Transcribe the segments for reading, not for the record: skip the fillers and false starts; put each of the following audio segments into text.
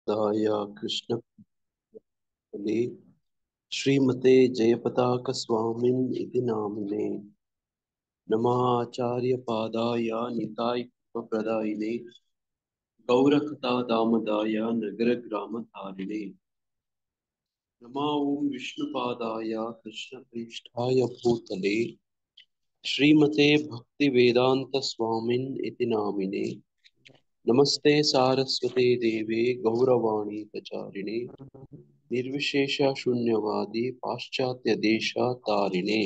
दाय कृष्ण श्रीमते जयपताक स्वामिन् इति नामिने नमाचार्यपादाय निताय प्रदायिने गौरकथा दामदाय नगरग्रामधारिणे नमा ओं विष्णुपादाय कृष्णप्रेष्ठाय भूतले श्रीमते भक्तिवेदांत स्वामिन् इति नामिने नमस्ते सारस्वते देवे गौरवाणी प्रचारिणे निर्विशेष शून्यवादी पाश्चात्य देशतारिणे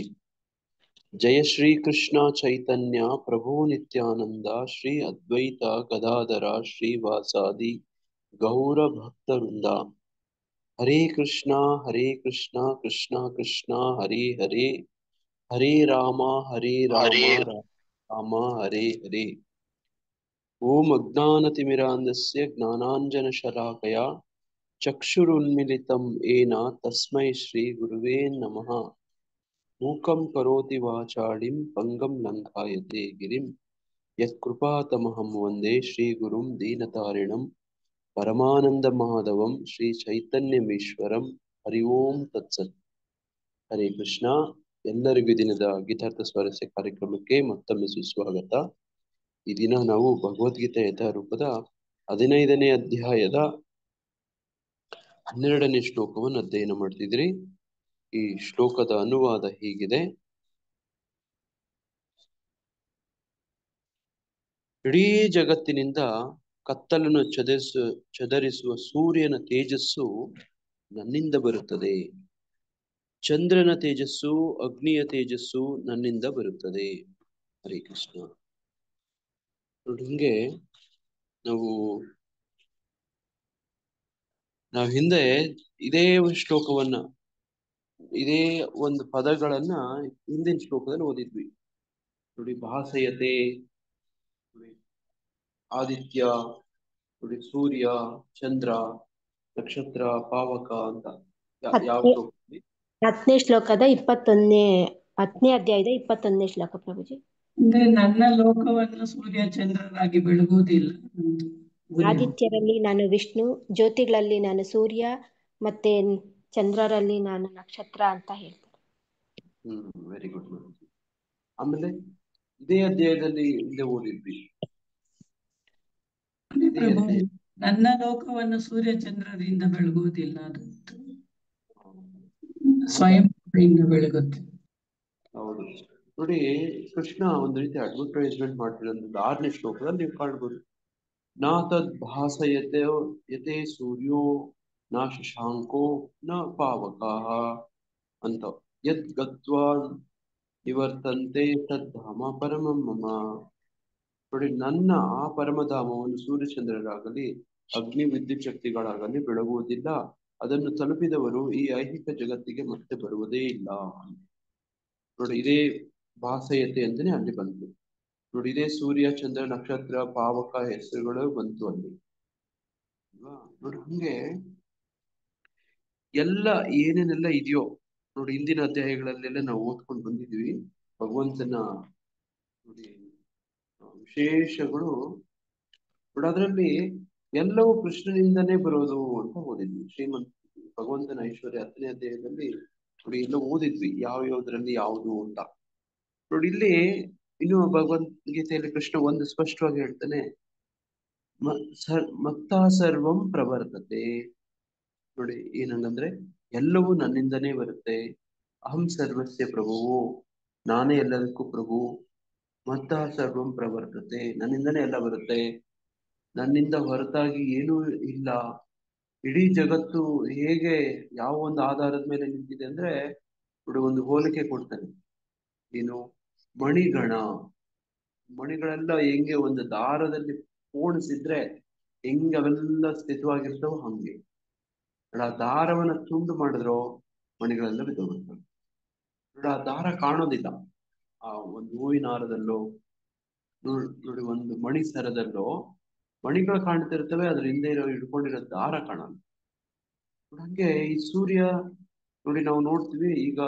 जय श्री कृष्ण चैतन्य प्रभु नित्यानंद श्री अद्वैत गदाधर श्रीवासादि गौर भक्तवृंद हरे कृष्णा कृष्णा कृष्णा हरे हरे हरे राम राम हरे हरे ओम अज्ञानतिमिरान्धस्य ज्ञानाञ्जनशलाकया चक्षुरुन्मिलितं येन तस्मै श्रीगुरुवे नमः मूकं करोति वाचालिं पङ्गं लङ्घायते गिरिं यत्कृपातमहं वन्दे श्रीगुरुं दीनतारिणं परमानन्दमाधवं श्रीचैतन्यमीश्वरं हरि ओಂ तत्सत् ಹರೇ ಕೃಷ್ಣ. ಎಲ್ಲರಿಗೂ ದಿನದ ಗೀತಾರ್ಥ ಸ್ವಾರಸ್ಯ ಕಾರ್ಯಕ್ರಮಕ್ಕೆ ಮತ್ತೊಮ್ಮೆ ಸುಸ್ವಾಗತ. ಈ ದಿನ ನಾವು ಭಗವದ್ಗೀತೆ ಯಥಾರೂಪದ 15ನೇ ಅಧ್ಯಾಯದ 12ನೇ ಶ್ಲೋಕವನ್ನು ಅಧ್ಯಯನ ಮಾಡ್ತಿದ್ರಿ. ಈ ಶ್ಲೋಕದ ಅನುವಾದ ಹೀಗಿದೆ: ಇಡೀ ಜಗತ್ತಿನಿಂದ ಕತ್ತಲನ್ನು ಚದರಿಸುವ ಸೂರ್ಯನ ತೇಜಸ್ಸು ನನ್ನಿಂದ ಬರುತ್ತದೆ, ಚಂದ್ರನ ತೇಜಸ್ಸು ಅಗ್ನಿಯ ತೇಜಸ್ಸು ನನ್ನಿಂದ ಬರುತ್ತದೆ. ಹರೇ ಕೃಷ್ಣ. ನೋಡಿ, ಹಿಂಗೆ ನಾವು ಹಿಂದೆ ಇದೇ ಶ್ಲೋಕವನ್ನ, ಇದೇ ಒಂದು ಪದಗಳನ್ನ ಹಿಂದಿನ ಶ್ಲೋಕದಲ್ಲಿ ಓದಿದ್ವಿ. ನೋಡಿ, ಭಾಸಯತೆ, ನೋಡಿ ಆದಿತ್ಯ, ನೋಡಿ ಸೂರ್ಯ, ಚಂದ್ರ, ನಕ್ಷತ್ರ, ಪಾವಕ ಅಂತ ಯಾವ ಶ್ಲೋಕದಲ್ಲಿ? 10ನೇ ಶ್ಲೋಕದ 10ನೇ ಅಧ್ಯಾಯದ 21ನೇ ಶ್ಲೋಕ ಪ್ರಭುಜಿ. ಅಂದ್ರೆ ನನ್ನ ಲೋಕವನ್ನು ಸೂರ್ಯ ಚಂದ್ರರಾಗಿ ಬೆಳಗುವುದಿಲ್ಲ. ಆದಿತ್ಯರಲ್ಲಿ ನಾನು ವಿಷ್ಣು, ಜ್ಯೋತಿಗಳಲ್ಲಿ ನಾನು ಸೂರ್ಯ, ಮತ್ತೆ ಚಂದ್ರರಲ್ಲಿ ನಾನು ನಕ್ಷತ್ರ ಅಂತ ಹೇಳ್ತಾರೆ. Very good. ಆಮೇಲೆ ಇದೇ ಅಧ್ಯಾಯದಲ್ಲಿ ಹಿಂದೆ ಓದಿದ್ವಿ, ನನ್ನ ಲೋಕವನ್ನು ಸೂರ್ಯ ಚಂದ್ರರಿಂದ ಬೆಳಗುವುದಿಲ್ಲ, ಅದು ಸ್ವಯಂ ಬೆಳಗುತ್ತೆ. ಹೌದು. ನೋಡಿ, ಕೃಷ್ಣ ಒಂದು ರೀತಿ ಅಡ್ವರ್ಟೈಸ್ಮೆಂಟ್ ಮಾಡ್ತಿರೋದು 6ನೇ ಶ್ಲೋಕದಲ್ಲಿ ನೀವು ಕಾಣ್ಬೋದು. ನಾ ತದ್ ಭಾಸಯತೆ ಯತೆ ಸೂರ್ಯೋ ನಾ ಶಶಾಂಕೋ ನ ಪಾವಕಃ ಅಂತ, ಯದ್ ಗತ್ವಾ ನಿವರ್ತಂತೆ ತದ್ಧಾಮ ಪರಮಂ ಮಮ. ನೋಡಿ, ನನ್ನ ಆ ಪರಮಧಾಮವನ್ನು ಸೂರ್ಯಚಂದ್ರರಾಗಲಿ ಅಗ್ನಿ ವಿದ್ಯುತ್ ಶಕ್ತಿಗಳಾಗಲಿ ಬೆಳಗುವುದಿಲ್ಲ, ಅದನ್ನು ತಲುಪಿದವರು ಈ ಐಹಿಕ ಜಗತ್ತಿಗೆ ಮತ್ತೆ ಬರುವುದೇ ಇಲ್ಲ. ನೋಡಿ, ಇದೇ ಭಾಸಯತೆ ಅಂತಾನೆ ಅಲ್ಲಿ ಬಂತು. ನೋಡಿ, ಇದೇ ಸೂರ್ಯ ಚಂದ್ರ ನಕ್ಷತ್ರ ಪಾವಕ ಹೆಸರುಗಳು ಬಂತು ಅಲ್ಲಿ. ನೋಡಿ, ಹಂಗೆ ಎಲ್ಲ ಏನೇನೆಲ್ಲ ಇದೆಯೋ ನೋಡಿ, ಹಿಂದಿನ ಅಧ್ಯಾಯಗಳಲ್ಲೆಲ್ಲ ನಾವು ಓದ್ಕೊಂಡು ಬಂದಿದ್ವಿ. ಭಗವಂತನ ನೋಡಿ ವಿಶೇಷಗಳು ನೋಡಿ, ಅದರಲ್ಲಿ ಎಲ್ಲವೂ ಕೃಷ್ಣನಿಂದನೇ ಬರೋದು ಅಂತ ಓದಿದ್ವಿ. ಭಗವಂತನ ಐಶ್ವರ್ಯ 10ನೇ ಅಧ್ಯಾಯದಲ್ಲಿ ನೋಡಿ ಎಲ್ಲ ಓದಿದ್ವಿ, ಯಾವ್ದ್ರಲ್ಲಿ ಯಾವುದು ಅಂತ. ನೋಡಿ, ಇಲ್ಲಿ ಇನ್ನು ಭಗವದ್ಗೀತೆಯಲ್ಲಿ ಕೃಷ್ಣ ಒಂದು ಸ್ಪಷ್ಟವಾಗಿ ಹೇಳ್ತಾನೆ, ಮತ್ತ ಸರ್ವಂ ಪ್ರವರ್ತತೆ. ನೋಡಿ, ಏನಂದ್ರೆ ಎಲ್ಲವೂ ನನ್ನಿಂದನೇ ಬರುತ್ತೆ. ಅಹಂ ಸರ್ವಸ್ಯ ಪ್ರಭುವು, ನಾನೇ ಎಲ್ಲದಕ್ಕೂ ಪ್ರಭು. ಮತ್ತ ಸರ್ವಂ ಪ್ರವರ್ತತೆ, ನನ್ನಿಂದನೇ ಎಲ್ಲ ಬರುತ್ತೆ, ನನ್ನಿಂದ ಹೊರತಾಗಿ ಏನೂ ಇಲ್ಲ. ಇಡೀ ಜಗತ್ತು ಹೇಗೆ ಯಾವ ಒಂದು ಆಧಾರದ ಮೇಲೆ ನಿಂತಿದೆ ಅಂದ್ರೆ ನೋಡಿ, ಒಂದು ಹೋಲಿಕೆ ಕೊಡ್ತಾನೆ. ಏನು, ಮಣಿಗಳೆಲ್ಲ ಹೆಂಗೆ ಒಂದು ದಾರದಲ್ಲಿ ಪೋಣಿಸಿದ್ರೆ ಹೆಂಗೆ ಅವೆಲ್ಲ ಸ್ಥಿತವಾಗಿರ್ತಾವ, ಹಂಗೆ ಆ ದಾರವನ್ನ ತುಂಡು ಮಾಡಿದ್ರು ಮಣಿಗಳೆಲ್ಲ ಬಿದ್ದೋಗ್ಬಿಡ್ತವೆ. ನೋಡಿ, ಆ ದಾರ ಕಾಣೋದಿಲ್ಲ. ಆ ಒಂದು ಹೂವಿನ ಹಾರದಲ್ಲೋ ನೋಡಿ ಒಂದು ಮಣಿ ಸರದಲ್ಲೋ ಮಣಿಗಳು ಕಾಣ್ತಿರ್ತವೆ, ಅದ್ರ ಹಿಂದೆ ಹಿಡ್ಕೊಂಡಿರೋ ದಾರ ಕಾಣಲ್ಲ. ಹಂಗೆ ಈ ಸೂರ್ಯ ನೋಡಿ, ನಾವು ನೋಡ್ತೀವಿ ಈಗ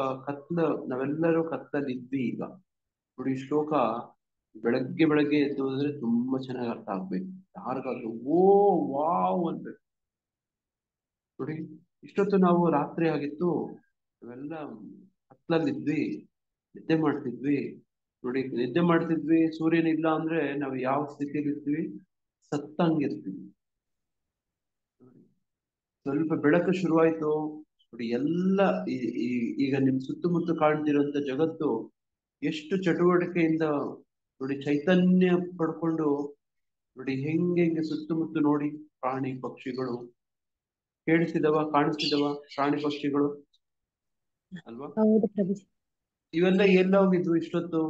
ನಾವೆಲ್ಲರೂ ಕತ್ತಲ್ಲಿ ಇದ್ವಿ. ಈಗ ನೋಡಿ, ಶ್ಲೋಕ ಬೆಳಗ್ಗೆ ಎದ್ದು ಹೋದ್ರೆ ತುಂಬಾ ಚೆನ್ನಾಗಿ ಅರ್ಥ ಆಗ್ಬೇಕು. ಯಾರಿಗಾದ್ರು ಓ ವಾವ್ ಅನ್ಬೇಕು. ನೋಡಿ, ಇಷ್ಟೊತ್ತು ನಾವು ರಾತ್ರಿ ಆಗಿತ್ತು, ನಾವೆಲ್ಲ ಹತ್ಲಲ್ಲಿದ್ವಿ, ನಿದ್ದೆ ಮಾಡ್ತಿದ್ವಿ. ನೋಡಿ, ನಿದ್ದೆ ಮಾಡ್ತಿದ್ವಿ, ಸೂರ್ಯನ ಇಲ್ಲ ಅಂದ್ರೆ ನಾವು ಯಾವ ಸ್ಥಿತಿಯಲ್ಲಿ ಇರ್ತೀವಿ? ಸತ್ತಂಗಿರ್ತೀವಿ. ಸ್ವಲ್ಪ ಬೆಳಕು ಶುರುವಾಯ್ತು ನೋಡಿ, ಎಲ್ಲ ಈಗ ನಿಮ್ ಸುತ್ತಮುತ್ತ ಕಾಣ್ತಿರುವಂತ ಜಗತ್ತು ಎಷ್ಟು ಚಟುವಟಿಕೆಯಿಂದ ನೋಡಿ ಚೈತನ್ಯ ಪಡ್ಕೊಂಡು ನೋಡಿ ಹೆಂಗೆ ಸುತ್ತಮುತ್ತ ನೋಡಿ ಪ್ರಾಣಿ ಪಕ್ಷಿಗಳು ಕೇಳಿಸಿದವ, ಕಾಣಿಸ್ತಿದವ ಪ್ರಾಣಿ ಪಕ್ಷಿಗಳು ಅಲ್ವಾ? ಹೌದು ಪ್ರಭುಜಿ. ಇವೆಲ್ಲ ಎಲ್ಲ ಹೋಗಿದ್ವು ಇಷ್ಟೊತ್ತು?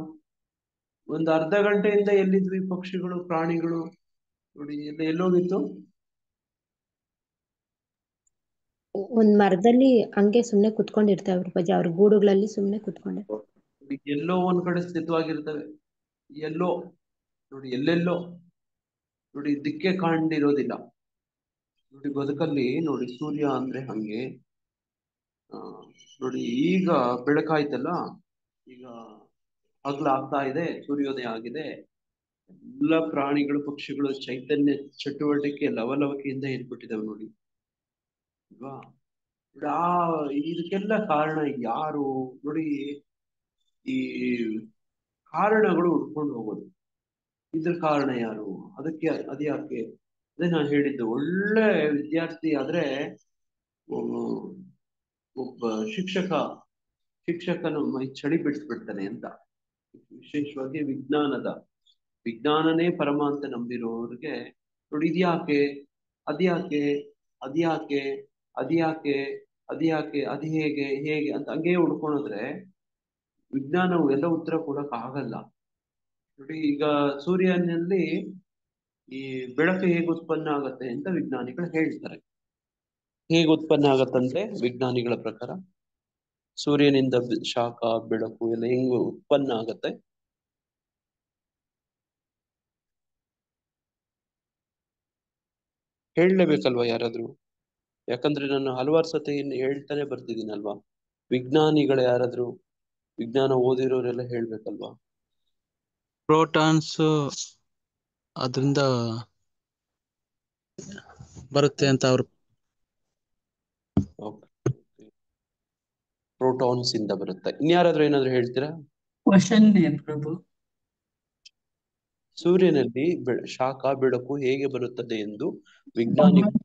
ಒಂದು ಅರ್ಧ ಗಂಟೆಯಿಂದ ಎಲ್ಲಿದ್ವಿ ಪಕ್ಷಿಗಳು, ಪ್ರಾಣಿಗಳು? ನೋಡಿ ಎಲ್ಲೋಗಿತ್ತು? ಒಂದ್ ಮರದಲ್ಲಿ ಹಂಗೆ ಸುಮ್ನೆ ಕುತ್ಕೊಂಡಿರ್ತಾವೆ ಪ್ರಭುಜಿ, ಅವ್ರ ಗೂಡುಗಳಲ್ಲಿ ಸುಮ್ನೆ ಕುತ್ಕೊಂಡೆ. ಎಲ್ಲೋ ಒಂದ್ ಕಡೆ ಸ್ಥಿತವಾಗಿರ್ತವೆ, ಎಲ್ಲೋ ನೋಡಿ, ಎಲ್ಲೆಲ್ಲೋ ನೋಡಿ, ದಿಕ್ಕೆ ಕಾಣಿರೋದಿಲ್ಲ. ನೋಡಿ ಬದುಕಲ್ಲಿ ನೋಡಿ ಸೂರ್ಯ ಅಂದ್ರೆ ಹಂಗೆ. ನೋಡಿ ಈಗ ಬೆಳಕಾಯ್ತಲ್ಲ, ಈಗ ಹಗಲಾಗ್ತಾ ಇದೆ, ಸೂರ್ಯೋದಯ ಆಗಿದೆ. ಎಲ್ಲ ಪ್ರಾಣಿಗಳು ಪಕ್ಷಿಗಳು ಚೈತನ್ಯ ಚಟುವಟಿಕೆ ಲವಲವಿಕೆಯಿಂದ ಏರ್ಪಟ್ಟಿದ್ದಾವೆ ನೋಡಿ, ಅಲ್ವಾ? ಇದಕ್ಕೆಲ್ಲ ಕಾರಣ ಯಾರು ನೋಡಿ? ಈ ಕಾರಣಗಳು ಉಟ್ಕೊಂಡು ಹೋಗೋದು, ಇದ್ರ ಕಾರಣ ಯಾರು? ಅದ್ಯಾಕೆ? ಅದೇ ನಾನು ಹೇಳಿದ್ದು, ಒಳ್ಳೆ ವಿದ್ಯಾರ್ಥಿ ಆದ್ರೆ ಒಬ್ಬ ಶಿಕ್ಷಕನು ಮೈ ಚಳಿ ಬಿಡಿಸ್ಬಿಡ್ತಾನೆ ಅಂತ. ವಿಶೇಷವಾಗಿ ವಿಜ್ಞಾನನೇ ಪರಮ ಅಂತ ನಂಬಿರೋರಿಗೆ ನೋಡಿ, ಇದ್ಯಾಕೆ, ಅದ್ಯಾಕೆ, ಅದ್ಯಾಕೆ, ಅದ್ಯಾಕೆ, ಅದ್ಯಾಕೆ, ಅದು ಹೇಗೆ ಅಂತ ಹಂಗೆ ಹುಡ್ಕೊಂಡ್ರೆ ವಿಜ್ಞಾನವು ಎಲ್ಲ ಉತ್ತರ ಕೊಡಕ್ ಆಗಲ್ಲ. ನೋಡಿ, ಈಗ ಸೂರ್ಯನಲ್ಲಿ ಈ ಬೆಳಕು ಹೇಗೆ ಉತ್ಪನ್ನ ಆಗತ್ತೆ ಅಂತ ವಿಜ್ಞಾನಿಗಳು ಹೇಳ್ತಾರೆ. ಹೇಗೆ ಉತ್ಪನ್ನ ಆಗತ್ತಂದ್ರೆ ವಿಜ್ಞಾನಿಗಳ ಪ್ರಕಾರ ಸೂರ್ಯನಿಂದ ಶಾಖ, ಬೆಳಕು ಎಲ್ಲ ಹೆಂಗ್ ಉತ್ಪನ್ನ ಆಗತ್ತೆ? ಹೇಳಲೇಬೇಕಲ್ವಾ ಯಾರಾದ್ರೂ? ಯಾಕಂದ್ರೆ ನಾನು ಹಲವಾರು ಸತಿ ಹೇಳ್ತಾನೆ ಬರ್ತಿದ್ದೀನಲ್ವಾ, ವಿಜ್ಞಾನಿಗಳು ಯಾರಾದ್ರೂ, ವಿಜ್ಞಾನ ಓದಿರೋರೆಲ್ಲ ಹೇಳ್ಬೇಕಲ್ವಾ? ಪ್ರೋಟಾನ್ಸ್ ಅದರಿಂದ ಬರುತ್ತೆ ಅಂತ ಅವರು. ಪ್ರೋಟಾನ್ಸ್ ಇಂದ ಬರುತ್ತೆ. ಇನ್ಯಾರಾದ್ರೂ ಏನಾದ್ರು ಹೇಳ್ತೀರಾ? ಕ್ವಶನ್ ಪ್ರಭು. ಸೂರ್ಯನಲ್ಲಿ ಶಾಖ, ಬೆಳಕು ಹೇಗೆ ಬರುತ್ತದೆ ಎಂದು ವಿಜ್ಞಾನಿಗಳು.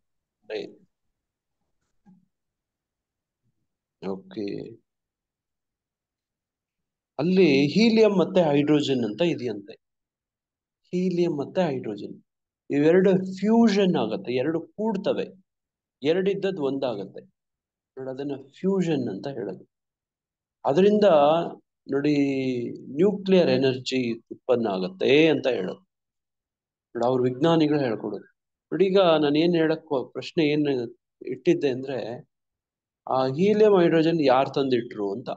ಓಕೆ, ಅಲ್ಲಿ ಹೀಲಿಯಂ ಮತ್ತೆ ಹೈಡ್ರೋಜನ್ ಅಂತ ಇದೆಯಂತೆ. ಹೀಲಿಯಂ ಮತ್ತೆ ಹೈಡ್ರೋಜನ್ ಇವೆರಡು ಫ್ಯೂಷನ್ ಆಗತ್ತೆ, ಎರಡು ಕೂಡ್ತವೆ, ಎರಡಿದ್ದದ್ದು ಒಂದಾಗತ್ತೆ ನೋಡಿ, ಅದನ್ನ ಫ್ಯೂಷನ್ ಅಂತ ಹೇಳೋದು. ಅದರಿಂದ ನೋಡಿ ನ್ಯೂಕ್ಲಿಯರ್ ಎನರ್ಜಿ ಉತ್ಪನ್ನ ಆಗತ್ತೆ ಅಂತ ಹೇಳೋದು ನೋಡಿ, ಅವ್ರ ವಿಜ್ಞಾನಿಗಳು ಹೇಳ್ಕೊಡೋದು ನೋಡಿ. ಈಗ ನಾನು ಏನ್ ಹೇಳಕ್ ಪ್ರಶ್ನೆ ಏನ್ ಇಟ್ಟಿದ್ದೆ ಅಂದ್ರೆ, ಆ ಹೀಲಿಯಂ ಹೈಡ್ರೋಜನ್ ಯಾರು ತಂದಿಟ್ರು ಅಂತ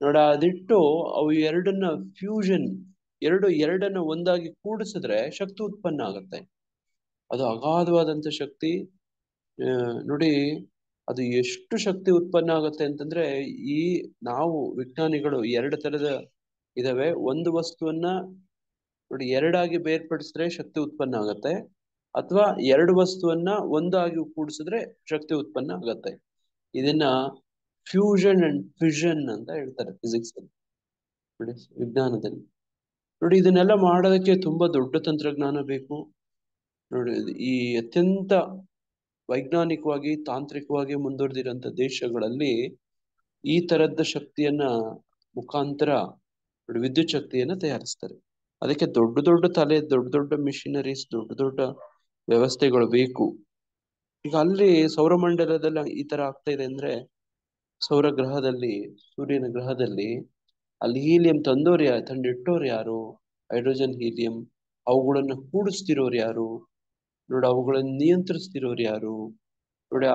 ನೋಡಿ. ಅದಿಟ್ಟು ಅವು ಎರಡನ್ನ ಫ್ಯೂಷನ್, ಎರಡನ್ನ ಒಂದಾಗಿ ಕೂಡಿಸಿದ್ರೆ ಶಕ್ತಿ ಉತ್ಪನ್ನ ಆಗತ್ತೆ. ಅದು ಅಗಾಧವಾದಂತ ಶಕ್ತಿ. ನೋಡಿ, ಅದು ಎಷ್ಟು ಶಕ್ತಿ ಉತ್ಪನ್ನ ಆಗುತ್ತೆ ಅಂತಂದ್ರೆ, ಈ ನಾವು ವಿಜ್ಞಾನಿಗಳು ಎರಡು ತರದ ಇದಾವೆ. ಒಂದು ವಸ್ತುವನ್ನ ನೋಡಿ ಎರಡಾಗಿ ಬೇರ್ಪಡಿಸಿದ್ರೆ ಶಕ್ತಿ ಉತ್ಪನ್ನ ಆಗತ್ತೆ, ಅಥವಾ ಎರಡು ವಸ್ತುವನ್ನ ಒಂದಾಗಿ ಕೂಡಿಸಿದ್ರೆ ಶಕ್ತಿ ಉತ್ಪನ್ನ ಆಗತ್ತೆ. ಇದನ್ನ ಫ್ಯೂಷನ್ ಅಂಡ್ ಫಿಷನ್ ಅಂತ ಹೇಳ್ತಾರೆ ಫಿಸಿಕ್ಸ್ ಅಲ್ಲಿ ನೋಡಿ, ವಿಜ್ಞಾನದಲ್ಲಿ. ನೋಡಿ, ಇದನ್ನೆಲ್ಲ ಮಾಡೋದಕ್ಕೆ ತುಂಬಾ ದೊಡ್ಡ ತಂತ್ರಜ್ಞಾನ ಬೇಕು ನೋಡಿ. ಈ ಅತ್ಯಂತ ವೈಜ್ಞಾನಿಕವಾಗಿ, ತಾಂತ್ರಿಕವಾಗಿ ಮುಂದುವರೆದಿರುವಂತ ದೇಶಗಳಲ್ಲಿ ಈ ತರದ ಶಕ್ತಿಯನ್ನ ಮುಖಾಂತರ ನೋಡಿ ವಿದ್ಯುತ್ ಶಕ್ತಿಯನ್ನ ತಯಾರಿಸ್ತಾರೆ. ಅದಕ್ಕೆ ದೊಡ್ಡ ದೊಡ್ಡ ಮಿಷಿನರೀಸ್, ದೊಡ್ಡ ವ್ಯವಸ್ಥೆಗಳು ಬೇಕು. ಈಗ ಅಲ್ಲಿ ಸೌರಮಂಡಲದಲ್ಲಿ ಈ ತರ ಆಗ್ತಾ ಇದೆ ಅಂದ್ರೆ, ಸೌರ ಗ್ರಹದಲ್ಲಿ, ಸೂರ್ಯನ ಗ್ರಹದಲ್ಲಿ ಅಲ್ಲಿ ಹೀಲಿಯಂ ತಂದಿಟ್ಟೋರು ಯಾರು? ಹೈಡ್ರೋಜನ್, ಹೀಲಿಯಂ, ಅವುಗಳನ್ನ ಕೂಡಿಸ್ತಿರೋರು ಯಾರು ನೋಡಿ? ಅವುಗಳನ್ನ ನಿಯಂತ್ರಿಸ್ತಿರೋರು ಯಾರು ನೋಡಿ?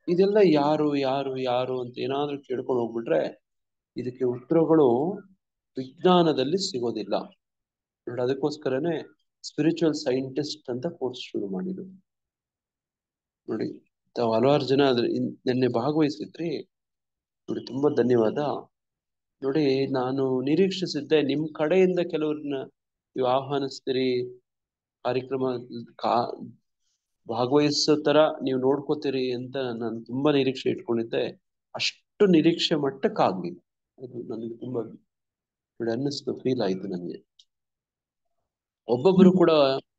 ಇದೆಲ್ಲ ಯಾರು ಯಾರು ಯಾರು ಅಂತ ಏನಾದ್ರೂ ಕೇಳ್ಕೊಂಡು ಹೋಗ್ಬಿಟ್ರೆ ಇದಕ್ಕೆ ಉತ್ತರಗಳು ವಿಜ್ಞಾನದಲ್ಲಿ ಸಿಗೋದಿಲ್ಲ ನೋಡಿ. ಅದಕ್ಕೋಸ್ಕರನೇ ಸ್ಪಿರಿಚುವಲ್ ಸೈಂಟಿಸ್ಟ್ ಅಂತ ಕೋರ್ಸ್ ಶುರು ಮಾಡಿದ್ರು ನೋಡಿ. ತಾವು ಹಲವಾರು ಜನ ನಿನ್ನೆ ಭಾಗವಹಿಸಿದ್ರಿ ನೋಡಿ, ತುಂಬಾ ಧನ್ಯವಾದ ನೋಡಿ. ನಾನು ನಿರೀಕ್ಷಿಸಿದ್ದೆ ನಿಮ್ ಕಡೆಯಿಂದ ಕೆಲವ್ರನ್ನ ನೀವು ಆಹ್ವಾನಿಸ್ತೀರಿ, ಕಾರ್ಯಕ್ರಮ ಭಾಗವಹಿಸೋ ತರ ನೀವು ನೋಡ್ಕೋತೀರಿ ಅಂತ ನಾನು ತುಂಬಾ ನಿರೀಕ್ಷೆ ಇಟ್ಕೊಂಡಿದ್ದೆ. ಅಷ್ಟು ನಿರೀಕ್ಷೆ ಮಟ್ಟಕ್ಕಾಗ್ಲಿಲ್ಲ. ಅದು ನನಗೆ ತುಂಬಾ ಅನ್ನಿಸ್ತು, ಫೀಲ್ ಆಯ್ತು ನನಗೆ. ಒಬ್ಬೊಬ್ರು ಕೂಡ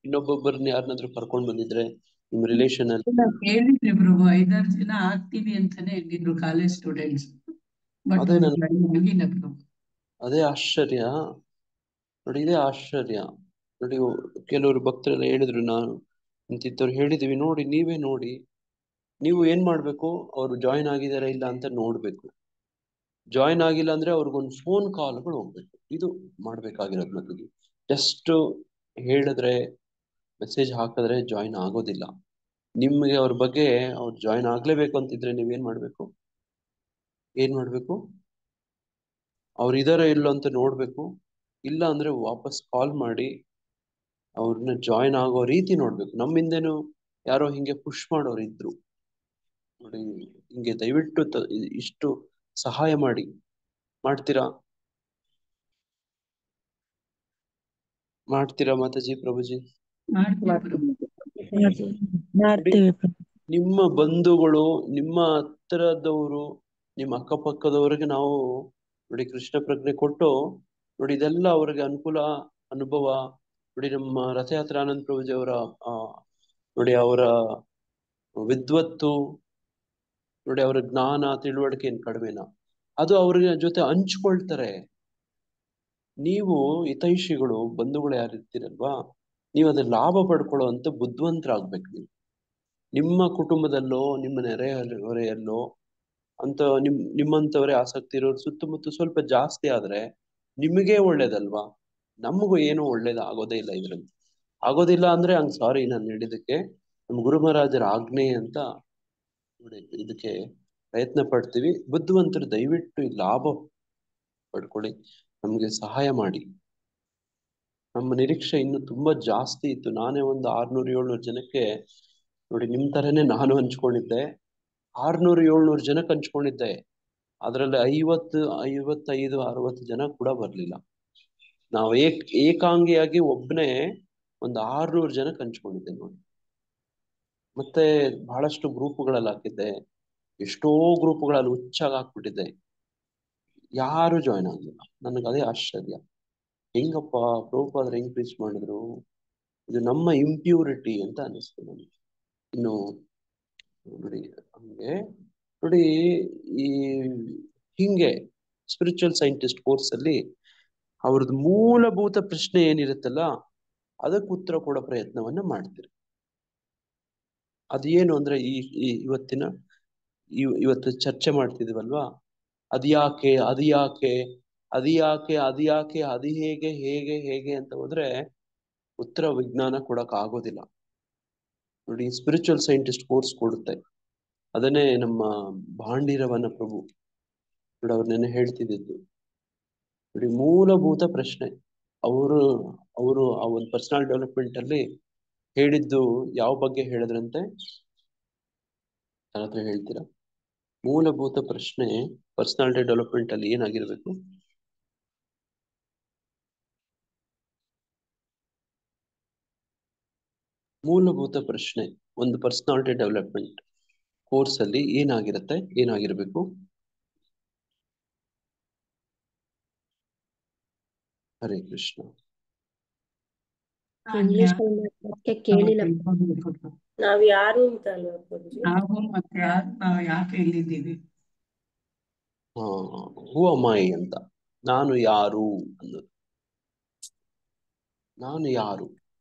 ಇನ್ನೊಬ್ಬೊಬ್ಬರನ್ನ ಯಾರನ್ನಾದ್ರೂ ಕರ್ಕೊಂಡ್ ಬಂದಿದ್ರೆ ನಿಮ್ ರಿಲೇಷನ್ ಅಲ್ಲಿ ಹೇಳಿದ್ರಿ ಪ್ರಭು, 5-6 ಜನ ಆಗ್ತೀವಿ ಅಂತಾನೆ ಹೇಳಿದ್ರು ಕಾಲೇಜ್ ಸ್ಟೂಡೆಂಟ್ಸ್. ಬಟ್ ಅದೇ ಆಗಿಲ್ಲ ಪ್ರಭು. ಅದೇ ಆಶ್ಚರ್ಯ ನೋಡಿ, ಇದೇ ಆಶ್ಚರ್ಯ ನೋಡಿ. ಕೆಲವರು ಭಕ್ತರೆಲ್ಲ ಹೇಳಿದ್ರು, ನಾನು ಇಂತಿದ್ದವ್ರು ಹೇಳಿದೀವಿ ನೋಡಿ, ನೀವೇ ನೋಡಿ, ನೀವು ಏನ್ ಮಾಡ್ಬೇಕು, ಅವ್ರು ಜಾಯಿನ್ ಆಗಿದಾರ ಇಲ್ಲ ಅಂತ ನೋಡ್ಬೇಕು. ಜಾಯಿನ್ ಆಗಿಲ್ಲ ಅಂದ್ರೆ ಅವ್ರಿಗೊಂದು ಫೋನ್ ಕಾಲ್ಗಳು ಹೋಗ್ಬೇಕು. ಇದು ಮಾಡ್ಬೇಕಾಗಿರೋದು. ಮತ್ತೆ ಜಸ್ಟ್ ಹೇಳಿದ್ರೆ, ಮೆಸೇಜ್ ಹಾಕಿದ್ರೆ ಜಾಯಿನ್ ಆಗೋದಿಲ್ಲ. ನಿಮ್ಗೆ ಅವ್ರ ಬಗ್ಗೆ ಅವ್ರು ಜಾಯಿನ್ ಆಗ್ಲೇಬೇಕು ಅಂತಿದ್ರೆ ನೀವೇನ್ ಮಾಡ್ಬೇಕು, ಅವ್ರು ಇದಾರೋ ಇಲ್ಲೋ ಅಂತ ನೋಡ್ಬೇಕು. ಇಲ್ಲ ಅಂದ್ರೆ ವಾಪಸ್ ಕಾಲ್ ಮಾಡಿ ಅವ್ರನ್ನ ಜಾಯಿನ್ ಆಗೋ ರೀತಿ ನೋಡ್ಬೇಕು. ನಮ್ಮಿಂದೇನು ಯಾರೋ ಹಿಂಗೆ ಪುಷ್ ಮಾಡೋರು ಇದ್ರು ನೋಡಿ, ಹಿಂಗೆ ದಯವಿಟ್ಟು ಇಷ್ಟು ಸಹಾಯ ಮಾಡ್ತೀರಾ ಮಾತಾಜಿ, ಪ್ರಭುಜಿ? ಮಾಡ್ತೀವಿ. ನಿಮ್ಮ ಬಂಧುಗಳು, ನಿಮ್ಮ ಹತ್ತಿರದವರು, ನಿಮ್ಮ ಅಕ್ಕಪಕ್ಕದವ್ರಿಗೆ ನಾವು ನೋಡಿ ಕೃಷ್ಣ ಪ್ರಜ್ಞೆ ಕೊಟ್ಟು ನೋಡಿ, ಇದೆಲ್ಲ ಅವ್ರಿಗೆ ಅನುಕೂಲ ಅನುಭವ ನೋಡಿ. ನಮ್ಮ ರಥಯಾತ್ರಾ ಆನಂದ್ ಪ್ರಭುಜಿ ಅವರ ನೋಡಿ ಅವರ ವಿದ್ವತ್ತು ನೋಡಿ, ಅವರ ಜ್ಞಾನ ತಿಳುವಳಿಕೆ ಏನ್ ಕಡಿಮೆನಾ, ಅದು ಅವ್ರಿಗೆ ಜೊತೆ ಹಂಚ್ಕೊಳ್ತಾರೆ. ನೀವು ಹಿತೈಷಿಗಳು, ಬಂಧುಗಳು ಯಾರಿರ್ತೀರಲ್ವಾ, ನೀವು ಅದ್ರ ಲಾಭ ಪಡ್ಕೊಳ್ಳೋ ಅಂತ ಬುದ್ಧಿವಂತರಾಗ್ಬೇಕು. ನೀವು ನಿಮ್ಮ ಕುಟುಂಬದಲ್ಲೋ ನಿಮ್ಮ ನೆರೆಹೊರೆಯಲ್ಲೋ ಅಂತ ನಿಮ್ಮಂತವರೇ ಆಸಕ್ತಿ ಇರೋರು ಸುತ್ತಮುತ್ತ ಸ್ವಲ್ಪ ಜಾಸ್ತಿ ಆದ್ರೆ ನಿಮಗೇ ಒಳ್ಳೇದಲ್ವಾ? ನಮಗೂ ಏನೂ ಒಳ್ಳೇದು ಆಗೋದೇ ಇಲ್ಲ. ಇದ್ರಲ್ಲಿ ಆಗೋದಿಲ್ಲ ಅಂದ್ರೆ ಹಂಗ್ ಸಾರಿ ನಾನು ಹೇಳಿದಕ್ಕೆ. ನಮ್ಮ ಗುರು ಮಹಾರಾಜರ ಆಜ್ಞೆ ಅಂತ ನೋಡಿ, ಇದಕ್ಕೆ ಪ್ರಯತ್ನ ಪಡ್ತೀವಿ. ಬುದ್ಧಿವಂತರು ದಯವಿಟ್ಟು ಈ ಲಾಭ ಪಡ್ಕೊಳ್ಳಿ, ನಮ್ಗೆ ಸಹಾಯ ಮಾಡಿ. ನಮ್ಮ ನಿರೀಕ್ಷೆ ಇನ್ನು ತುಂಬಾ ಜಾಸ್ತಿ ಇತ್ತು. ನಾನೇ ಒಂದು 600-700 ಜನಕ್ಕೆ ನೋಡಿ, ನಿಮ್ ತರನೇ ನಾನು ಹಂಚ್ಕೊಂಡಿದ್ದೆ. 600-700 ಜನಕ್ಕೆ ಹಂಚ್ಕೊಂಡಿದ್ದೆ. ಅದ್ರಲ್ಲಿ 55-60 ಜನ ಕೂಡ ಬರ್ಲಿಲ್ಲ. ನಾವು ಏಕಾಂಗಿಯಾಗಿ ಒಬ್ನೇ ಒಂದು 600 ಜನಕ್ಕೆ ಹಂಚ್ಕೊಂಡಿದ್ದೆ ನೋಡಿ. ಮತ್ತೆ ಬಹಳಷ್ಟು ಗ್ರೂಪ್ಗಳಲ್ಲಿ ಹಾಕಿದ್ದೆ, ಎಷ್ಟೋ ಗ್ರೂಪ್ಗಳಲ್ಲಿ ಹುಚ್ಚಾಗಿ ಹಾಕ್ಬಿಟ್ಟಿದ್ದೆ. ಯಾರು ಜಾಯ್ನ್ ಆಗ್ಲಿಲ್ಲ. ನನಗೆ ಅದೇ ಆಶ್ಚರ್ಯ, ಹೆಂಗಪ್ಪ ಪ್ರಭುಪಾದರು ಹೆಂಗ್ ಪ್ರೀಚ್ ಮಾಡಿದ್ರು, ಇದು ನಮ್ಮ ಇಂಪ್ಯೂರಿಟಿ ಅಂತ ಅನಿಸ್ತು ನನಗೆ. ಇನ್ನು ನೋಡಿ ಹಂಗೆ ನೋಡಿ, ಈ ಹಿಂಗೆ ಸ್ಪಿರಿಚುವಲ್ ಸೈಂಟಿಸ್ಟ್ ಕೋರ್ಸ್ ಅಲ್ಲಿ ಅವ್ರದ್ದು ಮೂಲಭೂತ ಪ್ರಶ್ನೆ ಏನಿರುತ್ತಲ್ಲ, ಅದಕ್ಕೆ ಉತ್ತರ ಕೊಡೋ ಪ್ರಯತ್ನವನ್ನ ಮಾಡ್ತೀರಿ. ಅದೇನು ಅಂದ್ರೆ ಇವತ್ತು ಚರ್ಚೆ ಮಾಡ್ತಿದೀವಲ್ವಾ, ಅದ್ಯಾಕೆ ಅದು ಹೇಗೆ ಅಂತ ಹೋದ್ರೆ ಉತ್ತರ ವಿಜ್ಞಾನ ಕೊಡಕ್ ಆಗೋದಿಲ್ಲ ನೋಡಿ. ಸ್ಪಿರಿಚುವಲ್ ಸೈಂಟಿಸ್ಟ್ ಕೋರ್ಸ್ ಕೊಡುತ್ತೆ. ಅದನ್ನೇ ನಮ್ಮ ಭಾಂಡೀರವನ ಪ್ರಭು ನೋಡಿ ಅವ್ರನ್ನೆನೆ ಹೇಳ್ತಿದ್ದು ನೋಡಿ, ಮೂಲಭೂತ ಪ್ರಶ್ನೆ. ಅವರು ಆ ಒಂದು ಪರ್ಸನಲ್ ಡೆವಲಪ್ಮೆಂಟ್ ಅಲ್ಲಿ ಹೇಳಿದ್ದು ಯಾವ ಬಗ್ಗೆ ಹೇಳಿದ್ರಂತೆ, ಯಾರಾದ್ರೂ ಹೇಳ್ತೀರಾ? ಮೂಲಭೂತ ಪ್ರಶ್ನೆ ಪರ್ಸನಾಲಿಟಿ ಡೆವಲಪ್ಮೆಂಟ್ ಅಲ್ಲಿ ಏನಾಗಿರ್ಬೇಕು? ಮೂಲಭೂತ ಪ್ರಶ್ನೆ ಒಂದು ಪರ್ಸನಾಲಿಟಿ ಡೆವಲಪ್ಮೆಂಟ್ ಕೋರ್ಸ್ ಅಲ್ಲಿ ಏನಾಗಿರ್ಬೇಕು? ಹರೇ ಕೃಷ್ಣ. ಇಂಗ್ಲಿಷ್ ಕೇಳಿಲ್ಲ. ನಾವ್ ಯಾರು ಅಂತ ಅಲ್ವಾ ಪೂಜ್ಯ? ನಾವು ಮತ್ತೆ ಯಾರು, ನಾವು ಯಾಕೆ ಇಲ್ಲಿದ್ದೀವಿ? ಹೂ ಅಮಾಯಿ ಅಂತ, ನಾನು ಯಾರು ಅನ್ನೋದು. ನಾನು ಯಾರು,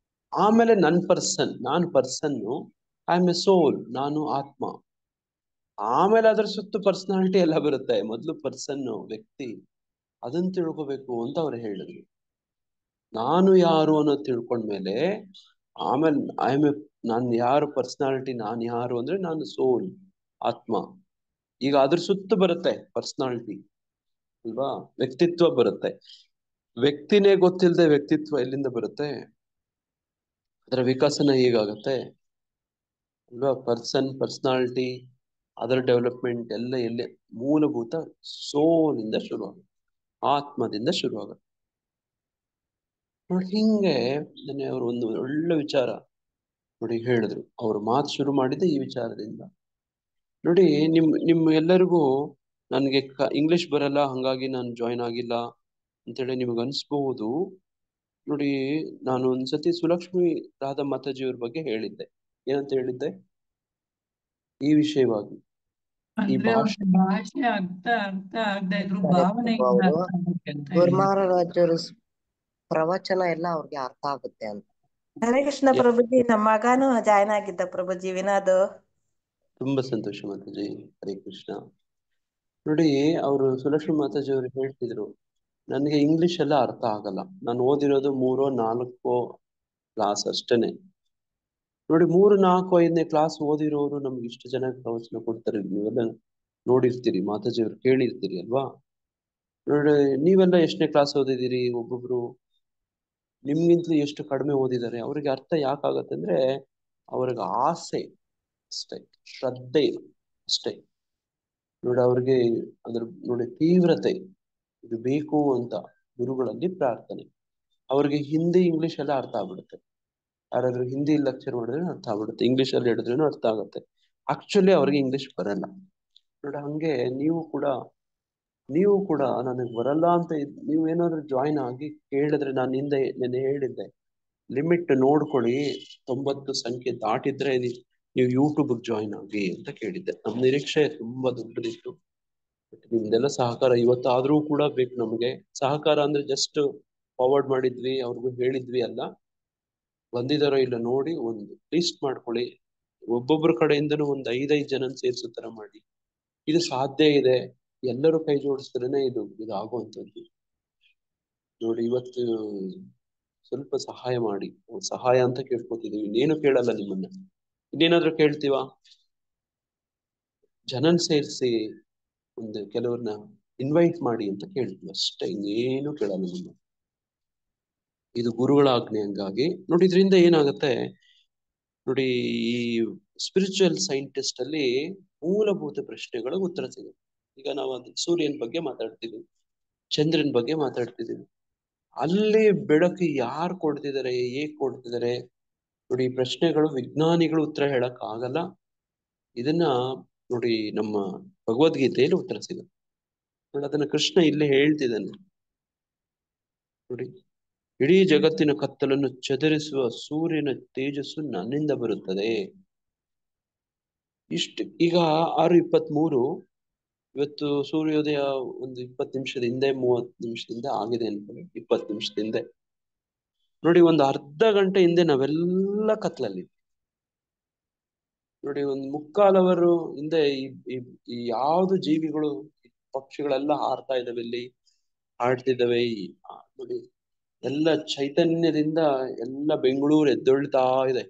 ಆಮೇಲೆ ನಾನು ಪರ್ಸನ್ನು, ಐ ಆಮ್ ಎ ಸೋಲ್, ನಾನು ಆತ್ಮ. ಆಮೇಲೆ ಅದ್ರ ಸುತ್ತು ಪರ್ಸನಾಲಿಟಿ ಎಲ್ಲ ಬರುತ್ತೆ. ಮೊದಲು ಪರ್ಸನ್ನು, ವ್ಯಕ್ತಿ, ಅದನ್ನ ತಿಳ್ಕೊಬೇಕು ಅಂತ ಅವ್ರು ಹೇಳಿದ್ರು. ನಾನು ಯಾರು ಅನ್ನೋದು ತಿಳ್ಕೊಂಡ್ಮೇಲೆ ಆಮೇಲೆ ನಾನು ಯಾರು, ಪರ್ಸನಾಲಿಟಿ, ನಾನು ಯಾರು ಅಂದ್ರೆ ನಾನು ಸೋಲ್, ಆತ್ಮ. ಈಗ ಅದ್ರ ಸುತ್ತು ಬರುತ್ತೆ ಪರ್ಸನಾಲಿಟಿ ಅಲ್ವಾ, ವ್ಯಕ್ತಿತ್ವ ಬರುತ್ತೆ. ವ್ಯಕ್ತಿನೇ ಗೊತ್ತಿಲ್ಲದೆ ವ್ಯಕ್ತಿತ್ವ ಎಲ್ಲಿಂದ ಬರುತ್ತೆ? ಅದರ ವಿಕಸನ ಹೇಗಾಗತ್ತೆ ಅಲ್ವಾ? ಪರ್ಸನಾಲಿಟಿ, ಅದರ ಡೆವಲಪ್ಮೆಂಟ್ ಎಲ್ಲ ಎಲ್ಲೇ ಮೂಲಭೂತ ಸೋಲಿಂದ ಶುರುವಾಗುತ್ತೆ, ಆತ್ಮದಿಂದ ಶುರುವಾಗುತ್ತೆ ನೋಡಿ. ಹಿಂಗೆ ಅವರು ಒಂದು ಒಳ್ಳೆ ವಿಚಾರ ನೋಡಿ ಹೇಳಿದ್ರು. ಅವ್ರ ಮಾತು ಶುರು ಮಾಡಿದ್ದೆ ಈ ವಿಚಾರದಿಂದ. ನೋಡಿ ನಿಮ್ ಎಲ್ಲರಿಗೂ ನನಗೆ ಇಂಗ್ಲಿಷ್ ಬರಲ್ಲ ಹಂಗಾಗಿ ನಾನು ಜಾಯಿನ್ ಆಗಿಲ್ಲ ಅಂತೇಳಿ ನಿಮಗೆ ಅನ್ಸ್ಬಹುದು. ನೋಡಿ ನಾನು ಒಂದ್ಸತಿ ಸುಲಕ್ಷ್ಮಿ ರಾಧಾ ಮಾತಾಜಿಯವ್ರ ಬಗ್ಗೆ ಹೇಳಿದ್ದೆ. ಏನಂತ ಹೇಳಿದ್ದೆ ಈ ವಿಷಯವಾಗಿ? ಈ ಅಂದ್ರೆ ಭಾಷೆ ಅವ್ರಿಗೆ ಭಾಷೆ ಅರ್ಥ ಆಗದೆ ಇದ್ರು ಭಾವನೆಯಿಂದ ಅವರು ಅರ್ಥ ಆಗುತ್ತೆ ಅಂತ ಹೇಳಿ. ಗುರುಮಹಾರಾಜರ ಪ್ರವಚನ ಎಲ್ಲ ಅವ್ರಿಗೆ ಅರ್ಥ ಆಗುತ್ತೆ ಅಂತ. ಹರೇ ಕೃಷ್ಣ ಪ್ರಭುಜಿ, ನಮ್ಮ ಮಗನೂ ಜಾಯ್ನ್ ಆಗಿದ್ದ ಪ್ರಭುಜಿ, ವಿನೋದ್. ತುಂಬಾ ಸಂತೋಷ ಮಾತಾಜಿ. ಹರೇ ಕೃಷ್ಣ. ನೋಡಿ ಅವರು ಸುಲಕ್ಷ್ಮಿ ಮಾತಾಜಿ ಅವರು ಹೇಳ್ತಿದ್ರು, ನನಗೆ ಇಂಗ್ಲಿಷ್ ಎಲ್ಲ ಅರ್ಥ ಆಗಲ್ಲ, ನಾನು ಓದಿರೋದು 3-4 ಕ್ಲಾಸ್ ಅಷ್ಟೇನೆ. ನೋಡಿ 3-4-5ನೇ ಕ್ಲಾಸ್ ಓದಿರೋರು ನಮ್ಗೆ ಇಷ್ಟು ಜನ ಪ್ರವಚನ ಕೊಡ್ತಾರೆ. ನೀವೆಲ್ಲ ನೋಡಿರ್ತೀರಿ, ಮಾತಾಜಿ ಅವ್ರು ಕೇಳಿರ್ತೀರಿ ಅಲ್ವಾ? ನೋಡಿ ನೀವೆಲ್ಲ ಎಷ್ಟನೇ ಕ್ಲಾಸ್ ಓದಿದಿರಿ? ಒಬ್ಬೊಬ್ರು ನಿಮ್ಗಿಂತಲೂ ಎಷ್ಟು ಕಡಿಮೆ ಓದಿದ್ದಾರೆ. ಅವ್ರಿಗೆ ಅರ್ಥ ಯಾಕಾಗತ್ತೆ ಅಂದ್ರೆ ಅವ್ರಿಗೆ ಆಸೆ ಅಷ್ಟೇ, ಶ್ರದ್ಧೆ ಅಷ್ಟೇ. ನೋಡಿ ಅವ್ರಿಗೆ ಅದ್ರ ನೋಡಿ ತೀವ್ರತೆ ಇದು ಬೇಕು ಅಂತ ಗುರುಗಳಲ್ಲಿ ಪ್ರಾರ್ಥನೆ. ಅವ್ರಿಗೆ ಹಿಂದಿ ಇಂಗ್ಲಿಷ್ ಎಲ್ಲ ಅರ್ಥ ಆಗ್ಬಿಡುತ್ತೆ. ಯಾರಾದ್ರೂ ಹಿಂದಿ ಲೆಕ್ಚರ್ ಮಾಡಿದ್ರೆ ಅರ್ಥ ಆಗ್ಬಿಡುತ್ತೆ, ಇಂಗ್ಲಿಷ್ ಅಲ್ಲಿ ಹೇಳಿದ್ರೂ ಅರ್ಥ ಆಗುತ್ತೆ. ಆಕ್ಚುಲಿ ಅವ್ರಿಗೆ ಇಂಗ್ಲಿಷ್ ಬರಲ್ಲ. ನೋಡಿ ಹಂಗೆ ನೀವು ಕೂಡ ನನಗೆ ಬರಲ್ಲ ಅಂತ ನೀವು ಏನಾದ್ರು ಜಾಯಿನ್ ಆಗಿ ಕೇಳಿದ್ರೆ, ನಾನು ಹಿಂದೆ ನೆನ್ನೆ ಹೇಳಿದ್ದೆ, ಲಿಮಿಟ್ ನೋಡ್ಕೊಳ್ಳಿ, 90 ಸಂಖ್ಯೆ ದಾಟಿದ್ರೆ ನೀವು ಯೂಟ್ಯೂಬ್ ಜಾಯಿನ್ ಆಗಿ ಅಂತ ಕೇಳಿದ್ದೆ. ನಮ್ಮ ನಿರೀಕ್ಷೆ ತುಂಬಾ ದೊಡ್ಡದಿತ್ತು. ನಿಮ್ದೆಲ್ಲ ಸಹಕಾರ ಇವತ್ತಾದ್ರೂ ಕೂಡ ಬೇಕು ನಮಗೆ. ಸಹಕಾರ ಅಂದ್ರೆ ಜಸ್ಟ್ ಫಾರ್ವರ್ಡ್ ಮಾಡಿದ್ವಿ, ಅವ್ರಿಗೂ ಹೇಳಿದ್ವಿ ಅಲ್ಲ. ಬಂದಿದಾರೋ ಇಲ್ಲ ನೋಡಿ ಒಂದು ಲಿಸ್ಟ್ ಮಾಡ್ಕೊಳ್ಳಿ. ಒಬ್ಬೊಬ್ಬರ ಕಡೆಯಿಂದನೂ ಒಂದು 5-5 ಜನ ಸೇರ್ಸೋ ತರ ಮಾಡಿ. ಇದು ಸಾಧ್ಯ ಇದೆ, ಎಲ್ಲರೂ ಕೈ ಜೋಡಿಸಿದ್ರೇನೆ ಇದು ಆಗುವಂಥದ್ದು. ನೋಡಿ ಇವತ್ತು ಸ್ವಲ್ಪ ಸಹಾಯ ಮಾಡಿ. ಸಹಾಯ ಅಂತ ಕೇಳ್ಕೊತಿದೀವಿ, ಇನ್ನೇನು ಕೇಳಲ್ಲ ನಿಮ್ಮನ್ನ. ಇನ್ನೇನಾದ್ರೂ ಕೇಳ್ತೀವಾ? ಜನನ್ ಸೇರಿಸಿ ಒಂದು ಕೆಲವ್ರನ್ನ ಇನ್ವೈಟ್ ಮಾಡಿ ಅಂತ ಕೇಳ್ತೀವಿ ಅಷ್ಟೇ, ಇನ್ನೇನು ಕೇಳಲ್ಲ ನಿಮ್ಮ. ಇದು ಗುರುಗಳ ಆಜ್ಞೆ. ಹಂಗಾಗಿ ನೋಡಿ ಇದರಿಂದ ಏನಾಗುತ್ತೆ ನೋಡಿ, ಈ ಸ್ಪಿರಿಚುವಲ್ ಸೈಂಟಿಸ್ಟ್ ಅಲ್ಲಿ ಮೂಲಭೂತ ಪ್ರಶ್ನೆಗಳ ಉತ್ತರ ಸಿಗುತ್ತೆ. ಈಗ ನಾವು ಅದು ಸೂರ್ಯನ ಬಗ್ಗೆ ಮಾತಾಡ್ತಿದ್ವಿ, ಚಂದ್ರನ ಬಗ್ಗೆ ಮಾತಾಡ್ತಿದ್ದೀವಿ. ಅಲ್ಲಿ ಬೆಳಕು ಯಾರು ಕೊಡ್ತಿದ್ದಾರೆ, ಹೇಗ್ ಕೊಡ್ತಿದ್ದಾರೆ? ನೋಡಿ ಈ ಪ್ರಶ್ನೆಗಳು ವಿಜ್ಞಾನಿಗಳು ಉತ್ತರ ಹೇಳಕ್ ಆಗಲ್ಲ. ಇದನ್ನ ನೋಡಿ ನಮ್ಮ ಭಗವದ್ಗೀತೆಯಲ್ಲಿ ಉತ್ತರ ಸಿಗುತ್ತೆ. ನೋಡಿ ಅದನ್ನ ಕೃಷ್ಣ ಇಲ್ಲಿ ಹೇಳ್ತಿದ್ದಾನೆ. ನೋಡಿ ಇಡೀ ಜಗತ್ತಿನ ಕತ್ತಲನ್ನು ಚದುರಿಸುವ ಸೂರ್ಯನ ತೇಜಸ್ಸು ನನ್ನಿಂದ ಬರುತ್ತದೆ. ಇಷ್ಟು ಈಗ 6:23. ಇವತ್ತು ಸೂರ್ಯೋದಯ ಒಂದು 20 ನಿಮಿಷದ ಹಿಂದೆ, 30 ನಿಮಿಷದಿಂದ ಆಗಿದೆ ಅನ್ಕೊಳ್ಳಿ, 20 ನಿಮಿಷದ ಹಿಂದೆ. ನೋಡಿ ಒಂದು ಅರ್ಧ ಗಂಟೆ ಹಿಂದೆ ನಾವೆಲ್ಲ ಕತ್ಲಲ್ಲಿ. ನೋಡಿ ಒಂದು 3/4 ಅವರ್ ಹಿಂದೆ ಈ ಯಾವ್ದು ಜೀವಿಗಳು, ಪಕ್ಷಿಗಳೆಲ್ಲ ಹಾರ್ತಾ ಇದಾವೆ, ಇಲ್ಲಿ ಹಾಡ್ತಿದ್ದಾವೆ. ನೋಡಿ ಎಲ್ಲ ಚೈತನ್ಯದಿಂದ ಎಲ್ಲ ಬೆಂಗಳೂರು ಎದ್ದೇಳ್ತಾ ಇದೆ.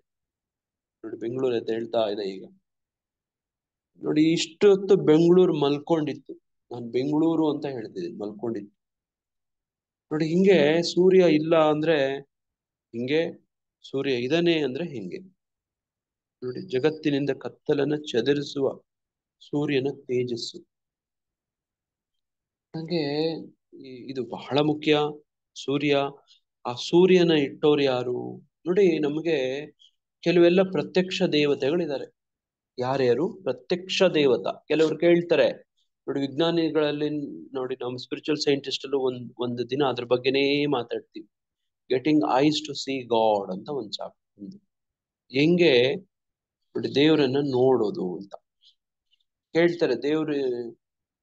ನೋಡಿ ಬೆಂಗಳೂರು ಎದ್ದೇಳ್ತಾ ಇದೆ ಈಗ. ನೋಡಿ ಇಷ್ಟು ಹೊತ್ತು ಬೆಂಗಳೂರು ಮಲ್ಕೊಂಡಿತ್ತು. ನಾನು ಬೆಂಗಳೂರು ಅಂತ ಹೇಳ್ತಿದ್ದೀನಿ, ಮಲ್ಕೊಂಡಿತ್ತು. ನೋಡಿ ಹಿಂಗೆ ಸೂರ್ಯ ಇಲ್ಲ ಅಂದ್ರೆ ಹಿಂಗೆ, ಸೂರ್ಯ ಇದಾನೆ ಅಂದ್ರೆ ಹಿಂಗೆ. ನೋಡಿ ಜಗತ್ತಿನಿಂದ ಕತ್ತಲನ್ನ ಚದುರಿಸುವ ಸೂರ್ಯನ ತೇಜಸ್ಸು. ನಂಗೆ ಇದು ಬಹಳ ಮುಖ್ಯ. ಸೂರ್ಯ, ಆ ಸೂರ್ಯನ ಇಟ್ಟೋರು ಯಾರು? ನೋಡಿ ನಮಗೆ ಕೆಲವೆಲ್ಲ ಪ್ರತ್ಯಕ್ಷ ದೇವತೆಗಳಿದ್ದಾರೆ. ಯಾರ್ಯಾರು ಪ್ರತ್ಯಕ್ಷ ದೇವತಾ? ಕೆಲವರು ಕೇಳ್ತಾರೆ ನೋಡಿ, ವಿಜ್ಞಾನಿಗಳಲ್ಲಿ ನೋಡಿ, ನಮ್ಮ ಸ್ಪಿರಿಚುವಲ್ ಸೈಂಟಿಸ್ಟ್ ಅಲ್ಲೂ ಒಂದು ದಿನ ಅದ್ರ ಬಗ್ಗೆನೇ ಮಾತಾಡ್ತೀವಿ. Getting eyes to see God ಅಂತ ಒಂದು ಚಾಪ್ಟರ್. ಹೆಂಗೆ ನೋಡಿ ದೇವರನ್ನ ನೋಡೋದು ಅಂತ ಕೇಳ್ತಾರೆ.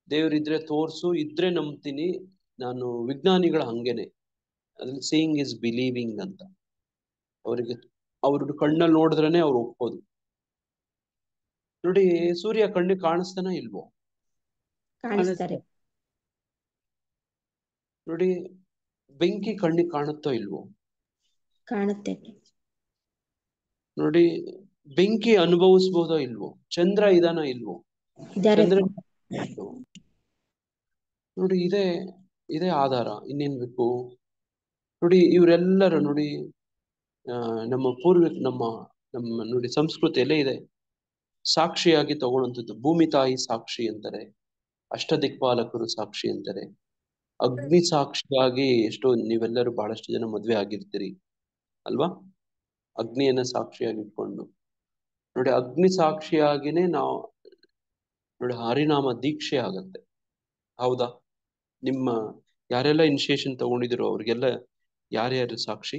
ದೇವ್ರಿದ್ರೆ ತೋರ್ಸು, ಇದ್ರೆ ನಂಬ್ತೀನಿ. ನಾನು ವಿಜ್ಞಾನಿಗಳ ಹಂಗೇನೆ, ಅದ್ರಲ್ಲಿ ಸೀಯಿಂಗ್ ಇಸ್ ಬಿಲೀವಿಂಗ್ ಅಂತ. ಅವ್ರ ಕಣ್ಣಲ್ಲಿ ನೋಡಿದ್ರೇನೆ ಅವ್ರು ಒಪ್ಪೋದು. ನೋಡಿ ಸೂರ್ಯ ಕಣ್ಣಿಗೆ ಕಾಣಿಸ್ತಾನ ಇಲ್ವೋ? ಕಾಣಿಸ್ತಾರೆ. ನೋಡಿ ಬೆಂಕಿ ಕಣ್ಣಿಗೆ ಕಾಣುತ್ತೋ ಇಲ್ವೋ? ಕಾಣುತ್ತೆ. ನೋಡಿ ಬೆಂಕಿ ಅನುಭವಿಸ್ಬೋದೋ ಇಲ್ವೋ? ಚಂದ್ರ ಇದಾನ ಇಲ್ವೋ? ಇದಾರೆ. ಚಂದ್ರ ನೋಡಿ ಇದೇ ಆಧಾರ, ಇನ್ನೇನ್ ಬೇಕು? ನೋಡಿ ಇವರೆಲ್ಲರೂ ನೋಡಿ ನಮ್ಮ ನಮ್ಮ ನೋಡಿ ಸಂಸ್ಕೃತಿಯಲ್ಲೇ ಇದೆ, ಸಾಕ್ಷಿಯಾಗಿ ತಗೊಳ್ಳುವಂಥದ್ದು. ಭೂಮಿ ತಾಯಿ ಸಾಕ್ಷಿ ಅಂತಾರೆ, ಅಷ್ಟದಿಕ್ಪಾಲಕರು ಸಾಕ್ಷಿ ಅಂತಾರೆ, ಅಗ್ನಿ ಸಾಕ್ಷಿಯಾಗಿ ಎಷ್ಟೋ ನೀವೆಲ್ಲರೂ ಬಹಳಷ್ಟು ಜನ ಮದ್ವೆ ಆಗಿರ್ತೀರಿ ಅಲ್ವಾ? ಅಗ್ನಿಯನ್ನ ಸಾಕ್ಷಿಯಾಗಿ ಇಟ್ಕೊಂಡು. ನೋಡಿ ಅಗ್ನಿ ಸಾಕ್ಷಿಯಾಗಿನೇ ನಾವು ನೋಡಿ ಹರಿನಾಮ ದೀಕ್ಷೆ ಆಗತ್ತೆ. ಹೌದಾ? ನಿಮ್ಮ ಯಾರೆಲ್ಲ ಇನಿಷಿಯೇಷನ್ ತಗೊಂಡಿದ್ರು ಅವ್ರಿಗೆಲ್ಲ ಯಾರ್ಯಾರು ಸಾಕ್ಷಿ?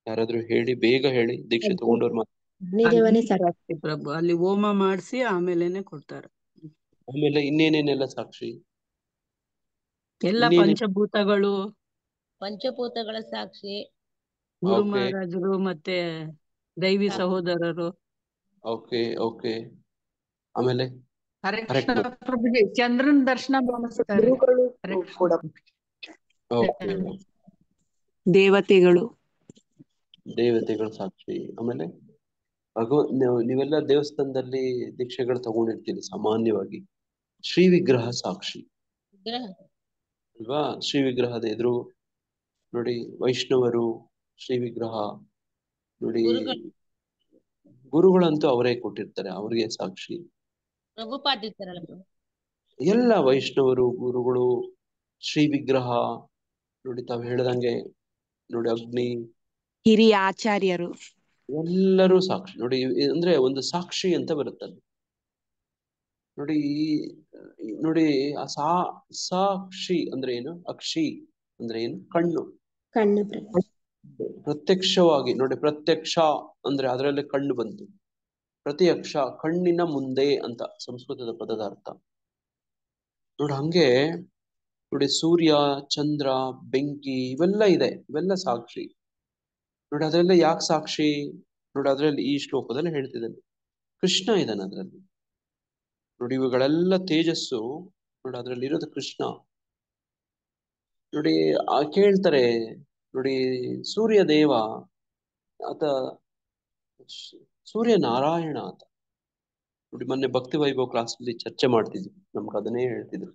ಯಾರಾದ್ರೂ ಹೇಳಿ, ಬೇಗ ಹೇಳಿ. ದೀಕ್ಷೆ ತಗೊಂಡವ್ರು ಮಾತ್ರ. ಅಗ್ನಿದೇವನೇ ಸಾಕ್ಷಿ ಪ್ರಭು. ಅಲ್ಲಿ ಹೋಮ ಮಾಡಿಸಿ ಆಮೇಲೆನೆ ಕೊಡ್ತಾರೆ. ಆಮೇಲೆ ಇನ್ನೇನೇನೆಲ್ಲ ಸಾಕ್ಷಿ? ಎಲ್ಲ ಪಂಚಭೂತಗಳು, ಪಂಚಭೂತಗಳ ಸಾಕ್ಷಿ, ಗುರು ಓಕೆ ಮಹಾರಾಜರು ಮತ್ತೆ ದೈವಿ ಸಹೋದರರು. Okay okay. ಆಮೇಲೆ ಹರೇ ಕರೆಕ್ಟ್. ಕೃಷ್ಣ ಪ್ರಭುಜಿ, ಚಂದ್ರನ ದರ್ಶನ ಮಾಡಿಸ್ತಾರೆ. ಗುರುಗಳು ಹರೇ ಕೃಷ್ಣ. ಕೂಡ ಓಕೆ. ದೇವತೆಗಳು, ದೇವತೆಗಳ ಸಾಕ್ಷಿ. ಆಮೇಲೆ ನೀವೆಲ್ಲ ದೇವಸ್ಥಾನದಲ್ಲಿ ದೀಕ್ಷೆಗಳು ತಗೊಂಡಿರ್ತೀರಿ ಸಾಮಾನ್ಯವಾಗಿ. ಶ್ರೀ ವಿಗ್ರಹ ಸಾಕ್ಷಿ ವಿಗ್ರಹ ಅಲ್ವಾ? ಶ್ರೀ ವಿಗ್ರಹದ ಎದುರು ನೋಡಿ ವೈಷ್ಣವರು ಶ್ರೀ ವಿಗ್ರಹ ನೋಡಿ, ಗುರುಗಳಂತೂ ಅವರೇ ಕೊಟ್ಟಿರ್ತಾರೆ, ಅವ್ರಿಗೆ ಸಾಕ್ಷಿ. ಪ್ರಭುಪಾದ ಇರ್ತಾರಲ್ಲ ಪ್ರಭು. ಎಲ್ಲ ವೈಷ್ಣವರು ಗುರುಗಳು ಶ್ರೀ ವಿಗ್ರಹ ನೋಡಿ, ತಾವು ಹೇಳ್ದಂಗೆ ನೋಡಿ ಅಗ್ನಿ, ಹಿರಿಯ ಆಚಾರ್ಯರು ಎಲ್ಲರೂ ಸಾಕ್ಷಿ. ನೋಡಿ ಅಂದ್ರೆ ಒಂದು ಸಾಕ್ಷಿ ಅಂತ ಬರುತ್ತಲ್ಲಿ ನೋಡಿ. ನೋಡಿ ಆ ಸಾಕ್ಷಿ ಅಂದ್ರೆ ಏನು? ಅಕ್ಷಿ ಅಂದ್ರೆ ಏನು? ಕಣ್ಣು. ಕಣ್ಣು ಪ್ರಭು. ಪ್ರತ್ಯಕ್ಷವಾಗಿ ನೋಡಿ, ಪ್ರತ್ಯಕ್ಷ ಅಂದ್ರೆ ಅದರಲ್ಲಿ ಕಣ್ಣು ಬಂತು. ಪ್ರತಿಯಕ್ಷ ಕಣ್ಣಿನ ಮುಂದೆ ಅಂತ ಸಂಸ್ಕೃತದ ಪದದ ಅರ್ಥ. ನೋಡಿ ಹಂಗೆ ನೋಡಿ ಸೂರ್ಯ, ಚಂದ್ರ, ಬೆಂಕಿ ಇವೆಲ್ಲ ಇದೆ, ಇವೆಲ್ಲ ಸಾಕ್ಷಿ. ನೋಡಿ ಅದರೆಲ್ಲ ಯಾಕೆ ಸಾಕ್ಷಿ? ನೋಡಿ ಅದ್ರಲ್ಲಿ ಈ ಶ್ಲೋಕದಲ್ಲಿ ಹೇಳ್ತಿದ್ದಾನೆ, ಕೃಷ್ಣ ಇದ್ದಾನೆ ಅದರಲ್ಲಿ. ನೋಡಿ ಇವುಗಳೆಲ್ಲ ತೇಜಸ್ಸು ನೋಡಿ ಅದ್ರಲ್ಲಿ ಇರೋದು ಕೃಷ್ಣ. ನೋಡಿ ಕೇಳ್ತಾರೆ ನೋಡಿ, ಸೂರ್ಯ ದೇವ ಆತ ಸೂರ್ಯ ನಾರಾಯಣ ಆತ. ನೋಡಿ ಮೊನ್ನೆ ಭಕ್ತಿ ವೈಭವ ಕ್ಲಾಸಲ್ಲಿ ಚರ್ಚೆ ಮಾಡ್ತಿದ್ವಿ, ನಮ್ಗೆ ಅದನ್ನೇ ಹೇಳ್ತಿದ್ರು.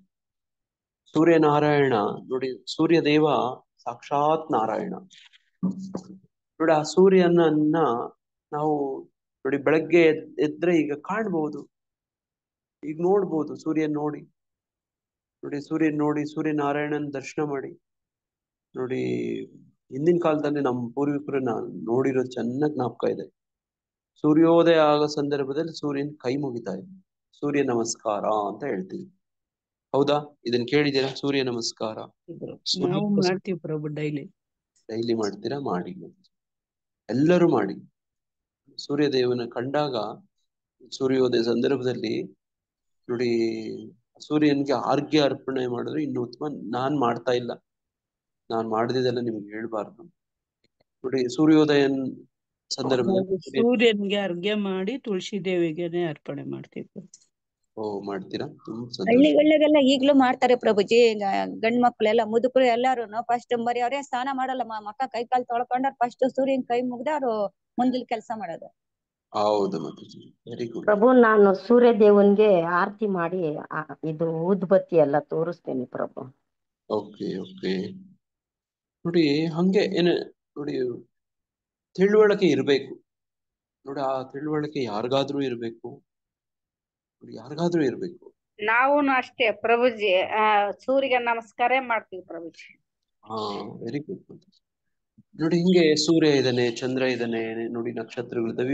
ಸೂರ್ಯ ನಾರಾಯಣ ನೋಡಿ, ಸೂರ್ಯ ದೇವ ಸಾಕ್ಷಾತ್ ನಾರಾಯಣ. ನೋಡಿ ಆ ಸೂರ್ಯನನ್ನ ನಾವು ನೋಡಿ ಬೆಳಗ್ಗೆ ಎದ್ರೆ ಈಗ ಕಾಣ್ಬಹುದು, ಈಗ ನೋಡ್ಬೋದು. ಸೂರ್ಯನ್ ನೋಡಿ ಸೂರ್ಯ ನಾರಾಯಣನ ದರ್ಶನ ಮಾಡಿ. ನೋಡಿ ಹಿಂದಿನ ಕಾಲದಲ್ಲಿ ನಮ್ಮ ಪೂರ್ವಿಕರನ್ನ ನೋಡಿರೋ ಚೆನ್ನಾಗಿ ಜ್ಞಾಪಕ ಇದೆ. ಸೂರ್ಯೋದಯ ಆಗೋ ಸಂದರ್ಭದಲ್ಲಿ ಸೂರ್ಯನ್ ಕೈ ಮುಗಿತಾ ಇದೆ, ಸೂರ್ಯ ನಮಸ್ಕಾರ ಅಂತ ಹೇಳ್ತೀವಿ. ಹೌದಾ? ಇದನ್ನ ಕೇಳಿದ್ದೀರಾ? ಸೂರ್ಯ ನಮಸ್ಕಾರ ನಾವು ಮಾಡ್ತೀವಿ ಪ್ರಭು. ಡೈಲಿ ಮಾಡ್ತೀರಾ? ಮಾಡಿ, ಎಲ್ಲರೂ ಮಾಡಿ. ಸೂರ್ಯ ದೇವನ ಕಂಡಾಗ ಸೂರ್ಯೋದಯ ಸಂದರ್ಭದಲ್ಲಿ ನೋಡಿ ಸೂರ್ಯನಿಗೆ ಆರ್ಘ್ಯ ಅರ್ಪಣೆ ಮಾಡಿದ್ರೆ ಇನ್ನು ಉತ್ತಮ. ನಾನ್ ಮಾಡ್ತಾ ಇಲ್ಲ, ನಾನ್ ಮಾಡಿದೆಲ್ಲ ನಿಮ್ಗೆ ಹೇಳ್ಬಾರ್ದು. ನೋಡಿ ಸೂರ್ಯೋದಯ ಸಂದರ್ಭದಲ್ಲಿ ಸೂರ್ಯನ್ಗೆ ಅರ್ಘ್ಯ ಮಾಡಿ ತುಳಸಿ ದೇವಿಗೆನೆ ಅರ್ಪಣೆ ಮಾಡ್ತೀವಿ. ಓ ಮಾಡ್ತೀರಾ? ತುಂಬಾ ಸಂತೋಷ. ಹಳ್ಳಿಗಳಿಗೆಲ್ಲ ಈಗ್ಲೂ ಮಾಡ್ತಾರೆ ಪ್ರಭುಜಿ. ಗಂಡ್ ಮಕ್ಳೆಲ್ಲ ಮುದುಕರು ಎಲ್ಲಾರು ಫಸ್ಟ್ ಬರೀ ಅವರೇ ಸ್ನಾನ ಮಾಡಲ್ಲ, ಮಕ್ಕ ಕೈ ಕಾಲು ತೊಳ್ಕೊಂಡ್ರೆ ಫಸ್ಟ್ ಸೂರ್ಯನ್ ಕೈ ಮುಗ್ದ ಅವ್ರು ಮುಂದಿನ ಕೆಲಸ ಮಾಡೋದು. ಹೌದು ಮತ್ತೆ, ವೆರಿ ಗುಡ್. ಪ್ರಭು, ನಾನು ಸೂರ್ಯ ದೇವನ್ಗೆ ಆರತಿ ಮಾಡಿ ಇದು ಊದ್ಬತ್ತಿ ಎಲ್ಲ ತೋರಿಸ್ತೇನೆ ಪ್ರಭು. Okay okay. ನೋಡಿ ಹಂಗೆ ಏನು ನೋಡಿ, ತಿಳುವಳಿಕೆ ಇರ್ಬೇಕು ನೋಡಿ. ಆ ತಿಳುವಳಿಕೆ ಯಾರಿಗಾದ್ರೂ ಇರ್ಬೇಕು ನೋಡಿ, ಯಾರಿಗಾದ್ರೂ ಇರ್ಬೇಕು. ನಾವು ಅಷ್ಟೇ ಪ್ರಭುಜಿ, ಸೂರ್ಯಗೆ ನಮಸ್ಕಾರ ಮಾಡ್ತೀವಿ ಪ್ರಭುಜಿ. ಹಾ, ವೆರಿ ಗುಡ್. ನೋಡಿ ಹಿಂಗೆ ಸೂರ್ಯ ಇದ್ದಾನೆ, ಚಂದ್ರ ಇದ್ದಾನೆ ನೋಡಿ, ನಕ್ಷತ್ರಗಳಿದ್ದಾವೆ.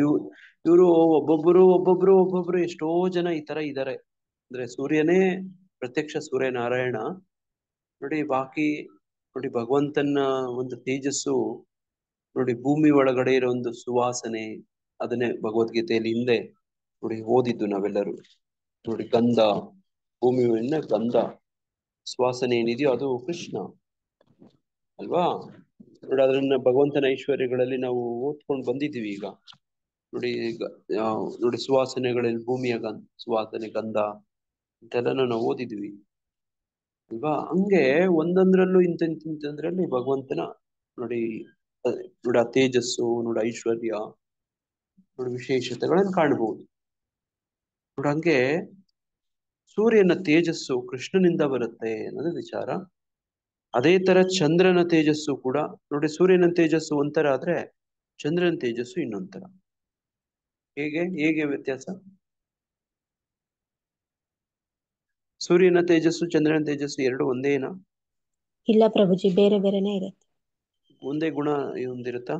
ಇವರು ಒಬ್ಬೊಬ್ರು ಎಷ್ಟೋ ಜನ ಈ ತರ ಇದ್ದಾರೆ. ಅಂದ್ರೆ ಸೂರ್ಯನೇ ಪ್ರತ್ಯಕ್ಷ ಸೂರ್ಯ ನಾರಾಯಣ ನೋಡಿ. ಬಾಕಿ ನೋಡಿ ಭಗವಂತನ ಒಂದು ತೇಜಸ್ಸು ನೋಡಿ, ಭೂಮಿ ಒಳಗಡೆ ಇರೋ ಒಂದು ಸುವಾಸನೆ, ಅದನ್ನೇ ಭಗವದ್ಗೀತೆಯಲ್ಲಿ ಹಿಂದೆ ನೋಡಿ ಓದಿದ್ದು ನಾವೆಲ್ಲರೂ ನೋಡಿ. ಗಂಧ, ಭೂಮಿಯನ್ನ ಗಂಧ ಸುವಾಸನೆ ಏನಿದೆಯೋ ಅದು ಕೃಷ್ಣ ಅಲ್ವಾ? ನೋಡಿ ಅದನ್ನ ಭಗವಂತನ ಐಶ್ವರ್ಯಗಳಲ್ಲಿ ನಾವು ಓದ್ಕೊಂಡು ಬಂದಿದ್ದೀವಿ. ಈಗ ನೋಡಿ ನೋಡಿ ಸುವಾಸನೆಗಳಲ್ಲಿ ಭೂಮಿಯ ಸುವಾಸನೆ, ಗಂಧ ಇಂತೆಲ್ಲ ನಾವು ಓದಿದ್ವಿ ಅಲ್ವಾ? ಹಂಗೆ ಒಂದೊಂದ್ರಲ್ಲೂ ಇಂಥದ್ರಲ್ಲಿ ಭಗವಂತನ ನೋಡಿ ನೋಡಿ ಆ ತೇಜಸ್ಸು ನೋಡಿ, ಐಶ್ವರ್ಯ ನೋಡಿ, ವಿಶೇಷತೆಗಳನ್ನು ಕಾಣಬಹುದು ನೋಡಿ. ಹಂಗೆ ಸೂರ್ಯನ ತೇಜಸ್ಸು ಕೃಷ್ಣನಿಂದ ಬರುತ್ತೆ ಅನ್ನೋದು ವಿಚಾರ. ಅದೇ ತರ ಚಂದ್ರನ ತೇಜಸ್ಸು ಕೂಡ ನೋಡಿ, ಸೂರ್ಯನ ತೇಜಸ್ಸು ಒಂಥರ ಆದ್ರೆ ಚಂದ್ರನ ತೇಜಸ್ಸು ಇನ್ನೊಂಥರ. ಹೇಗೆ ವ್ಯತ್ಯಾಸ? ಸೂರ್ಯನ ತೇಜಸ್ಸು ಚಂದ್ರನ ತೇಜಸ್ಸು ಎರಡು ಒಂದೇನಾ? ಇಲ್ಲ ಪ್ರಭುಜಿ, ಬೇರೆ ಬೇರೆನೆ ಇರುತ್ತೆ. ಒಂದೇ ಗುಣ ಹೊಂದಿರುತ್ತಾ?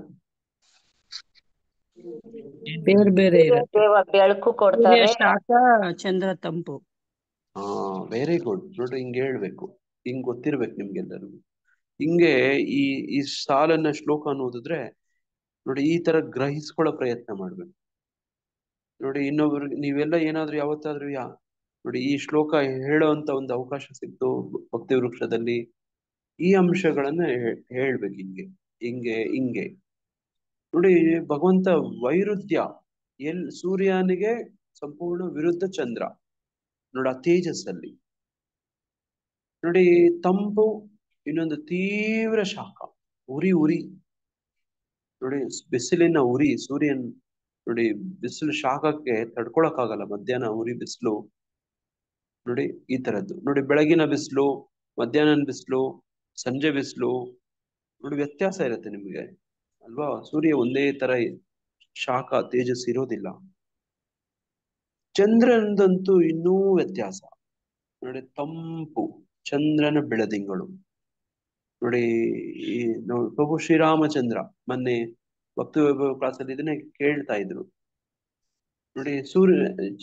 ಬೇರೆ ಬೇರೆ ಸೂರ್ಯ ಇರತ್ತೆ. ದೇವ ಬೆಳಕು ಸೂರ್ಯ ಕೊಡ್ತಾರೆ. ಶಾಖ, ಚಂದ್ರ ತಂಪು. ಹಾ, ವೆರಿ ಗುಡ್. ನೋಡ್ರಿ, ಹಿಂಗೆ ಹೇಳ್ಬೇಕು, ಹಿಂಗ್ ಗೊತ್ತಿರ್ಬೇಕು ನಿಮ್ಗೆಲ್ಲರಿಗೂ. ಹಿಂಗೆ ಈ ಈ ಸಾಲನ್ನ ಶ್ಲೋಕ ಓದಿದ್ರೆ ನೋಡಿ, ಈ ತರ ಗ್ರಹಿಸ್ಕೊಳ್ಳೋ ಪ್ರಯತ್ನ ಮಾಡ್ಬೇಕು. ನೋಡಿ, ಇನ್ನೊಬ್ರು ನೀವೆಲ್ಲ ಏನಾದ್ರೂ ಯಾವತ್ತಾದ್ರೂ ನೋಡಿ, ಈ ಶ್ಲೋಕ ಹೇಳೋ ಅಂತ ಒಂದು ಅವಕಾಶ ಸಿಕ್ತು ಭಕ್ತಿ ವೃಕ್ಷದಲ್ಲಿ, ಈ ಅಂಶಗಳನ್ನ ಹೇಳ್ಬೇಕು. ಹಿಂಗೆ ಹಿಂಗೆ ಹಿಂಗೆ ನೋಡಿ, ಭಗವಂತ ವೈರುಧ್ಯ ಸೂರ್ಯನಿಗೆ ಸಂಪೂರ್ಣ ವಿರುದ್ಧ ಚಂದ್ರ ನೋಡಿ, ಆ ತೇಜಸ್ಸಲ್ಲಿ ನೋಡಿ ತಂಪು, ಇನ್ನೊಂದು ತೀವ್ರ ಶಾಖ, ಉರಿ ಉರಿ ನೋಡಿ, ಬಿಸಿಲಿನ ಉರಿ. ಸೂರ್ಯನ್ ನೋಡಿ, ಬಿಸಿಲು ಶಾಖಕ್ಕೆ ತಡ್ಕೊಳಕ್ಕಾಗಲ್ಲ, ಮಧ್ಯಾಹ್ನ ಉರಿ ಬಿಸಿಲು ನೋಡಿ, ಈ ತರದ್ದು ನೋಡಿ. ಬೆಳಗಿನ ಬಿಸಿಲು, ಮಧ್ಯಾಹ್ನ ಬಿಸಿಲು, ಸಂಜೆ ಬಿಸಿಲು ನೋಡಿ, ವ್ಯತ್ಯಾಸ ಇರುತ್ತೆ ನಿಮಗೆ ಅಲ್ವಾ? ಸೂರ್ಯ ಒಂದೇ ತರ ಶಾಖ ತೇಜಸ್ ಇರೋದಿಲ್ಲ. ಚಂದ್ರನದಂತೂ ಇನ್ನೂ ವ್ಯತ್ಯಾಸ ನೋಡಿ, ತಂಪು, ಚಂದ್ರನ ಬೆಳದಿಂಗಳು ನೋಡಿ. ಈ ಪ್ರಭು ಶ್ರೀರಾಮಚಂದ್ರ ಮೊನ್ನೆ ಭಕ್ತಿ ವೈಭವ ಕ್ಲಾಸಲ್ಲಿ ಇದನ್ನೇ ಕೇಳ್ತಾ ಇದ್ರು ನೋಡಿ.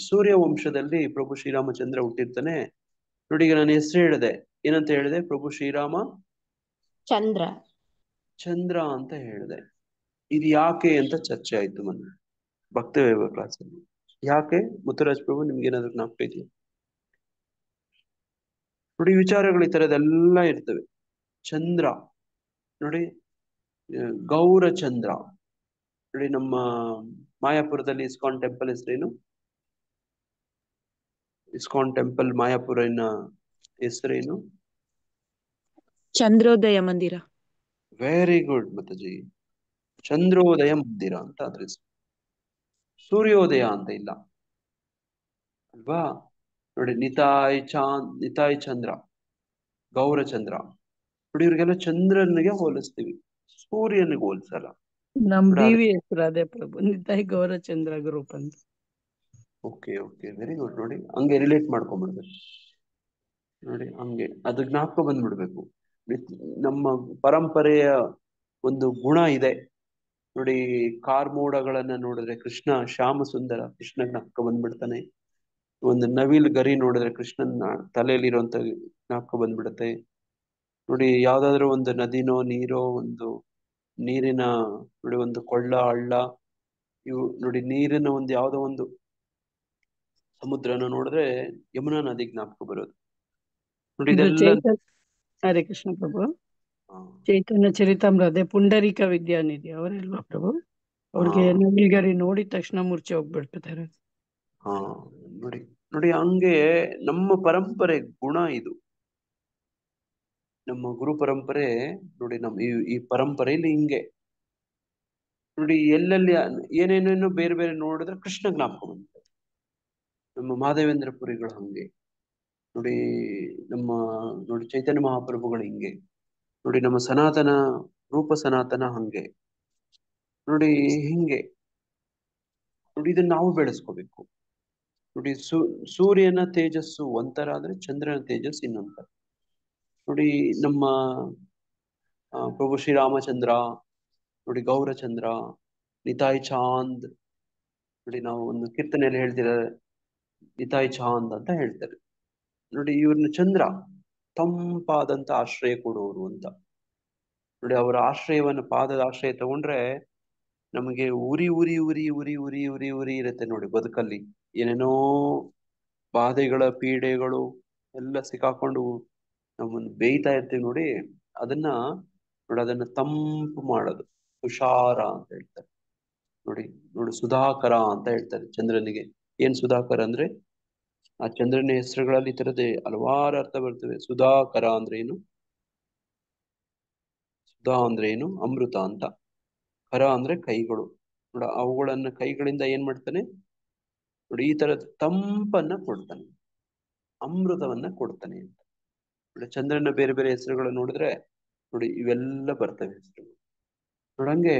ಸೂರ್ಯ ವಂಶದಲ್ಲಿ ಪ್ರಭು ಶ್ರೀರಾಮಚಂದ್ರ ಹುಟ್ಟಿರ್ತಾನೆ ನೋಡಿ. ಈಗ ನಾನು ಹೆಸರು ಹೇಳಿದೆ, ಏನಂತ ಹೇಳಿದೆ? ಪ್ರಭು ಶ್ರೀರಾಮ ಚಂದ್ರ ಅಂತ ಹೇಳಿದೆ. ಇದು ಯಾಕೆ ಅಂತ ಚರ್ಚೆ ಆಯ್ತು ಮೊನ್ನೆ ಭಕ್ತಿ ವೈಭವ ಕ್ಲಾಸಲ್ಲಿ. ಯಾಕೆ ಮುತ್ತುರಾಜ್ ಪ್ರಭು, ನಿಮ್ಗೆ ಏನಾದ್ರು ಜ್ಞಾಪಕ ಇದೆಯಾ? ನೋಡಿ, ವಿಚಾರಗಳು ಈ ತರದೆಲ್ಲ ಇರ್ತವೆ. ಚಂದ್ರ ನೋಡಿ, ಗೌರಚಂದ್ರ ನೋಡಿ. ನಮ್ಮ ಮಾಯಾಪುರದಲ್ಲಿ ಇಸ್ಕಾನ್ ಟೆಂಪಲ್ ಹೆಸರೇನು? ಇಸ್ಕಾನ್ ಟೆಂಪಲ್ ಮಾಯಾಪುರಿನ ಹೆಸರೇನು? ಚಂದ್ರೋದಯ ಮಂದಿರ. ವೆರಿ ಗುಡ್ ಮತಜಿ, ಚಂದ್ರೋದಯ ಮಂದಿರ ಅಂತ ಅದ್ರ ಹೆಸರು. ಸೂರ್ಯೋದಯ ಅಂತ ಇಲ್ಲ ಅಲ್ವಾ? ನೋಡಿ, ನಿತಾಯ್ ಚಂದ್ರ, ಗೌರಚಂದ್ರ ನೋಡಿ. ಇವ್ರಿಗೆಲ್ಲ ಚಂದ್ರನಿಗೆ ಹೋಲಿಸ್ತೀವಿ, ಸೂರ್ಯನಿಗೆ ಹೋಲಿಸಲ್ಲ. ನಮ್ ಡಿವಿ ಹೆಸರು ಅದೇ ಪ್ರಭು, ನಿತಾಯ್ ಗೌರಚಂದ್ರ ಗ್ರೂಪ್ ಅಂತ. Okay okay, very good. ನೋಡಿ, ಹಂಗೆ ರಿಲೇಟ್ ಮಾಡ್ಕೊಂಡ್ಬಿಡ್ಬೇಕು ನೋಡಿ, ಹಂಗೆ ಅದು ಜ್ಞಾಪಕ ಬಂದ್ಬಿಡ್ಬೇಕು. ನಮ್ಮ ಪರಂಪರೆಯ ಒಂದು ಗುಣ ಇದೆ ನೋಡಿ. ಕಾರ್ಮೋಡಗಳನ್ನ ನೋಡಿದ್ರೆ ಕೃಷ್ಣ ಶ್ಯಾಮ ಸುಂದರ, ಕೃಷ್ಣ ಜ್ಞಾಪಕ ಬಂದ್ಬಿಡ್ತಾನೆ. ಒಂದು ನವಿಲ್ ಗರಿ ನೋಡಿದ್ರೆ ಕೃಷ್ಣನ ತಲೆಯಲ್ಲಿರುವಂತ ಜ್ಞಾಪಕ ಬಂದ್ಬಿಡುತ್ತೆ ನೋಡಿ. ಯಾವ್ದಾದ್ರು ಒಂದು ನದಿನೋ ನೀರೋ, ಒಂದು ನೀರಿನ ನೋಡಿ, ಒಂದು ಕೊಳ್ಳ ಹಳ್ಳ, ಇವು ನೋಡಿ, ನೀರಿನ ಒಂದು ಯಾವ್ದೋ ಒಂದು ಸಮುದ್ರನ ನೋಡಿದ್ರೆ ಯಮುನಾ ನದಿ ಜ್ಞಾಪಕ ಬರೋದು ನೋಡಿ. ಇದೆಲ್ಲ ಹರೇ ಕೃಷ್ಣ ಪ್ರಭು. ಚೈತನ್ಯ ಚರಿತಾಮೃತ ಅದೇ ಪುಂಡರೀಕ ವಿದ್ಯಾನಿಧಿ ಅವರೆಲ್ವಾ ಪ್ರಭು? ಅವ್ರಿಗೆ ನವಿಲ್ಗರಿ ನೋಡಿದ ತಕ್ಷಣ ಮೂರ್ಛೆ ಹೋಗ್ಬಿಡ್ತಾರೆ. ಹಾ, ನೋಡಿ ನೋಡಿ, ಹಂಗೆ ನಮ್ಮ ಪರಂಪರೆ ಗುಣ ಇದು. ನಮ್ಮ ಗುರು ಪರಂಪರೆ ನೋಡಿ, ನಮ್ಮ ಈ ಪರಂಪರೆಯಲ್ಲಿ ಹಿಂಗೆ ನೋಡಿ, ಎಲ್ಲೆಲ್ಲಿ ಏನೇನೇನೋ ಬೇರೆ ಬೇರೆ ನೋಡಿದ್ರೆ ಕೃಷ್ಣ ಜ್ಞಾಪಕ ಬಂತು. ನಮ್ಮ ಮಹಾದೇವೇಂದ್ರ ಪುರಿಗಳು ಹಂಗೆ ನೋಡಿ, ನಮ್ಮ ನೋಡಿ ಚೈತನ್ಯ ಮಹಾಪ್ರಭುಗಳು ಹಿಂಗೆ ನೋಡಿ, ನಮ್ಮ ಸನಾತನ ರೂಪ ಸನಾತನ ಹಂಗೆ ನೋಡಿ. ಹಿಂಗೆ ನೋಡಿ, ಇದನ್ನ ನಾವು ಬೆಳೆಸ್ಕೋಬೇಕು ನೋಡಿ. ಸೂರ್ಯನ ತೇಜಸ್ಸು ಒಂಥರ ಆದ್ರೆ ಚಂದ್ರನ ತೇಜಸ್ಸು ಇನ್ನೊಂಥರ ನೋಡಿ. ನಮ್ಮ ಪ್ರಭು ಶ್ರೀರಾಮಚಂದ್ರ ನೋಡಿ, ಗೌರಚಂದ್ರ, ನಿತಾಯ್ ಚಾಂದ್ ನೋಡಿ. ನಾವು ಒಂದು ಕೀರ್ತನೆಯಲ್ಲಿ ಹೇಳ್ತಿದ್ದಾರೆ, ನಿತಾಯ್ ಚಾಂದ್ ಅಂತ ಹೇಳ್ತಾರೆ ನೋಡಿ. ಇವ್ರನ್ನ ಚಂದ್ರ ತಂಪಾದಂತ ಆಶ್ರಯ ಕೊಡೋರು ಅಂತ ನೋಡಿ. ಅವರ ಆಶ್ರಯವನ್ನ, ಪಾದದ ಆಶ್ರಯ ತಗೊಂಡ್ರೆ ನಮಗೆ ಉರಿ ಉರಿ ಉರಿ ಉರಿ ಉರಿ ಉರಿ ಉರಿ ಇರುತ್ತೆ ನೋಡಿ ಬದುಕಲ್ಲಿ. ಏನೇನೋ ಬಾಧೆಗಳ ಪೀಡೆಗಳು ಎಲ್ಲ ಸಿಕ್ಕಾಕೊಂಡು ನಮ್ಮನ್ನು ಬೇಯ್ತಾ ಇರ್ತೀವಿ ನೋಡಿ. ಅದನ್ನ ನೋಡಿ, ಅದನ್ನ ತಂಪು ಮಾಡೋದು ತುಷಾರ ಅಂತ ಹೇಳ್ತಾರೆ ನೋಡಿ. ನೋಡಿ, ಸುಧಾಕರ ಅಂತ ಹೇಳ್ತಾರೆ ಚಂದ್ರನಿಗೆ. ಏನ್ ಸುಧಾಕರ ಅಂದ್ರೆ, ಆ ಚಂದ್ರನ ಹೆಸರುಗಳಲ್ಲಿ ಈ ತರದೇ ಹಲವಾರು ಅರ್ಥ ಬರ್ತವೆ. ಸುಧಾಕರ ಅಂದ್ರೆ ಏನು? ಸುಧಾ ಅಂದ್ರೆ ಏನು? ಅಮೃತ ಅಂತ. ಕರ ಅಂದ್ರೆ ಕೈಗಳು ನೋಡ, ಅವುಗಳನ್ನ ಕೈಗಳಿಂದ ಏನ್ ಮಾಡ್ತಾನೆ ನೋಡಿ, ಈ ತರದ ತಂಪನ್ನ ಕೊಡ್ತಾನೆ, ಅಮೃತವನ್ನ ಕೊಡ್ತಾನೆ ಅಂತ ನೋಡಿ. ಚಂದ್ರನ ಬೇರೆ ಬೇರೆ ಹೆಸರುಗಳು ನೋಡಿದ್ರೆ ನೋಡಿ, ಇವೆಲ್ಲ ಬರ್ತವೆ ಹೆಸರುಗಳು ನೋಡಂಗೆ.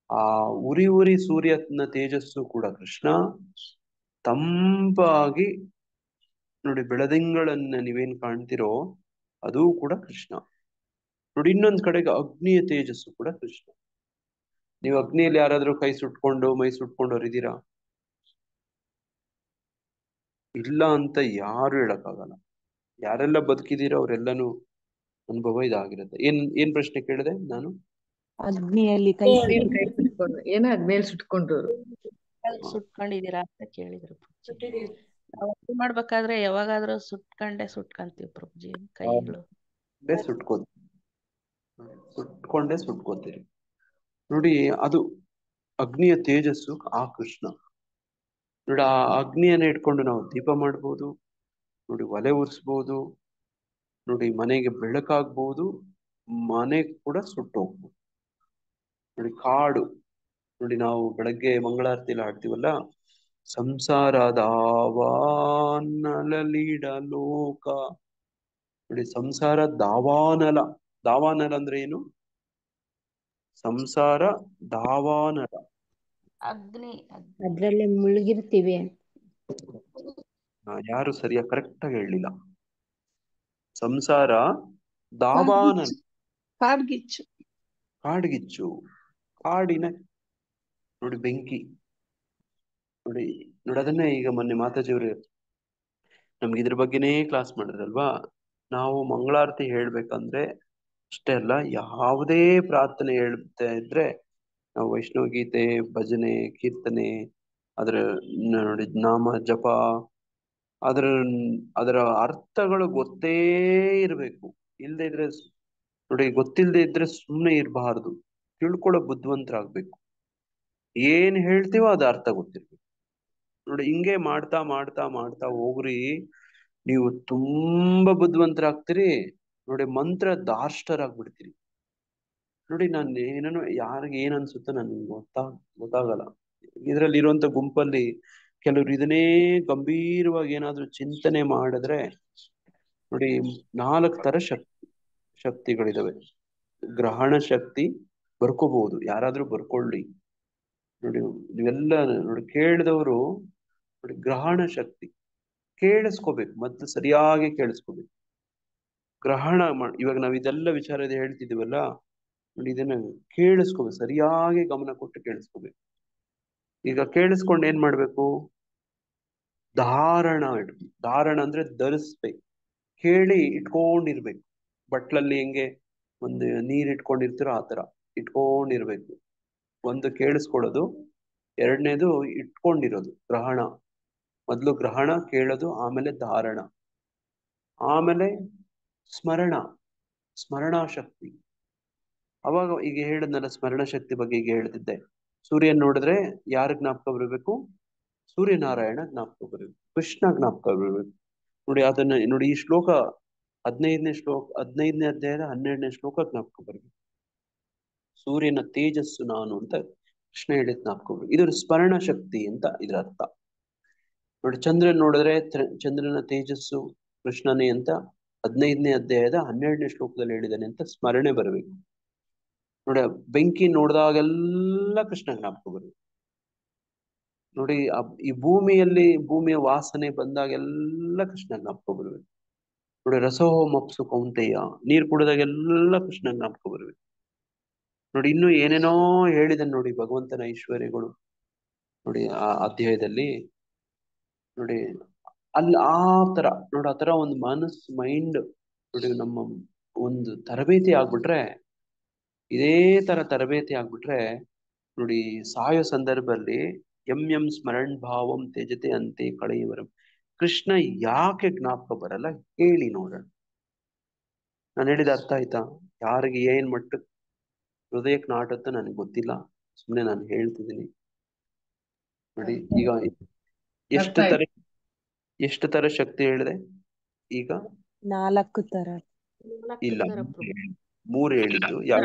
ಆ ಉರಿ ಉರಿ ಸೂರ್ಯನ ತೇಜಸ್ಸು ಕೂಡ ಕೃಷ್ಣ. ತಂಪಾಗಿ ನೋಡಿ ಬೆಳದಿಂಗಳನ್ನ ನೀವೇನ್ ಕಾಣ್ತಿರೋ ಅದೂ ಕೂಡ ಕೃಷ್ಣ ನೋಡಿ. ಇನ್ನೊಂದ್ ಕಡೆಗೆ ಅಗ್ನಿಯ ತೇಜಸ್ಸು ಕೂಡ ಕೃಷ್ಣ ನೀವು ಅಗ್ನಿಯಲ್ಲಿ ಯಾರಾದ್ರೂ ಕೈ ಸುಟ್ಕೊಂಡು ಮೈ ಸುಟ್ಕೊಂಡವ್ರು ಇದ್ದೀರಾ? ಇಲ್ಲ ಅಂತ ಯಾರು ಹೇಳಕ್ಕಾಗಲ್ಲ. ಯಾರೆಲ್ಲ ಬದುಕಿದೀರೋ ಅವರೆಲ್ಲನೂ ಅನುಭವ ಇದಾಗಿರುತ್ತೆ. ಏನ್ ಪ್ರಶ್ನೆ ಕೇಳಿದೆ ನಾನು? ಅಗ್ನಿಯಲ್ಲಿ ಕೈ ಸುಟ್ಕೊಂಡು ಏನೋ ಅಗ್ನಿಯಲ್ಲಿ ಸುಟ್ಕೊಂಡ್ರು ಸುಟ್ಕೊಂಡಿದೀರಾ ಅಂತ ಕೇಳಿದ್ರು ನಾವು ಅಡ್ಗೆ ಮಾಡ್ಬೇಕಾದ್ರೆ ಯಾವಾಗಾದ್ರೂ ಸುಟ್ಕೊಂತೀವಿ ಪ್ರಭುಜಿ ಕೈಗಳು. ಸುಟ್ಕೊಂಡೇ ಸುಟ್ಕೋತೀರಿ ನೋಡಿ. ಅದು ಅಗ್ನಿಯ ತೇಜಸ್ಸು ಆ ಕೃಷ್ಣ ನೋಡಿ. ಆ ಅಗ್ನಿಯನ್ನ ಇಟ್ಕೊಂಡು ನಾವು ದೀಪ ಮಾಡ್ಬೋದು ನೋಡಿ, ಒಲೆ ಉರಿಸ್ಬೋದು ನೋಡಿ, ಮನೆಗೆ ಬೆಳಕಾಗ್ಬೋದು, ಮನೆ ಕೂಡ ಸುಟ್ಟು ಹೋಗ್ಬೋದು ನೋಡಿ. ಕಾಡು ನೋಡಿ, ನಾವು ಬೆಳಗ್ಗೆ ಮಂಗಳಾರತಿಯಲ್ಲಿ ಹಾಡ್ತೀವಲ್ಲ, ಸಂಸಾರದಾವಾನಲೀಡ ಲೋಕ ನೋಡಿ. ಸಂಸಾರ ದಾವಾನಲ. ದಾವಾನಲ ಅಂದ್ರೆ ಏನು? ಸಂಸಾರ ದಾವಾನಲ, ಅಗ್ನಿ ಅದ್ರಲ್ಲಿ ಮುಳುಗಿರ್ತೀವಿ. ಯಾರು ಸರಿಯಾಗಿ ಕರೆಕ್ಟ್ ಆಗಿ ಹೇಳಲಿಲ್ಲ. ಸಂಸಾರ ದಾವಾನಲ, ಕಾಡ್ಗಿಚ್ಚು. ಕಾಡ್ಗಿಚ್ಚು, ಕಾಡಿನ ನೋಡಿ ಬೆಂಕಿ ನೋಡಿ. ನೋಡಿ ಅದನ್ನೇ ಈಗ ಮೊನ್ನೆ ಮಾತಾಜಿಯವರು ನಮ್ಗೆ ಇದ್ರ ಬಗ್ಗೆನೇ ಕ್ಲಾಸ್ ಮಾಡಿದ್ರಲ್ವಾ. ನಾವು ಮಂಗಳಾರತಿ ಹೇಳ್ಬೇಕಂದ್ರೆ ಅಷ್ಟೇ ಅಲ್ಲ, ಯಾವುದೇ ಪ್ರಾರ್ಥನೆ ಹೇಳ್ತಾ ಇದ್ರೆ ನಾವು ವೈಷ್ಣವ ಗೀತೆ, ಭಜನೆ, ಕೀರ್ತನೆ, ಅದರ ನೋಡಿ ನಾಮ ಜಪ, ಅದರ ಅರ್ಥಗಳು ಗೊತ್ತೇ ಇರ್ಬೇಕು. ಇಲ್ದೇ ಇದ್ರೆ ನೋಡಿ, ಗೊತ್ತಿಲ್ಲದೆ ಇದ್ರೆ ಸುಮ್ಮನೆ ಇರಬಾರ್ದು, ತಿಳ್ಕೊಳ್ಳೋ ಬುದ್ಧಿವಂತರಾಗ್ಬೇಕು. ಏನ್ ಹೇಳ್ತೀವೋ ಅದು ಅರ್ಥ ಗೊತ್ತಿರ್ಬೇಕು ನೋಡಿ. ಹಿಂಗೆ ಮಾಡ್ತಾ ಮಾಡ್ತಾ ಮಾಡ್ತಾ ಹೋಗ್ರಿ, ನೀವು ತುಂಬಾ ಬುದ್ಧಿವಂತರಾಗ್ತೀರಿ ನೋಡಿ. ಮಂತ್ರ ದಾರ್ಷ್ಟರಾಗ್ಬಿಡ್ತೀರಿ ನೋಡಿ. ನಾನು ಏನೋ ಯಾರಿಗೆ ಏನ್ ಅನ್ಸುತ್ತೋ ನನ್ಗೆ ಗೊತ್ತಾಗಲ್ಲ. ಇದ್ರಲ್ಲಿ ಇರುವಂತ ಗುಂಪಲ್ಲಿ ಕೆಲವ್ರು ಇದನ್ನೇ ಗಂಭೀರವಾಗಿ ಏನಾದ್ರೂ ಚಿಂತನೆ ಮಾಡಿದ್ರೆ ನೋಡಿ, 4 ತರ ಶಕ್ತಿಗಳಿದಾವೆ. ಗ್ರಹಣ ಶಕ್ತಿ ಬರ್ಕೋಬಹುದು, ಯಾರಾದ್ರೂ ಬರ್ಕೊಳ್ಳಿ ನೋಡಿ. ನೀವೆಲ್ಲ ನೋಡಿ ಕೇಳಿದವರು ನೋಡಿ, ಗ್ರಹಣ ಶಕ್ತಿ ಕೇಳಿಸ್ಕೋಬೇಕು, ಮತ್ತೆ ಸರಿಯಾಗಿ ಕೇಳಿಸ್ಕೋಬೇಕು. ಗ್ರಹಣ ಇವಾಗ ನಾವ್ ಇದೆಲ್ಲ ವಿಚಾರ ಹೇಳ್ತಿದೀವಲ್ಲ ನೋಡಿ, ಇದನ್ನ ಕೇಳಿಸ್ಕೋಬೇಕು, ಸರಿಯಾಗಿ ಗಮನ ಕೊಟ್ಟು ಕೇಳಿಸ್ಕೋಬೇಕು. ಈಗ ಕೇಳಿಸ್ಕೊಂಡು ಏನ್ ಮಾಡ್ಬೇಕು? ಧಾರಣ ಅಂದ್ರೆ ಧರಿಸ್ಬೇಕು. ಕೇಳಿ ಇಟ್ಕೊಂಡಿರ್ಬೇಕು. ಬಟ್ಲಲ್ಲಿ ಹೆಂಗೆ ಒಂದು ನೀರ್ ಇಟ್ಕೊಂಡಿರ್ತೀರೋ ಆ ತರ ಇಟ್ಕೊಂಡಿರ್ಬೇಕು. ಒಂದು ಕೇಳಿಸ್ಕೊಳ್ಳೋದು, ಎರಡನೇದು ಇಟ್ಕೊಂಡಿರೋದು. ಗ್ರಹಣ ಮೊದ್ಲು ಗ್ರಹಣ, ಕೇಳೋದು, ಆಮೇಲೆ ಧಾರಣ, ಆಮೇಲೆ ಸ್ಮರಣ ಶಕ್ತಿ. ಅವಾಗ ಈಗ ಹೇಳಿದ್ನಲ್ಲ ಸ್ಮರಣ ಶಕ್ತಿ ಬಗ್ಗೆ ಈಗ ಹೇಳ್ತಿದ್ದೆ. ಸೂರ್ಯನ್ ನೋಡಿದ್ರೆ ಯಾರ ಜ್ಞಾಪಕ ಬರಬೇಕು? ಸೂರ್ಯನಾರಾಯಣ ಜ್ಞಾಪಕ ಬರಬೇಕು, ಕೃಷ್ಣ ಜ್ಞಾಪಕ ಬರಬೇಕು ನೋಡಿ. ಅದನ್ನ ನೋಡಿ, ಈ ಶ್ಲೋಕ 15ನೇ ಅಧ್ಯಾಯದ 12ನೇ ಶ್ಲೋಕ ಜ್ಞಾಪಕ ಬರಬೇಕು. ಸೂರ್ಯನ ತೇಜಸ್ಸು ನಾನು ಅಂತ ಕೃಷ್ಣ ಹೇಳಿದ್ ಜ್ಞಾಪಕ ಬರಬೇಕು. ಇದು ಸ್ಮರಣ ಶಕ್ತಿ ಅಂತ ಇದ್ರ ಅರ್ಥ ನೋಡಿ. ಚಂದ್ರನ್ ನೋಡಿದ್ರೆ ಚಂದ್ರನ ತೇಜಸ್ಸು ಕೃಷ್ಣನೇ ಅಂತ 15ನೇ ಅಧ್ಯಾಯದ 12ನೇ ಶ್ಲೋಕದಲ್ಲಿ ಹೇಳಿದ್ದಾನೆ ಅಂತ ಸ್ಮರಣೆ ಬರಬೇಕು ನೋಡಿ. ಬೆಂಕಿ ನೋಡಿದಾಗೆಲ್ಲ ಕೃಷ್ಣ ಜ್ಞಾಪಕ ಬರಬೇಕು ನೋಡಿ. ಈ ಭೂಮಿಯ ವಾಸನೆ ಬಂದಾಗೆಲ್ಲ ಕೃಷ್ಣ ಜ್ಞಾಪಕ ಬರಬೇಕು ನೋಡಿ. ರಸೋಹೋ ಮಪ್ಸು ಕೌಂತೆಯ, ನೀರ್ ಕುಡಿದಾಗೆಲ್ಲ ಕೃಷ್ಣ ಜ್ಞಾಪಕ ಬರಬೇಕು ನೋಡಿ. ಇನ್ನು ಏನೇನೋ ಹೇಳಿದನ್ ನೋಡಿ ಭಗವಂತನ ಐಶ್ವರ್ಯಗಳು ನೋಡಿ ಆ ಅಧ್ಯಾಯದಲ್ಲಿ ನೋಡಿ. ಅಲ್ಲಿ ಆ ತರ ಒಂದು ಮೈಂಡ್ ನೋಡಿ, ನಮ್ಮ ಒಂದು ತರಬೇತಿ ಆಗ್ಬಿಟ್ರೆ, ಇದೇ ತರ ತರಬೇತಿ ಆಗ್ಬಿಟ್ರೆ ನೋಡಿ, ಸಾಯೋ ಸಂದರ್ಭದಲ್ಲಿ ಎಂ ಸ್ಮರಣ್ ಭಾವಂ ತ್ಯಜತೆ ಅಂತೆ ಕಳೆಯವರಂ. ಕೃಷ್ಣ ಯಾಕೆ ಜ್ಞಾಪಕ ಬರಲ್ಲ ಹೇಳಿ ನೋಡೋಣ. ನಾನು ಹೇಳಿದ ಅರ್ಥ ಆಯ್ತಾ? ಯಾರಿಗೆ ಏನ್ ಮಟ್ಟ ಹೃದಯಕ್ಕೆ ನಾಟುತ್ತೋ ನನಗೆ ಗೊತ್ತಿಲ್ಲ, ಸುಮ್ಮನೆ ನಾನು ಹೇಳ್ತಿದ್ದೀನಿ ನೋಡಿ. ಈಗ ಎಷ್ಟು ತರ ಶಕ್ತಿ ಹೇಳಿದೆ ಈಗ? 4 ತರ. ಇಲ್ಲ, 3 ಹೇಳಿದ್ದು. ಯಾವ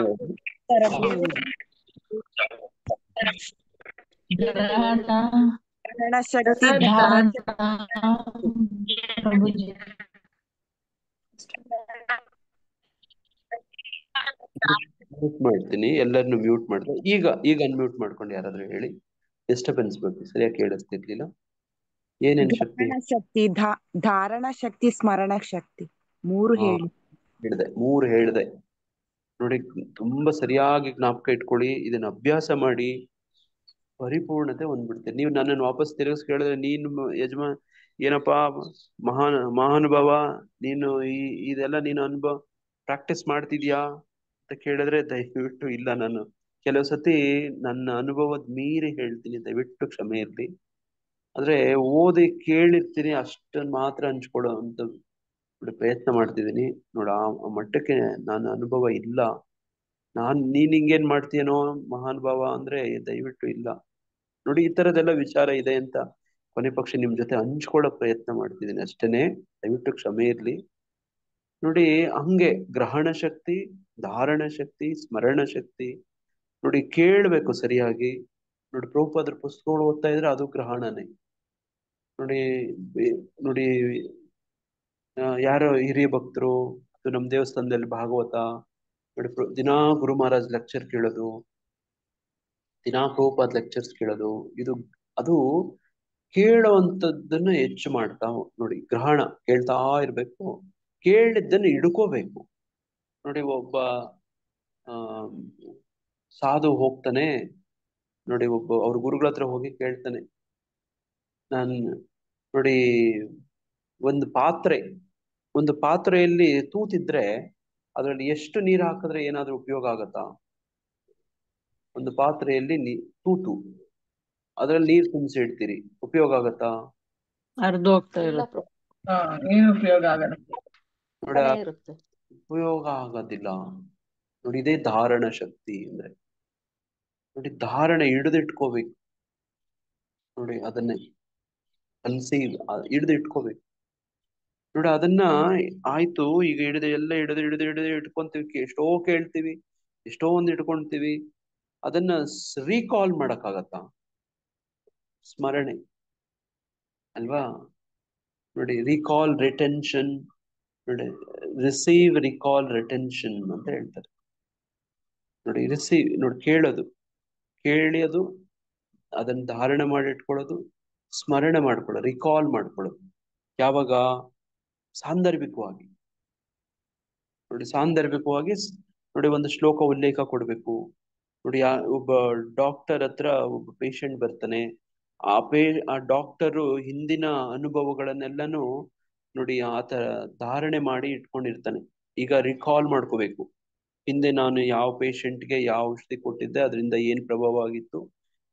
ಶಕ್ತಿ, ಮ್ಯೂಟ್ ಮಾಡ್ತೀನಿ, ಎಲ್ಲರನ್ನು ಮ್ಯೂಟ್ ಮಾಡಿದ್ರೆ. ಈಗ ಅನ್ಮ್ಯೂಟ್ ಮಾಡ್ಕೊಂಡು ಯಾರಾದ್ರೂ ಹೇಳಿ. ಡಿಸ್ಟರ್ಬೆನ್ಸ್ ಬಗ್ಗೆ ಸರಿಯಾಗಿ ಕೇಳಿಸ್ತಿರ್ಲಿಲ್ಲ. ಏನೇನು ಶಕ್ತಿ? ಧಾರಣ ಶಕ್ತಿ, ಸ್ಮರಣ ಶಕ್ತಿ 3 ಹೇಳಿ. 3 ಹೇಳಿದೆ ನೋಡಿ, ತುಂಬಾ ಸರಿಯಾಗಿ ಜ್ಞಾಪಕ ಇಟ್ಕೊಳ್ಳಿ, ಇದನ್ನ ಅಭ್ಯಾಸ ಮಾಡಿ, ಪರಿಪೂರ್ಣತೆ ಹೊಂದ್ಬಿಡ್ತೀರಿ. ನೀವು ನನ್ನನ್ನು ವಾಪಸ್ ತಿರುಗಿಸ್ ಕೇಳಿದ್ರೆ, ನೀನು ಯಜಮಾನ್ ಏನಪ್ಪಾ ಮಹಾನುಭಾವ, ನೀನು ಇದೆಲ್ಲ ನೀನು ಅನುಭವ ಪ್ರಾಕ್ಟೀಸ್ ಮಾಡ್ತಿದ್ಯಾ ಅಂತ ಕೇಳಿದ್ರೆ, ದಯವಿಟ್ಟು ಇಲ್ಲ, ನಾನು ಕೆಲವು ಸತಿ ನನ್ನ ಅನುಭವದ ಮೀರಿ ಹೇಳ್ತೀನಿ, ದಯವಿಟ್ಟು ಕ್ಷಮೆ ಇರ್ಲಿ. ಆದ್ರೆ ಓದಿ ಕೇಳಿರ್ತೀನಿ, ಅಷ್ಟನ್ನು ಮಾತ್ರ ಹಂಚ್ಕೊಳ್ಳೋ ಅಂತ ಪ್ರಯತ್ನ ಮಾಡ್ತಿದ್ದೀನಿ. ನೋಡ, ಆ ಮಟ್ಟಕ್ಕೆ ನಾನು ಅನುಭವ ಇಲ್ಲ. ನೀನ್ ಹಿಂಗೇನ್ ಮಾಡ್ತೀಯನೋ ಮಹಾನುಭಾವ ಅಂದ್ರೆ ದಯವಿಟ್ಟು ಇಲ್ಲ. ನೋಡಿ, ಈ ತರದೆಲ್ಲ ವಿಚಾರ ಇದೆ ಅಂತ ಕೊನೆ ಪಕ್ಷ ನಿಮ್ ಜೊತೆ ಹಂಚ್ಕೊಳ್ಳೋ ಪ್ರಯತ್ನ ಮಾಡ್ತಿದ್ದೀನಿ ಅಷ್ಟೇನೆ, ದಯವಿಟ್ಟು ಕ್ಷಮೆ ಇರ್ಲಿ. ನೋಡಿ, ಹಂಗೆ ಗ್ರಹಣ ಶಕ್ತಿ, ಧಾರಣ ಶಕ್ತಿ, ಸ್ಮರಣ ಶಕ್ತಿ, ನೋಡಿ ಕೇಳ್ಬೇಕು ಸರಿಯಾಗಿ. ನೋಡಿ, ಪ್ರಭುಪಾದರ ಪುಸ್ತಕಗಳು ಓದ್ತಾ ಇದ್ರೆ ಅದು ಗ್ರಹಣನೇ. ನೋಡಿ ನೋಡಿ ಯಾರೋ ಹಿರಿಯ ಭಕ್ತರು ಅಥವಾ ನಮ್ಮ ದೇವಸ್ಥಾನದಲ್ಲಿ ಭಾಗವತ ನೋಡಿ, ದಿನಾ ಗುರು ಮಹಾರಾಜ್ ಲೆಕ್ಚರ್ ಕೇಳೋದು, ದಿನಾ ಪ್ರಭುಪಾದ್ ಲೆಕ್ಚರ್ಸ್ ಕೇಳೋದು, ಅದು ಕೇಳುವಂಥದ್ದನ್ನು ಹೆಚ್ಚು ಮಾಡ್ತಾ ನೋಡಿ. ಗ್ರಹಣ ಕೇಳ್ತಾ ಇರ್ಬೇಕು, ಕೇಳಿದ್ದನ್ನು ಹಿಡ್ಕೋಬೇಕು. ನೋಡಿ, ಒಬ್ಬ ಸಾಧು ಹೋಗ್ತಾನೆ ನೋಡಿ, ಅವ್ರ ಗುರುಗಳ ಹತ್ರ ಹೋಗಿ ಕೇಳ್ತಾನೆ, ನೋಡಿ, ಒಂದು ಪಾತ್ರೆಯಲ್ಲಿ ತೂತಿದ್ರೆ ಅದರಲ್ಲಿ ಎಷ್ಟು ನೀರು ಹಾಕಿದ್ರೆ ಏನಾದ್ರೂ ಉಪಯೋಗ ಆಗತ್ತಾ? ಒಂದು ಪಾತ್ರೆಯಲ್ಲಿ ತೂತು, ಅದ್ರಲ್ಲಿ ನೀರು ತುಂಬಿಸಿ ಇಡ್ತೀರಿ, ಉಪಯೋಗ ಆಗತ್ತಾ? ಅರ್ದು ಹೋಗ್ತಾ ಇರುತ್ತೆ. ಏನು ಉಪಯೋಗ ಆಗಲ್ಲ. ನೋಡಿ, ಉಪಯೋಗ ಆಗೋದಿಲ್ಲ. ನೋಡಿ, ಇದೇ ಧಾರಣ ಶಕ್ತಿ ಅಂದ್ರೆ. ನೋಡಿ, ಧಾರಣೆ ಹಿಡಿದಿಟ್ಕೋಬೇಕು. ನೋಡಿ, ಅದನ್ನೇ ಹಿಡಿದು ಇಟ್ಕೋಬೇಕು. ನೋಡಿ, ಅದನ್ನ ಆಯ್ತು, ಈಗ ಹಿಡಿದು ಇಟ್ಕೊಂತೀವಿ, ಎಷ್ಟೋ ಕೇಳ್ತೀವಿ, ಎಷ್ಟೋ ಒಂದು ಇಟ್ಕೊಂತೀವಿ, ಅದನ್ನ ರೀಕಾಲ್ ಮಾಡಕ್ಕಾಗತ್ತಾ? ಸ್ಮರಣೆ ಅಲ್ವಾ? ನೋಡಿ, ರೀಕಾಲ್ ರಿಟೆನ್ಷನ್, ನೋಡಿ ರಿಸೀವ್, ರಿಕಾಲ್, ರಿಟೆನ್ಷನ್ ಅಂತ ಹೇಳ್ತಾರೆ. ನೋಡಿ, ನೋಡಿ ಕೇಳಿಯೋದು, ಅದನ್ನ ಧಾರಣೆ ಮಾಡಿ ಇಟ್ಕೊಳ್ಳೋದು, ಸ್ಮರಣೆ ಮಾಡ್ಕೊಳ್ಳೋದು, ರಿಕಾಲ್ ಮಾಡ್ಕೊಳ್ಳೋದು. ಯಾವಾಗ? ಸಾಂದರ್ಭಿಕವಾಗಿ. ನೋಡಿ, ಸಾಂದರ್ಭಿಕವಾಗಿ ನೋಡಿ, ಒಂದು ಶ್ಲೋಕ ಉಲ್ಲೇಖ ಕೊಡ್ಬೇಕು. ನೋಡಿ, ಒಬ್ಬ ಡಾಕ್ಟರ್ ಹತ್ರ ಒಬ್ಬ ಪೇಷಂಟ್ ಬರ್ತಾನೆ, ಆ ಡಾಕ್ಟರು ಹಿಂದಿನ ಅನುಭವಗಳನ್ನೆಲ್ಲಾನು ನೋಡಿ ಆತ ಧಾರಣೆ ಮಾಡಿ ಇಟ್ಕೊಂಡಿರ್ತಾನೆ. ಈಗ ರಿಕಾಲ್ ಮಾಡ್ಕೋಬೇಕು, ಹಿಂದೆ ನಾನು ಯಾವ ಪೇಷಂಟ್ಗೆ ಯಾವ ಔಷಧಿ ಕೊಟ್ಟಿದ್ದೆ, ಅದರಿಂದ ಏನ್ ಪ್ರಭಾವ ಆಗಿತ್ತು,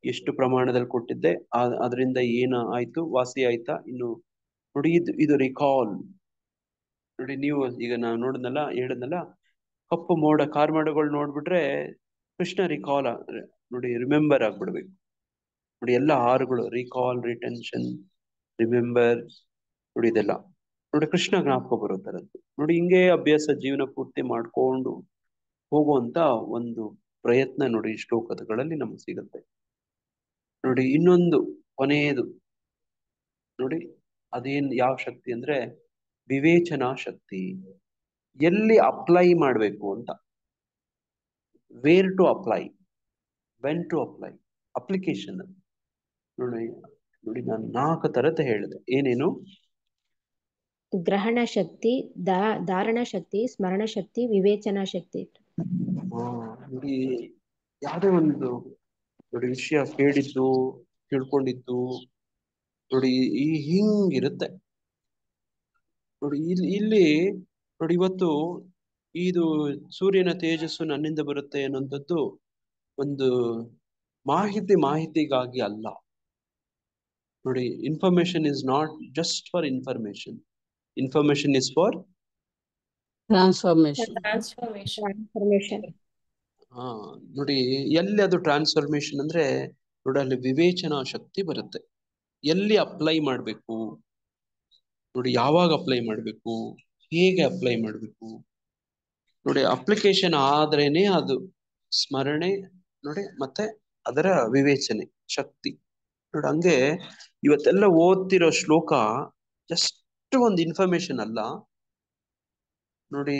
ಎಷ್ಟು ಪ್ರಮಾಣದಲ್ಲಿ ಕೊಟ್ಟಿದ್ದೆ, ಅದರಿಂದ ಏನು ಆಯ್ತು, ವಾಸಿ ಆಯ್ತಾ, ಇನ್ನು ನೋಡಿ ಇದು ರಿಕಾಲ್. ನೋಡಿ, ನೀವು ಈಗ ನಾವು ಹೇಳಿದ್ನಲ್ಲ, ಕಪ್ಪು ಮೋಡ ಕಾರ್ಮೋಡಗಳು ನೋಡ್ಬಿಟ್ರೆ ಕೃಷ್ಣ ರಿಕಾಲ್ ನೋಡಿ, ರಿಮೆಂಬರ್ ಆಗ್ಬಿಡ್ಬೇಕು. ನೋಡಿ, ಎಲ್ಲ ಆರುಗಳು ರಿಕಾಲ್, ರಿಟೆನ್ಷನ್, ರಿಮೆಂಬರ್, ನೋಡಿ ಇದೆಲ್ಲ ನೋಡಿ ಕೃಷ್ಣ ಜ್ಞಾಪಕ ಬರೋ ತರದ್ದು. ನೋಡಿ, ಹಿಂಗೆ ಅಭ್ಯಾಸ ಜೀವನ ಪೂರ್ತಿ ಮಾಡ್ಕೊಂಡು ಹೋಗುವಂತ ಒಂದು ಪ್ರಯತ್ನ ನೋಡಿ ಈ ಶ್ಲೋಕಗಳಲ್ಲಿ ನಮ್ಗೆ ಸಿಗುತ್ತೆ. ನೋಡಿ, ಇನ್ನೊಂದು ಕೊನೆಯದು ನೋಡಿ, ಅದೇನ್ ಯಾವ ಶಕ್ತಿ ಅಂದ್ರೆ ವಿವೇಚನಾ ಶಕ್ತಿ. ಎಲ್ಲಿ ಅಪ್ಲೈ ಮಾಡ್ಬೇಕು ಅಂತ, where to apply, when to apply, application. ನೋಡಿ ನಾನು 4 ತರತೆ ಹೇಳಿದೆ. ಏನೇನು? ಗ್ರಹಣ ಶಕ್ತಿ, ಧಾರಣ ಶಕ್ತಿ, ಸ್ಮರಣ ಶಕ್ತಿ, ವಿವೇಚನಾ ಶಕ್ತಿ. ನೋಡಿ, ಯಾವುದೇ ಒಂದು ನೋಡಿ ವಿಷಯ ಕೇಳಿದ್ದು, ತಿಳ್ಕೊಂಡಿದ್ದು ನೋಡಿ ಹಿಂಗಿರುತ್ತೆ. ನೋಡಿ, ಇಲ್ಲಿ ನೋಡಿ, ಇವತ್ತು ಇದು ಸೂರ್ಯನ ತೇಜಸ್ಸು ನನ್ನಿಂದ ಬರುತ್ತೆ ಅನ್ನೋಂಥದ್ದು ಒಂದು ಮಾಹಿತಿಗಾಗಿ ಅಲ್ಲ. ನೋಡಿ, information is not just for information, information is for transformation. ನೋಡಿ, ಎಲ್ಲಿ ಅದು ಟ್ರಾನ್ಸ್ಫಾರ್ಮೇಶನ್ ಅಂದ್ರೆ ನೋಡಿ, ಅಲ್ಲಿ ವಿವೇಚನಾ ಶಕ್ತಿ ಬರುತ್ತೆ. ಎಲ್ಲಿ ಅಪ್ಲೈ ಮಾಡ್ಬೇಕು ನೋಡಿ, ಯಾವಾಗ ಅಪ್ಲೈ ಮಾಡ್ಬೇಕು, ಹೇಗೆ ಅಪ್ಲೈ ಮಾಡ್ಬೇಕು ನೋಡಿ, ಅಪ್ಲಿಕೇಶನ್ ಆದ್ರೇನೆ ಅದು ಸ್ಮರಣೆ ನೋಡಿ, ಮತ್ತೆ ಅದರ ವಿವೇಚನೆ ಶಕ್ತಿ ನೋಡಿ. ಹಂಗೆ ಇವತ್ತೆಲ್ಲ ಓದ್ತಿರೋ ಶ್ಲೋಕ ಜಸ್ಟ್ ಒಂದು ಇನ್ಫಾರ್ಮೇಶನ್ ಅಲ್ಲ. ನೋಡಿ,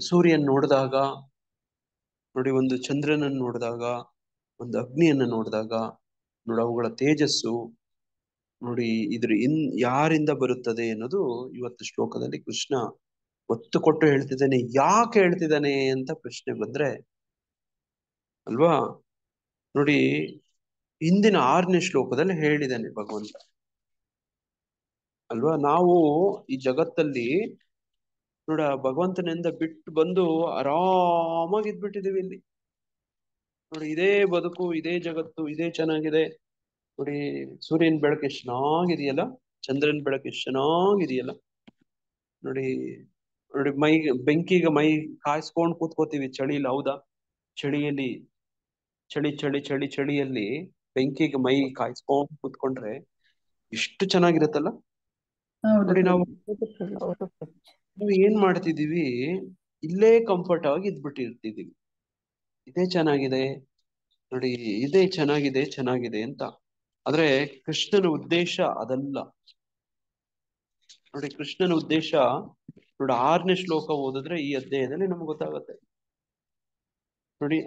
ಸೂರ್ಯನ್ ನೋಡಿದಾಗ ನೋಡಿ, ಒಂದು ಚಂದ್ರನನ್ನು ನೋಡಿದಾಗ, ಒಂದು ಅಗ್ನಿಯನ್ನು ನೋಡಿದಾಗ ನೋಡಿ, ಅವುಗಳ ತೇಜಸ್ಸು ನೋಡಿ ಯಾರಿಂದ ಬರುತ್ತದೆ ಅನ್ನೋದು ಇವತ್ತು ಶ್ಲೋಕದಲ್ಲಿ ಕೃಷ್ಣ ಒತ್ತು ಕೊಟ್ಟು ಹೇಳ್ತಿದ್ದಾನೆ. ಯಾಕೆ ಹೇಳ್ತಿದ್ದಾನೆ ಅಂತ ಪ್ರಶ್ನೆ ಬಂದ್ರೆ ಅಲ್ವಾ, ನೋಡಿ ಹಿಂದಿನ 6ನೇ ಶ್ಲೋಕದಲ್ಲಿ ಹೇಳಿದ್ದಾನೆ ಭಗವಂತ ಅಲ್ವಾ. ನಾವು ಈ ಜಗತ್ತಲ್ಲಿ ನೋಡ ಭಗವಂತನಿಂದ ಬಿಟ್ಟು ಬಂದು ಆರಾಮಾಗಿ ಇದ್ಬಿಟ್ಟಿದೀವಿ ಇಲ್ಲಿ. ನೋಡಿ ಇದೇ ಬದುಕು, ಇದೇ ಜಗತ್ತು, ಇದೇ ಚೆನ್ನಾಗಿದೆ. ನೋಡಿ ಸೂರ್ಯನ ಬೆಳಕು ಎಷ್ಟು ಚೆನ್ನಾಗಿದೆಯಲ್ಲ, ಚಂದ್ರನ ಬೆಳಕು ಎಷ್ಟು ಚೆನ್ನಾಗಿದೆಯಲ್ಲ. ನೋಡಿ ನೋಡಿ ಬೆಂಕಿಗೆ ಮೈ ಕಾಯಿಸ್ಕೊಂಡು ಕೂತ್ಕೋತೀವಿ ಚಳಿಲಿ, ಹೌದಾ? ಚಳಿಯಲ್ಲಿ ಚಳಿಯಲ್ಲಿ ಬೆಂಕಿಗೆ ಮೈ ಕಾಯಿಸ್ಕೊಂಡು ಕೂತ್ಕೊಂಡ್ರೆ ಎಷ್ಟು ಚೆನ್ನಾಗಿರತ್ತಲ್ಲ. ನೋಡಿ ನಾವು ಏನ್ ಮಾಡ್ತಿದೀವಿ, ಇಲ್ಲೇ ಕಂಫರ್ಟ್ ಆಗಿ ಇದ್ಬಿಟ್ಟಿರ್ತಿದೀವಿ. ಇದೇ ಚೆನ್ನಾಗಿದೆ ನೋಡಿ, ಇದೇ ಚೆನ್ನಾಗಿದೆ ಅಂತ. ಆದ್ರೆ ಕೃಷ್ಣನ ಉದ್ದೇಶ ಅದಲ್ಲ. ನೋಡಿ ಕೃಷ್ಣನ ಉದ್ದೇಶ ನೋಡಿ 6ನೇ ಶ್ಲೋಕ ಓದಿದ್ರೆ ಈ ಅಧ್ಯಾಯದಲ್ಲಿ ನಮ್ಗೆ ಗೊತ್ತಾಗತ್ತೆ. ನೋಡಿ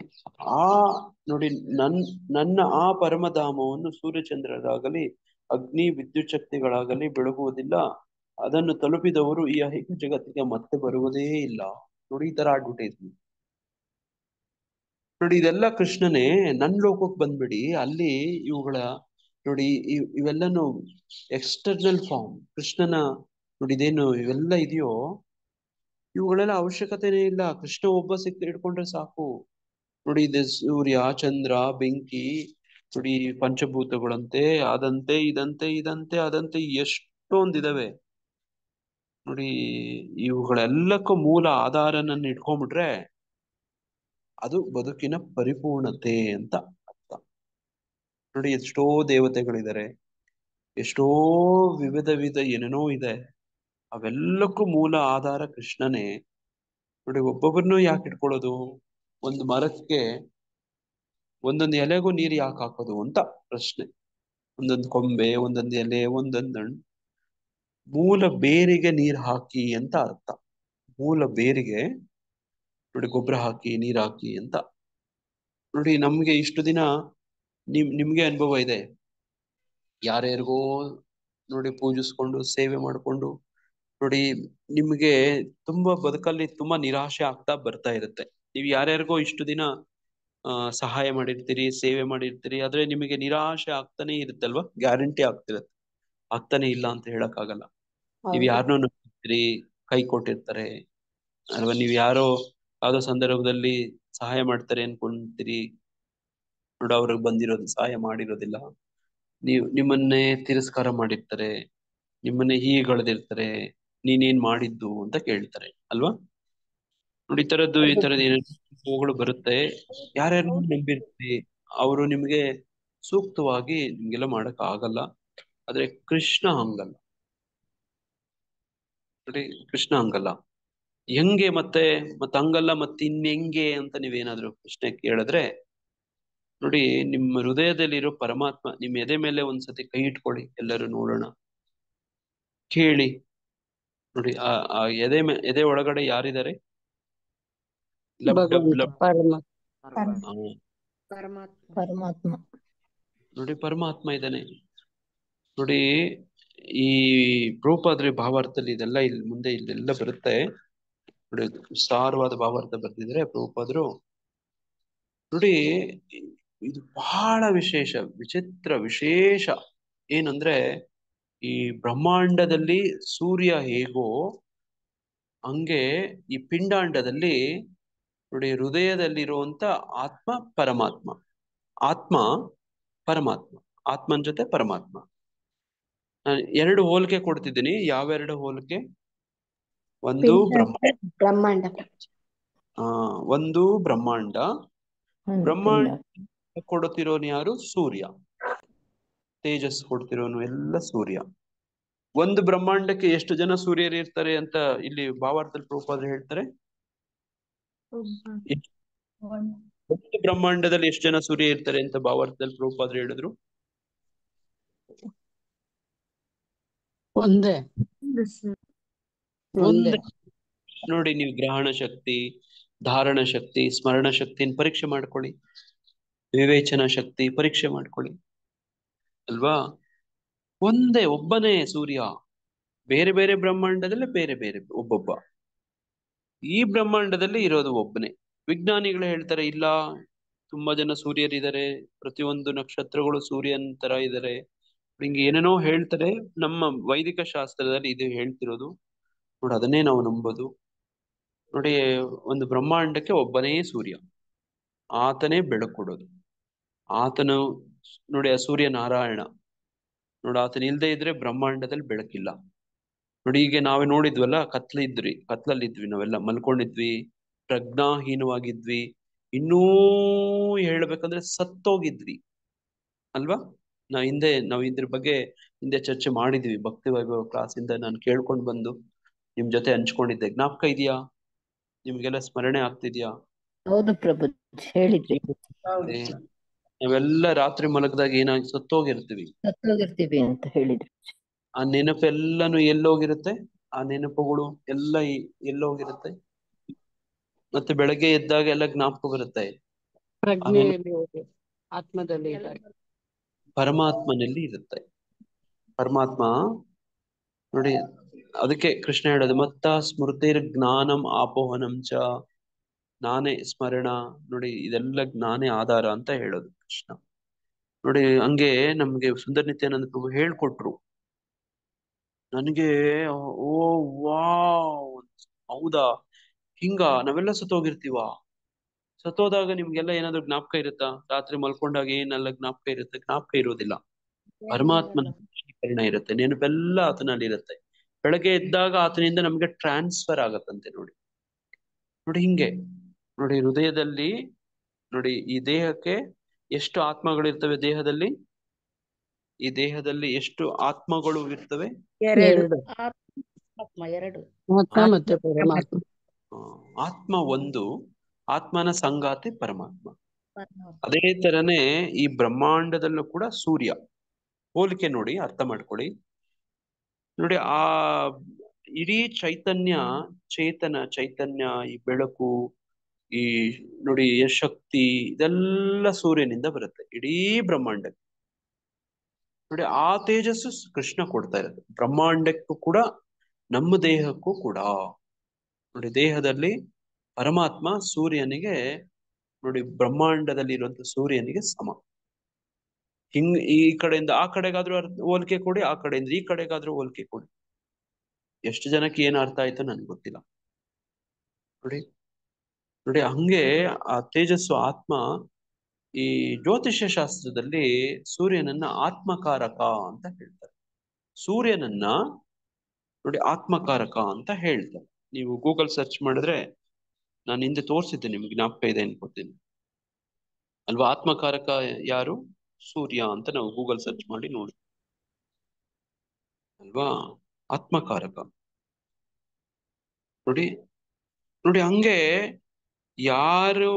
ನನ್ನ ಆ ಪರಮಧಾಮವನ್ನು ಸೂರ್ಯಚಂದ್ರರಾಗಲಿ ಅಗ್ನಿ ವಿದ್ಯುತ್ ಶಕ್ತಿಗಳಾಗಲಿ ಬೆಳಗುವುದಿಲ್ಲ. ಅದನ್ನು ತಲುಪಿದವರು ಈ ಐಹಿಕ ಜಗತ್ತಿಗೆ ಮತ್ತೆ ಬರುವುದೇ ಇಲ್ಲ. ನೋಡಿ ಈ ತರ ಅಡ್ವರ್ಟೈಸ್ಮೆಂಟ್. ನೋಡಿ ಇದೆಲ್ಲ ಕೃಷ್ಣನೇ. ನನ್ ಲೋಕಕ್ಕೆ ಬಂದ್ಬಿಡಿ, ಅಲ್ಲಿ ಇವುಗಳ ನೋಡಿ ಇವೆಲ್ಲನು ಎಕ್ಸ್ಟರ್ನಲ್ ಫಾರ್ಮ್. ಕೃಷ್ಣನ ನೋಡಿ ಇದೇನು ಇವೆಲ್ಲ ಇದೆಯೋ ಇವುಗಳೆಲ್ಲ ಅವಶ್ಯಕತೆನೇ ಇಲ್ಲ. ಕೃಷ್ಣ ಒಬ್ಬ ಇಟ್ಕೊಂಡ್ರೆ ಸಾಕು. ನೋಡಿ ಇದೆ ಸೂರ್ಯ, ಚಂದ್ರ, ಬೆಂಕಿ, ನೋಡಿ ಪಂಚಭೂತಗಳಂತೆ, ಅದಂತೆ ಅದಂತೆ ಎಷ್ಟೊಂದಿದಾವೆ. ನೋಡಿ ಇವುಗಳೆಲ್ಲಕ್ಕೂ ಮೂಲ ಆಧಾರನನ್ನ ಇಟ್ಕೊಂಡ್ಬಿಟ್ರೆ ಅದು ಬದುಕಿನ ಪರಿಪೂರ್ಣತೆ ಅಂತ ಅರ್ಥ. ನೋಡಿ ಎಷ್ಟೋ ದೇವತೆಗಳಿದ್ದಾರೆ, ಎಷ್ಟೋ ವಿಧ ಏನೇನೋ ಇದೆ. ಅವೆಲ್ಲಕ್ಕೂ ಮೂಲ ಆಧಾರ ಕೃಷ್ಣನೇ. ನೋಡಿ ಒಬ್ಬೊಬ್ಬರನ್ನು ಯಾಕೆ ಇಟ್ಕೊಳ್ಳೋದು? ಒಂದು ಮರಕ್ಕೆ ಒಂದೊಂದು ಎಲೆಗೂ ನೀರು ಯಾಕೆ ಹಾಕೋದು ಅಂತ ಪ್ರಶ್ನೆ. ಒಂದೊಂದು ಕೊಂಬೆ, ಒಂದೊಂದು ಎಲೆ, ಒಂದೊಂದು ಹಣ್ಣು. ಮೂಲ ಬೇರಿಗೆ ನೀರು ಹಾಕಿ ಅಂತ ಅರ್ಥ. ಮೂಲ ಬೇರಿಗೆ ನೋಡಿ ಗೊಬ್ಬರ ಹಾಕಿ, ನೀರ್ ಹಾಕಿ ಅಂತ. ನೋಡಿ ನಮ್ಗೆ ಇಷ್ಟು ದಿನ ನಿಮ್ಗೆ ಅನುಭವ ಇದೆ. ಯಾರ್ಯಾರಿಗೋ ನೋಡಿ ಪೂಜಿಸ್ಕೊಂಡು ಸೇವೆ ಮಾಡ್ಕೊಂಡು ನೋಡಿ ನಿಮ್ಗೆ ತುಂಬಾ ಬದುಕಲ್ಲಿ ತುಂಬಾ ನಿರಾಶೆ ಆಗ್ತಾ ಬರ್ತಾ ಇರುತ್ತೆ. ನೀವು ಯಾರ್ಯಾರಿಗೋ ಇಷ್ಟು ದಿನ ಸಹಾಯ ಮಾಡಿರ್ತೀರಿ, ಸೇವೆ ಮಾಡಿರ್ತೀರಿ, ಆದ್ರೆ ನಿಮಗೆ ನಿರಾಶೆ ಆಗ್ತಾನೆ ಇರುತ್ತಲ್ವಾ? ಗ್ಯಾರಂಟಿ ಆಗ್ತಿರತ್ತೆ, ಆಗ್ತಾನೆ ಇಲ್ಲ ಅಂತ ಹೇಳಕ್ ಆಗಲ್ಲ. ನೀವ್ ಯಾರನ್ನೋ ನಂಬಿರ್ತೀರಿ, ಕೈ ಕೊಟ್ಟಿರ್ತಾರೆ ಅಲ್ವಾ? ನೀವ್ ಯಾರೋ ಯಾವ್ದೋ ಸಂದರ್ಭದಲ್ಲಿ ಸಹಾಯ ಮಾಡ್ತಾರೆ ಅನ್ಕೊಂತೀರಿ, ನೋಡ ಅವ್ರಿಗೆ ಬಂದಿರೋದು ಸಹಾಯ ಮಾಡಿರೋದಿಲ್ಲ. ನಿಮ್ಮನ್ನೇ ತಿರಸ್ಕಾರ ಮಾಡಿರ್ತಾರೆ, ನಿಮ್ಮನ್ನೇ ಹೀಗಳ್ದಿರ್ತಾರೆ, ನೀನೇನ್ ಮಾಡಿದ್ದು ಅಂತ ಕೇಳ್ತಾರೆ ಅಲ್ವಾ? ನೋಡಿ ಈ ತರದ್ದು ಏನೇನು ಬರುತ್ತೆ. ಯಾರ್ಯಾರು ನಂಬಿರ್ತೀರಿ ಅವರು ನಿಮ್ಗೆ ಸೂಕ್ತವಾಗಿ ನಿಮ್ಗೆಲ್ಲ ಮಾಡಕ್ ಆಗಲ್ಲ. ಆದ್ರೆ ಕೃಷ್ಣ ಹಂಗಲ್ಲ. ನೋಡಿ ಕೃಷ್ಣ ಹಂಗಲ್ಲ. ಹೆಂಗೆ ಮತ್ತೆ ಹಂಗಲ್ಲ ಮತ್ತೆ ಇನ್ನೆಂಗೆ ಅಂತ ನೀವೇನಾದ್ರೂ ಪ್ರಶ್ನೆ ಕೇಳಿದ್ರೆ ನೋಡಿ ನಿಮ್ಮ ಹೃದಯದಲ್ಲಿರೋ ಪರಮಾತ್ಮ ನಿಮ್ ಎದೆ ಮೇಲೆ ಒಂದ್ಸತಿ ಕೈ ಇಟ್ಕೊಳ್ಳಿ, ಎಲ್ಲರೂ ನೋಡೋಣ, ಕೇಳಿ. ನೋಡಿ ಆ ಎದೆ ಒಳಗಡೆ ಯಾರಿದ್ದಾರೆ? ಪರಮಾತ್ಮ ನೋಡಿ ಪರಮಾತ್ಮ ಇದ್ದಾನೆ. ನೋಡಿ ಈ ಪ್ರಭುಪಾದ್ರಿ ಭಾವಾರ್ಥದಲ್ಲಿ ಇದೆಲ್ಲ ಇಲ್ಲಿ ಮುಂದೆ ಇಲ್ಲೆಲ್ಲ ಬರುತ್ತೆ ನೋಡಿ. ವಿಸ್ತಾರವಾದ ಭಾವಾರ್ಥ ಬರ್ತಿದ್ರೆ ಪ್ರಭುಪಾದ್ರು. ನೋಡಿ ಇದು ಬಹಳ ವಿಶೇಷ ಏನಂದ್ರೆ, ಈ ಬ್ರಹ್ಮಾಂಡದಲ್ಲಿ ಸೂರ್ಯ ಹೇಗೋ ಹಂಗೆ ಈ ಪಿಂಡಾಂಡದಲ್ಲಿ ನೋಡಿ ಹೃದಯದಲ್ಲಿರುವಂತ ಆತ್ಮ ಪರಮಾತ್ಮ, ಆತ್ಮ ಪರಮಾತ್ಮ, ಆತ್ಮನ್ ಜೊತೆ ಪರಮಾತ್ಮ. ನಾನು 2 ಹೋಲಿಕೆ ಕೊಡ್ತಿದ್ದೀನಿ. ಯಾವೆರಡು ಹೋಲಿಕೆ? ಒಂದು ಬ್ರಹ್ಮಾಂಡ, ಒಂದು ಬ್ರಹ್ಮಾಂಡ. ಬ್ರಹ್ಮಾಂಡ ಕೊಡುತ್ತಿರೋನು ಯಾರು? ಸೂರ್ಯ. ತೇಜಸ್ ಕೊಡ್ತಿರೋನು ಎಲ್ಲ ಸೂರ್ಯ. ಒಂದು ಬ್ರಹ್ಮಾಂಡಕ್ಕೆ ಎಷ್ಟು ಜನ ಸೂರ್ಯರು ಇರ್ತಾರೆ ಅಂತ ಇಲ್ಲಿ ಭಾವಾರ್ಥದಲ್ಲಿ ಪ್ರಭುಪಾದರು ಹೇಳ್ತಾರೆ? ಒಂದು ಬ್ರಹ್ಮಾಂಡದಲ್ಲಿ ಎಷ್ಟು ಜನ ಸೂರ್ಯ ಇರ್ತಾರೆ ಅಂತ ಭಾವಾರ್ಥದಲ್ಲಿ ಪ್ರಭುಪಾದರು ಹೇಳಿದ್ರು? ಒಂದೇ. ನೋಡಿ ನೀವು ಗ್ರಹಣ ಶಕ್ತಿ, ಧಾರಣ ಶಕ್ತಿ, ಸ್ಮರಣ ಶಕ್ತಿಯನ್ನು ಪರೀಕ್ಷೆ ಮಾಡ್ಕೊಳ್ಳಿ, ವಿವೇಚನಾ ಶಕ್ತಿ ಪರೀಕ್ಷೆ ಮಾಡ್ಕೊಳ್ಳಿ ಅಲ್ವಾ? ಒಬ್ಬನೇ ಸೂರ್ಯ. ಬೇರೆ ಬೇರೆ ಬ್ರಹ್ಮಾಂಡದಲ್ಲಿ ಬೇರೆ ಬೇರೆ ಒಬ್ಬೊಬ್ಬ. ಈ ಬ್ರಹ್ಮಾಂಡದಲ್ಲಿ ಇರೋದು ಒಬ್ಬನೇ. ವಿಜ್ಞಾನಿಗಳು ಹೇಳ್ತಾರೆ ಇಲ್ಲ, ತುಂಬಾ ಜನ ಸೂರ್ಯರಿದ್ದಾರೆ, ಪ್ರತಿಯೊಂದು ನಕ್ಷತ್ರಗಳು ಸೂರ್ಯನ್ ತರ ಇದ್ದಾರೆ, ಹಿಂಗೆ ಏನೇನೋ ಹೇಳ್ತಾರೆ. ನಮ್ಮ ವೈದಿಕ ಶಾಸ್ತ್ರದಲ್ಲಿ ಇದು ಹೇಳ್ತಿರೋದು ನೋಡಿ, ಅದನ್ನೇ ನಾವು ನಂಬೋದು. ನೋಡಿ, ಒಂದು ಬ್ರಹ್ಮಾಂಡಕ್ಕೆ ಒಬ್ಬನೇ ಸೂರ್ಯ, ಆತನೇ ಬೆಳಕು ಕೊಡೋದು. ಆತನು ನೋಡಿ, ಆ ಸೂರ್ಯ ನಾರಾಯಣ ನೋಡಿ, ಆತನ ಇಲ್ದೇ ಇದ್ರೆ ಬ್ರಹ್ಮಾಂಡದಲ್ಲಿ ಬೆಳಕಿಲ್ಲ. ನೋಡಿ, ಈಗ ನಾವೇ ನೋಡಿದ್ವಲ್ಲ, ಕತ್ಲಲ್ಲಿದ್ವಿ, ನಾವೆಲ್ಲ ಮಲ್ಕೊಂಡಿದ್ವಿ, ಪ್ರಜ್ಞಾಹೀನವಾಗಿದ್ವಿ, ಇನ್ನೂ ಹೇಳ್ಬೇಕಂದ್ರೆ ಸತ್ತೋಗಿದ್ವಿ ಅಲ್ವಾ. ನಾವು ಇದ್ರ ಬಗ್ಗೆ ಹಿಂದೆ ಚರ್ಚೆ ಮಾಡಿದ್ವಿ, ಭಕ್ತಿ ವೈಭವ ಕ್ಲಾಸಿಂದ ನಾನು ಕೇಳ್ಕೊಂಡು ಬಂದು ನಿಮ್ ಜೊತೆ ಹಂಚ್ಕೊಂಡಿದ್ದೆ. ಜ್ಞಾಪಕ ಇದೆಯಾ? ನಿಮ್ಗೆಲ್ಲ ಸ್ಮರಣೆ ಆಗ್ತಿದ್ಯಾ? ಹೌದು ಪ್ರಭು, ಹೇಳಿದ್ರಿ. ನಾವೆಲ್ಲ ರಾತ್ರಿ ಮಲಗದಾಗ ಏನಾಗಿ ಸತ್ತೋಗಿರ್ತೀವಿ ಅಂತ ಹೇಳಿದ್ರಿ. ಆ ನೆನಪೆಲ್ಲಾನು ಎಲ್ಲೋಗಿರುತ್ತೆ, ಆ ನೆನಪುಗಳು ಎಲ್ಲ ಎಲ್ಲೋಗಿರುತ್ತೆ. ಮತ್ತೆ ಬೆಳಗ್ಗೆ ಎದ್ದಾಗ ಎಲ್ಲ ಜ್ಞಾಪಕ ಬರುತ್ತೆ. ಪ್ರಜ್ಞೆಯಲ್ಲಿ ಹೋಗಿ ಆತ್ಮದಲ್ಲಿ ಇದ್ದಾಗ ಪರಮಾತ್ಮನಲ್ಲಿ ಇರುತ್ತೆ. ಪರಮಾತ್ಮ ನೋಡಿ, ಅದಕ್ಕೆ ಕೃಷ್ಣ ಹೇಳೋದು ಮತ್ತ ಸ್ಮೃತಿರ್ ಜ್ಞಾನಂ ಆಪೋಹನಂ ಚ, ನಾನೇ ಸ್ಮರಣ ನೋಡಿ, ಇದೆಲ್ಲ ಜ್ಞಾನೇ ಆಧಾರ ಅಂತ ಹೇಳೋದು ಕೃಷ್ಣ. ನೋಡಿ, ಹಂಗೆ ನಮ್ಗೆ ಸುಂದರ ನಿತ್ಯಾನಂದ ಪ್ರಭು ಹೇಳ್ಕೊಟ್ರು. ನನಗೆ ಓ ವಾವ್, ಹೌದಾ, ಹಿಂಗ ನಾವೆಲ್ಲ ಸತ್ತೋಗಿರ್ತೀವ. ಸತ್ತೋದಾಗ ನಿಮ್ಗೆಲ್ಲ ಏನಾದ್ರು ಜ್ಞಾಪಕ ಇರುತ್ತಾ? ರಾತ್ರಿ ಮಲ್ಕೊಂಡಾಗ ಏನೆಲ್ಲ ಜ್ಞಾಪಕ ಇರುತ್ತೆ? ಜ್ಞಾಪಕ ಇರೋದಿಲ್ಲ. ಪರಮಾತ್ಮನ ಸ್ಮರಣೆ ಇರುತ್ತೆ, ನೆನಪೆಲ್ಲ ಆತನಲ್ಲಿ ಇರುತ್ತೆ. ಬೆಳಗ್ಗೆ ಎದ್ದಾಗ ಆತನಿಂದ ನಮ್ಗೆ ಟ್ರಾನ್ಸ್ಫರ್ ಆಗತ್ತಂತೆ. ನೋಡಿ ನೋಡಿ ಹಿಂಗೆ ನೋಡಿ, ಹೃದಯದಲ್ಲಿ ನೋಡಿ, ಈ ದೇಹಕ್ಕೆ ಎಷ್ಟು ಆತ್ಮಗಳಿರ್ತವೆ? ಈ ದೇಹದಲ್ಲಿ ಎಷ್ಟು ಆತ್ಮಗಳು ಇರ್ತವೆ? ಎರಡು ಆತ್ಮ, ಎರಡು ಆತ್ಮ ಮತ್ತೆ ಪರಮಾತ್ಮ. ಆತ್ಮ ಒಂದು, ಆತ್ಮನ ಸಂಗಾತಿ ಪರಮಾತ್ಮ. ಅದೇ ತರನೇ ಈ ಬ್ರಹ್ಮಾಂಡದಲ್ಲೂ ಕೂಡ ಸೂರ್ಯ ಹೋಲಿಕೆ ನೋಡಿ, ಅರ್ಥ ಮಾಡ್ಕೊಳ್ಳಿ. ನೋಡಿ, ಆ ಇಡೀ ಚೈತನ್ಯ, ಈ ಬೆಳಕು, ಈ ನೋಡಿ ಶಕ್ತಿ, ಇದೆಲ್ಲ ಸೂರ್ಯನಿಂದ ಬರುತ್ತೆ ಇಡೀ ಬ್ರಹ್ಮಾಂಡಕ್ಕೆ. ನೋಡಿ, ಆ ತೇಜಸ್ಸು ಕೃಷ್ಣ ಕೊಡ್ತಾ ಇರೋದು ಬ್ರಹ್ಮಾಂಡಕ್ಕೂ ಕೂಡ, ನಮ್ಮ ದೇಹಕ್ಕೂ ಕೂಡ. ನೋಡಿ, ದೇಹದಲ್ಲಿ ಪರಮಾತ್ಮ ಸೂರ್ಯನಿಗೆ ನೋಡಿ, ಬ್ರಹ್ಮಾಂಡದಲ್ಲಿ ಇರುವಂತ ಸೂರ್ಯನಿಗೆ ಸಮ. ಈ ಕಡೆಯಿಂದ ಆ ಕಡೆಗಾದ್ರೂ ಹೋಲಿಕೆ ಕೊಡಿ, ಆ ಕಡೆಯಿಂದ ಈ ಕಡೆಗಾದ್ರೂ ಹೋಲಿಕೆ ಕೊಡಿ. ಎಷ್ಟು ಜನಕ್ಕೆ ಏನು ಅರ್ಥ ಆಯ್ತು ನನ್ಗೆ ಗೊತ್ತಿಲ್ಲ. ನೋಡಿ ನೋಡಿ, ಹಂಗೆ ಆ ತೇಜಸ್ಸು ಆತ್ಮ. ಈ ಜ್ಯೋತಿಷ್ಯ ಶಾಸ್ತ್ರದಲ್ಲಿ ಸೂರ್ಯನನ್ನ ಆತ್ಮಕಾರಕ ಅಂತ ಹೇಳ್ತಾರೆ. ಸೂರ್ಯನನ್ನ ನೋಡಿ ಆತ್ಮಕಾರಕ ಅಂತ ಹೇಳ್ತಾರೆ. ನೀವು ಗೂಗಲ್ ಸರ್ಚ್ ಮಾಡಿದ್ರೆ, ನಾನು ಹಿಂದೆ ತೋರಿಸಿದ್ದೆ, ನಿಮ್ಗೆ ಜ್ಞಾಪಕ ಇದೆ ಅನ್ಕೋತೀನಿ ಅಲ್ವಾ? ಆತ್ಮಕಾರಕ ಯಾರು? ಸೂರ್ಯ ಅಂತ ನಾವು ಗೂಗಲ್ ಸರ್ಚ್ ಮಾಡಿ ನೋಡಿ ಅಲ್ವಾ? ಆತ್ಮಕಾರಕ ನೋಡಿ ನೋಡಿ, ಹಂಗೆ ಯಾರು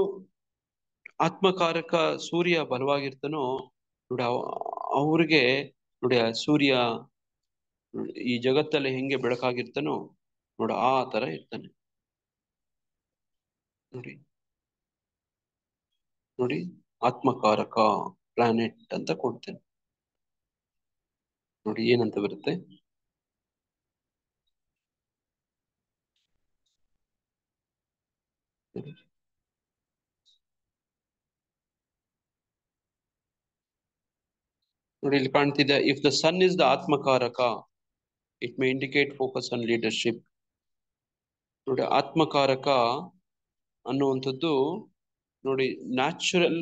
ಆತ್ಮಕಾರಕ ಸೂರ್ಯ ಬಲವಾಗಿರ್ತಾನೋ ನೋಡಿ, ಅವ್ರಿಗೆ ನೋಡಿ, ಆ ಸೂರ್ಯ ಈ ಜಗತ್ತಲ್ಲಿ ಹೆಂಗೆ ಬೆಳಕಾಗಿರ್ತಾನೋ ನೋಡಿ, ಆ ತರ ಇರ್ತಾನೆ. ನೋಡಿ ನೋಡಿ, ಆತ್ಮಕಾರಕ ಪ್ಲಾನೆಟ್ ಅಂತ ಕೊಡ್ತೇನೆ ನೋಡಿ, ಏನಂತ ಬರುತ್ತೆ. ನೋಡಿ, ಇಲ್ಲಿ ಕಾಣ್ತಿದೆ, if the sun is the atmakaraka it may indicate focus on leadership. ನೋಡಿ, ಆತ್ಮಕಾರಕ ಅನ್ನುವಂಥದ್ದು ನೋಡಿ, ನ್ಯಾಚುರಲ್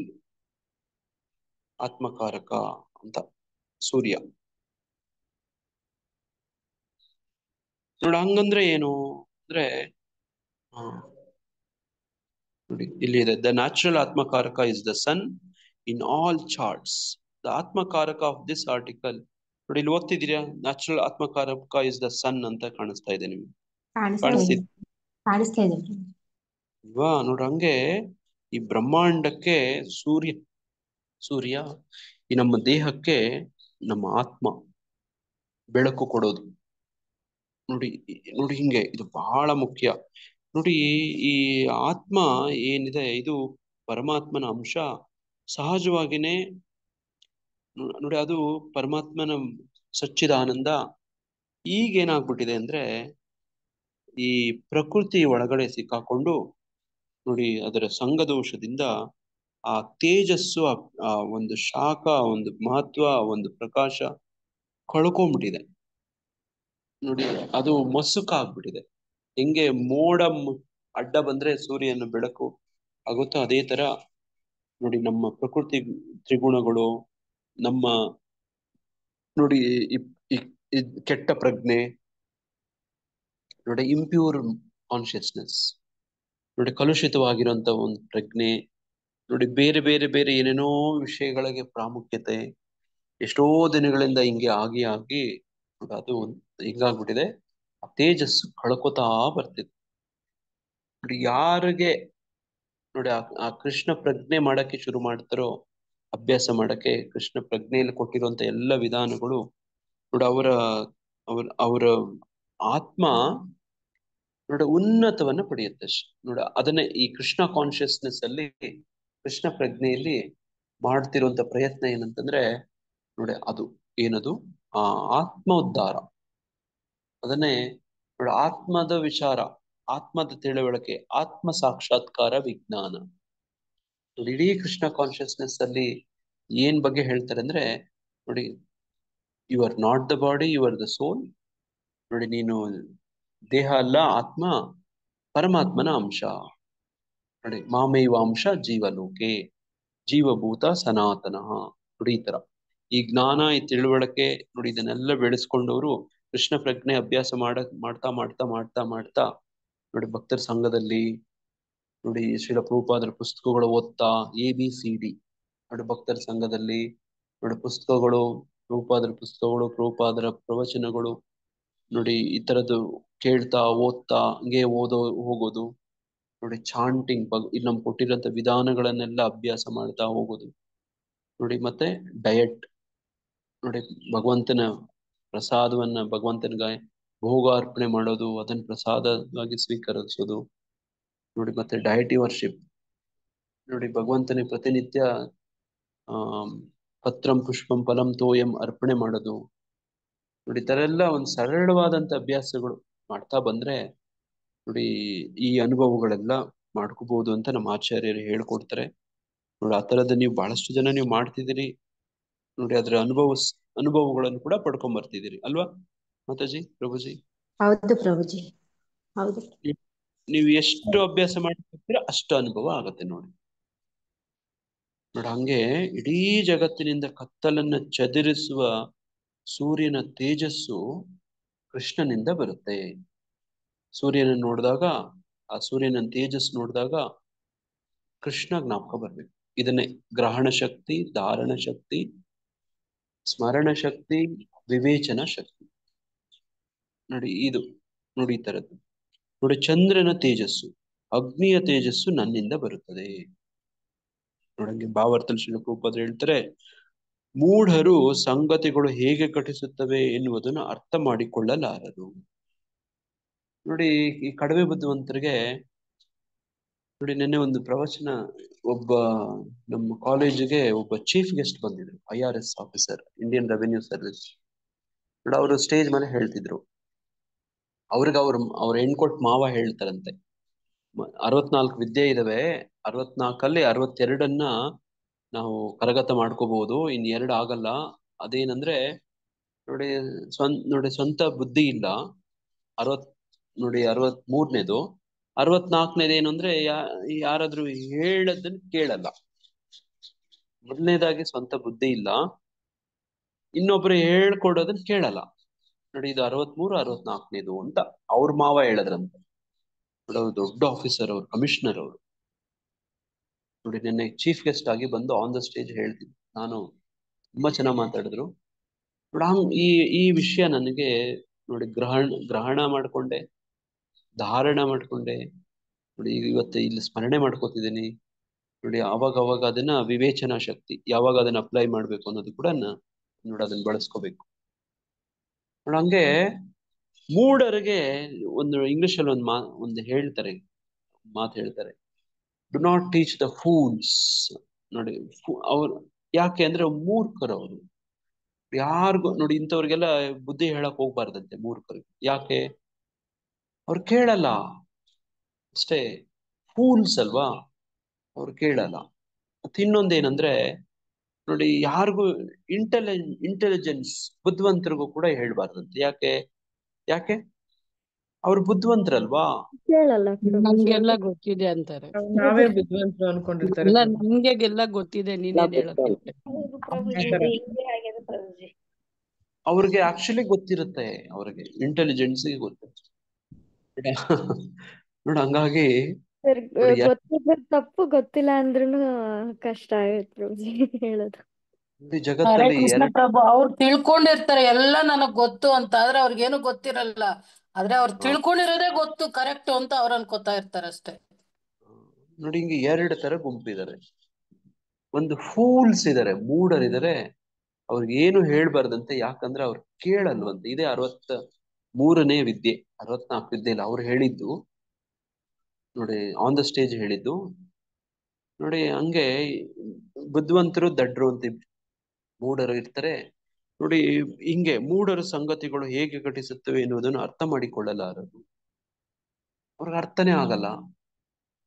ಆತ್ಮಕಾರಕ ಅಂತ ಸೂರ್ಯ. ನೋಡಿ, ಹಂಗಂದ್ರೆ ಏನು ಅಂದ್ರೆ, ನೋಡಿ ಇಲ್ಲಿ ಇದೆ, the natural atmakaraka is the sun in all charts. The atmakaraka of this article ನೋಡಿ, ಇಲ್ಲಿ ಓದ್ತಿದ್ದೀರಾ? Natural atmakaraka is the sun ಅಂತ ಕಾಣಿಸ್ತಾ ಇದೆ ನಿಮ್ಗೆ? ಕಾಣಿಸ್ತಾ ಇದೆ ಅಲ್ವಾ? ನೋಡ್ರಿ, ಹಂಗೆ ಈ ಬ್ರಹ್ಮಾಂಡಕ್ಕೆ ಸೂರ್ಯ ಈ ನಮ್ಮ ದೇಹಕ್ಕೆ ನಮ್ಮ ಆತ್ಮ ಬೆಳಕು ಕೊಡೋದು. ನೋಡಿ ನೋಡಿ, ಹಿಂಗೆ ಇದು ಬಹಳ ಮುಖ್ಯ. ನೋಡಿ, ಈ ಆತ್ಮ ಏನಿದೆ ಇದು ಪರಮಾತ್ಮನ ಅಂಶ. ಸಹಜವಾಗಿನೇ ನೋಡಿ, ಅದು ಪರಮಾತ್ಮನ ಸಚ್ಚಿದಾನಂದ. ಈಗೇನಾಗ್ಬಿಟ್ಟಿದೆ ಅಂದ್ರೆ ಈ ಪ್ರಕೃತಿ ಒಳಗಡೆ ಸಿಕ್ಕಾಕೊಂಡು ನೋಡಿ ಅದರ ಸಂಘದೋಷದಿಂದ ಆ ತೇಜಸ್ಸು ಆ ಒಂದು ಶಾಖ, ಒಂದು ಮಹತ್ವ, ಒಂದು ಪ್ರಕಾಶ ಕಳ್ಕೊಂಡ್ಬಿಟ್ಟಿದೆ ನೋಡಿ. ಅದು ಮಸುಕಾಗ್ಬಿಟ್ಟಿದೆ. ಹೆಂಗೆ ಮೋಡ ಅಡ್ಡ ಬಂದ್ರೆ ಸೂರ್ಯನ ಬೆಳಕು ಆಗುತ್ತೋ ಅದೇ ತರ ನೋಡಿ ನಮ್ಮ ಪ್ರಕೃತಿ ತ್ರಿಗುಣಗಳು, ನಮ್ಮ ನೋಡಿ ಕೆಟ್ಟ ಪ್ರಜ್ಞೆ ನೋಡಿ, ಇಂಪ್ಯೂರ್ ಕಾನ್ಶಿಯಸ್ನೆಸ್ ನೋಡಿ, ಕಲುಷಿತವಾಗಿರುವಂತ ಒಂದು ಪ್ರಜ್ಞೆ ನೋಡಿ, ಬೇರೆ ಬೇರೆ ಬೇರೆ ಏನೇನೋ ವಿಷಯಗಳಿಗೆ ಪ್ರಾಮುಖ್ಯತೆ ಎಷ್ಟೋ ದಿನಗಳಿಂದ ಹಿಂಗೆ ಆಗಿ ಆಗಿ ನೋಡಿ ಅದು ಹಿಂಗಾಗ್ಬಿಟ್ಟಿದೆ. ಆ ತೇಜಸ್ಸು ಕಳ್ಕೊತಾ ಬರ್ತಿದೆ ನೋಡಿ. ಯಾರಿಗೆ ನೋಡಿ ಆ ಕೃಷ್ಣ ಪ್ರಜ್ಞೆ ಮಾಡಕ್ಕೆ ಶುರು ಮಾಡ್ತಾರೋ, ಅಭ್ಯಾಸ ಮಾಡಕ್ಕೆ ಕೃಷ್ಣ ಪ್ರಜ್ಞೆಯಲ್ಲಿ ಕೊಟ್ಟಿರುವಂತ ಎಲ್ಲ ವಿಧಾನಗಳು ನೋಡಿ ಅವರ ಆತ್ಮ ನೋಡಿ ಉನ್ನತವನ್ನ ಪಡೆಯುತ್ತೆ ನೋಡಿ. ಅದನ್ನೇ ಈ ಕೃಷ್ಣ ಕಾನ್ಶಿಯಸ್ನೆಸ್ ಅಲ್ಲಿ, ಕೃಷ್ಣ ಪ್ರಜ್ಞೆಯಲ್ಲಿ ಮಾಡ್ತಿರುವಂತ ಪ್ರಯತ್ನ ಏನಂತಂದ್ರೆ ನೋಡಿ ಅದು ಏನದು ಆ ಆತ್ಮೋದ್ಧಾರ. ಅದನ್ನೇ ನೋಡಿ ಆತ್ಮದ ವಿಚಾರ, ಆತ್ಮದ ತಿಳುವಳಿಕೆ, ಆತ್ಮ ಸಾಕ್ಷಾತ್ಕಾರ ವಿಜ್ಞಾನ ನೋಡಿ. ಇಡೀ ಕೃಷ್ಣ ಕಾನ್ಶಿಯಸ್ನೆಸ್ ಅಲ್ಲಿ ಏನ್ ಬಗ್ಗೆ ಹೇಳ್ತಾರೆ ಅಂದ್ರೆ ನೋಡಿ, you are not the body, you are the soul ನೋಡಿ. ನೀನು ದೇಹ ಅಲ್ಲ, ಆತ್ಮ ಪರಮಾತ್ಮನ ಅಂಶ ನೋಡಿ. ಮಾಮೈವಾಂಶ ಜೀವಲೋಕೆ ಜೀವಭೂತ ಸನಾತನ ನೋಡಿ. ಈ ತರ ಈ ಜ್ಞಾನ, ಈ ತಿಳುವಳಿಕೆ ನೋಡಿ ಇದನ್ನೆಲ್ಲ ಬೆಳೆಸ್ಕೊಂಡವರು ಕೃಷ್ಣ ಪ್ರಜ್ಞೆ ಅಭ್ಯಾಸ ಮಾಡ್ತಾ ಮಾಡ್ತಾ ಮಾಡ್ತಾ ಮಾಡ್ತಾ ನೋಡಿ ಭಕ್ತರ ಸಂಘದಲ್ಲಿ ನೋಡಿ ಶ್ರೀಲ ಪ್ರಭುಪಾದರ ಪುಸ್ತಕಗಳು ಓದ್ತಾ ABCD ನೋಡಿ, ಭಕ್ತರ ಸಂಘದಲ್ಲಿ ನೋಡಿ ಪುಸ್ತಕಗಳು, ಪ್ರಭುಪಾದರ ಪುಸ್ತಕಗಳು, ಪ್ರಭುಪಾದರ ಪ್ರವಚನಗಳು ನೋಡಿ ಈ ತರದ್ದು ಕೇಳ್ತಾ ಓದ್ತಾ ಹಂಗೆ ಹೋಗೋದು ನೋಡಿ. ಚಾಂಟಿಂಗ್ ಇಲ್ಲಿ ನಮ್ಗೆ ಕೊಟ್ಟಿರೋಂಥ ವಿಧಾನಗಳನ್ನೆಲ್ಲ ಅಭ್ಯಾಸ ಮಾಡ್ತಾ ಹೋಗೋದು ನೋಡಿ. ಮತ್ತೆ ಡಯಟ್ ನೋಡಿ, ಭಗವಂತನ ಪ್ರಸಾದವನ್ನ ಭಗವಂತನಿಗೆ ಭೋಗಾರ್ಪಣೆ ಮಾಡೋದು, ಅದನ್ನ ಪ್ರಸಾದವಾಗಿ ಸ್ವೀಕರಿಸೋದು ನೋಡಿ. ಮತ್ತೆ ಡಯಟಿ ವರ್ಷಿಪ್ ನೋಡಿ, ಭಗವಂತನಿಗೆ ಪ್ರತಿನಿತ್ಯ ಪತ್ರಂ ಪುಷ್ಪಂ ಫಲಂ ತೋಯಂ ಅರ್ಪಣೆ ಮಾಡೋದು ನೋಡಿ. ಈ ತರ ಎಲ್ಲ ಒಂದು ಸರಳವಾದಂತ ಅಭ್ಯಾಸಗಳು ಮಾಡ್ತಾ ಬಂದ್ರೆ ನೋಡಿ ಈ ಅನುಭವಗಳೆಲ್ಲ ಮಾಡ್ಕೋಬಹುದು ಅಂತ ನಮ್ಮ ಆಚಾರ್ಯರು ಹೇಳ್ಕೊಡ್ತಾರೆ ನೋಡಿ. ಆ ತರದ ನೀವು ಬಹಳಷ್ಟು ಜನ ನೀವು ಮಾಡ್ತಿದ್ದೀರಿ ನೋಡಿ. ಅದ್ರ ಅನುಭವಗಳನ್ನು ಕೂಡ ಪಡ್ಕೊಂಡ್ ಬರ್ತಿದ್ದೀರಿ ಅಲ್ವಾ ಮಾತಾಜಿ, ಪ್ರಭುಜಿ? ಹೌದು ಪ್ರಭುಜಿ, ಹೌದು. ನೀವು ಎಷ್ಟು ಅಭ್ಯಾಸ ಮಾಡ್ತಿರ್ತೀರ ಅಷ್ಟು ಅನುಭವ ಆಗತ್ತೆ ನೋಡಿ. ಹಂಗೆ ಇಡೀ ಜಗತ್ತಿನಿಂದ ಕತ್ತಲನ್ನ ಚದುರಿಸುವ ಸೂರ್ಯನ ತೇಜಸ್ಸು ಕೃಷ್ಣನಿಂದ ಬರುತ್ತೆ. ಸೂರ್ಯನ ನೋಡಿದಾಗ, ಆ ಸೂರ್ಯನ ತೇಜಸ್ಸು ನೋಡಿದಾಗ ಕೃಷ್ಣ ಜ್ಞಾಪಕ ಬರ್ಬೇಕು. ಇದನ್ನೇ ಗ್ರಹಣ ಶಕ್ತಿ, ಧಾರಣ ಶಕ್ತಿ, ಸ್ಮರಣ ಶಕ್ತಿ, ವಿವೇಚನ ಶಕ್ತಿ ನೋಡಿ. ಇದು ನೋಡಿ ಈ ತರದ್ದು ನೋಡಿ. ಚಂದ್ರನ ತೇಜಸ್ಸು, ಅಗ್ನಿಯ ತೇಜಸ್ಸು ನನ್ನಿಂದ ಬರುತ್ತದೆ ನೋಡಂಗೆ ಭಾವಾರ್ಥದಲ್ಲಿ ಶ್ರೀಲ ಪ್ರಭುಪಾದರು ಹೇಳ್ತಾರೆ, ಮೂಢರು ಸಂಗತಿಗಳು ಹೇಗೆ ಘಟಿಸುತ್ತವೆ ಎನ್ನುವುದನ್ನು ಅರ್ಥ ಮಾಡಿಕೊಳ್ಳಲಾರರು ನೋಡಿ. ಈ ಕಡಿಮೆ ಬುದ್ಧಿವಂತರಿಗೆ ನೋಡಿ, ನಿನ್ನೆ ಒಂದು ಪ್ರವಚನ, ಒಬ್ಬ ನಮ್ಮ ಕಾಲೇಜಿಗೆ ಒಬ್ಬ ಚೀಫ್ ಗೆಸ್ಟ್ ಬಂದಿದ್ರು, IRS officer, Indian revenue service ನೋಡಿ. ಅವರು ಸ್ಟೇಜ್ ಮೇಲೆ ಹೇಳ್ತಿದ್ರು, ಅವ್ರ ಹೆಣ್ಕೊಟ್ ಮಾವ ಹೇಳ್ತಾರಂತೆ, 64 ವಿದ್ಯೆ ಇದಾವೆ, 64ಅಲ್ಲಿ 62 ನಾವು ಕರಗತ ಮಾಡ್ಕೋಬಹುದು, ಇನ್ 2 ಆಗಲ್ಲ. ಅದೇನಂದ್ರೆ ನೋಡಿ ಸ್ವಂತ ಬುದ್ಧಿ ಇಲ್ಲ 63ನೇದು. 64ನೇದು ಏನು ಅಂದ್ರೆ ಯಾರಾದ್ರೂ ಹೇಳದನ್ನ ಕೇಳಲ್ಲ. ಮೊದಲನೇದಾಗಿ ಸ್ವಂತ ಬುದ್ಧಿ ಇಲ್ಲ, ಇನ್ನೊಬ್ರು ಹೇಳ್ಕೊಡೋದನ್ನ ಕೇಳಲ್ಲ ನೋಡಿ. ಇದು 63, 64ನೇದು ಅಂತ ಅವ್ರ ಮಾವ ಹೇಳದ್ರಂತೆ ನೋಡಿ. ಅವ್ರು ದೊಡ್ಡ ಆಫೀಸರ್, ಅವ್ರು ಕಮಿಷನರ್ ಅವರು ನೋಡಿ. ನಿನ್ನೆ ಚೀಫ್ ಗೆಸ್ಟ್ ಆಗಿ ಬಂದು ಆನ್ ದ ಸ್ಟೇಜ್ ಹೇಳ್ತಿದ್ರು, ನಾನು ತುಂಬಾ ಚೆನ್ನಾಗಿ ಮಾತಾಡಿದ್ರು ನೋಡಿ. ಈ ವಿಷಯ ನನಗೆ ನೋಡಿ ಗ್ರಹಣ ಮಾಡ್ಕೊಂಡೆ, ಧಾರಣ ಮಾಡ್ಕೊಂಡೆ ನೋಡಿ. ಇವತ್ತು ಇಲ್ಲಿ ಸ್ಮರಣೆ ಮಾಡ್ಕೋತಿದ್ದೀನಿ ನೋಡಿ. ಅವಾಗ ಅದನ್ನ ವಿವೇಚನಾ ಶಕ್ತಿ, ಯಾವಾಗ ಅದನ್ನ ಅಪ್ಲೈ ಮಾಡ್ಬೇಕು ಅನ್ನೋದು ಕೂಡ ನೋಡಿ ಅದನ್ನ ಬಳಸ್ಕೋಬೇಕು ನೋಡಿ. ಹಂಗೆ ಮೂಢರಿಗೆ ಒಂದು ಇಂಗ್ಲಿಷ್ ಅಲ್ಲಿ ಒಂದು ಹೇಳ್ತಾರೆ, ಮಾತು ಹೇಳ್ತಾರೆ, do not teach the fools ನೋಡಿ. ಅವ್ರು ಯಾಕೆ ಅಂದ್ರೆ ಮೂರ್ಖರು ಅವರು, ಯಾರಿಗೂ ನೋಡಿ ಇಂಥವ್ರಿಗೆಲ್ಲ ಬುದ್ಧಿ ಹೇಳಕ್ ಹೋಗ್ಬಾರ್ದಂತೆ ಮೂರ್ಖರಿಗೆ. ಯಾಕೆ? ಅವ್ರು ಕೇಳಲ್ಲ ಅಷ್ಟೇ, ಫೂಲ್ಸ್ ಅಲ್ವಾ, ಅವ್ರು ಕೇಳಲ್ಲ. ಮತ್ತೆ ಇನ್ನೊಂದೇನಂದ್ರೆ ನೋಡಿ, ಯಾರಿಗೂ ಇಂಟೆಲಿಜೆನ್ಸ್ ಬುದ್ಧಿವಂತರಿಗೂ ಕೂಡ ಹೇಳ್ಬಾರ್ದಂತೆ. ಯಾಕೆ ಅವ್ರು ಬುದ್ಧಿವಂತರಲ್ವಾ, ಕೇಳಲ್ಲ ಪ್ರಭುಜಿ. ನಮ್ಗೆಲ್ಲ ಗೊತ್ತಿದೆ ಅಂತಾರೆ. ನಾವೇ ಬುದ್ಧಿವಂತರು ಅನ್ಕೊಂಡಿರ್ತಾರೆ ಇಲ್ಲ, ಪ್ರಭು. ನಮ್ಗೆಲ್ಲ ಗೊತ್ತಿದೆ, ನೀನೇನ್ ಹೇಳಕ್ಕೆ. ಹೌದು ಪ್ರಭುಜಿ, ಆ ಥರ. ಹಿಂಗೆ ಆಗಿದೆ ಪ್ರಭುಜಿ. ಅವ್ರಿಗೆ ಆಕ್ಚುಲಿ ಗೊತ್ತಿರುತ್ತೆ, ಅವ್ರಿಗೆ ಇಂಟೆಲಿಜೆನ್ಸ್ ಗೊತ್ತಿರುತ್ತೆ ನೋಡ. ಹಂಗಾಗಿ ಸರ್ ನೋಡಿ, ಗೊತ್ತಿದ್ರೆ ತಪ್ಪು, ಗೊತ್ತಿಲ್ಲ ಅಂದ್ರೂ ಕಷ್ಟ ಆಗುತ್ತೆ ಪ್ರಭುಜಿ ಹೇಳೋದು. ಹರೇ ಜಗತ್ತಲ್ಲಿ ಕೃಷ್ಣ ಪ್ರಭು, ಅವ್ರು ತಿಳ್ಕೊಂಡಿರ್ತಾರೆ ಎಲ್ಲ ನನಗ್ ಗೊತ್ತು ಅಂತ, ಆದ್ರೆ ಅವ್ರಿಗೇನು ಗೊತ್ತಿರಲ್ಲ. ಆದ್ರೆ ಅವ್ರು ತಿಳ್ಕೊಂಡಿರೋದೇ ಗೊತ್ತು ಕರೆಕ್ಟ್ ಅಂತ ಅವ್ರು ಅನ್ಕೋತಾ ಇರ್ತಾರೆ ಅಷ್ಟೇ. ನೋಡಿ, ಹಿಂಗೆ 2 ತರ ಗುಂಪಿದ್ದಾರೆ. ಒಂದು ಫೂಲ್ಸ್ ಇದಾರೆ, ಮೂಢರಿದ್ದಾರೆ, ಅವ್ರಿಗೆ ಏನು ಹೇಳ್ಬಾರ್ದಂತೆ. ಯಾಕಂದ್ರೆ ಅವ್ರು ಕೇಳಲ್ವಂತೆ. ಇದೇ 63ನೇ ವಿದ್ಯೆ, 64 ವಿದ್ಯೆ ಇಲ್ಲ, ಅವ್ರು ಹೇಳಿದ್ದು ನೋಡಿ, ಆನ್ ದ ಸ್ಟೇಜ್ ಹೇಳಿದ್ದು ನೋಡಿ. ಹಂಗೆ ಬುದ್ಧಿವಂತರು ದಡ್ರು ಅಂತ ಮೂಢರು ಇರ್ತಾರೆ ನೋಡಿ. ಹಿಂಗೆ ಮೂಢರ ಸಂಗತಿಗಳು ಹೇಗೆ ಘಟಿಸುತ್ತವೆ ಎನ್ನುವುದನ್ನು ಅರ್ಥ ಮಾಡಿಕೊಳ್ಳಲಾರದು. ಅವ್ರಿಗೆ ಅರ್ಥನೇ ಆಗಲ್ಲ,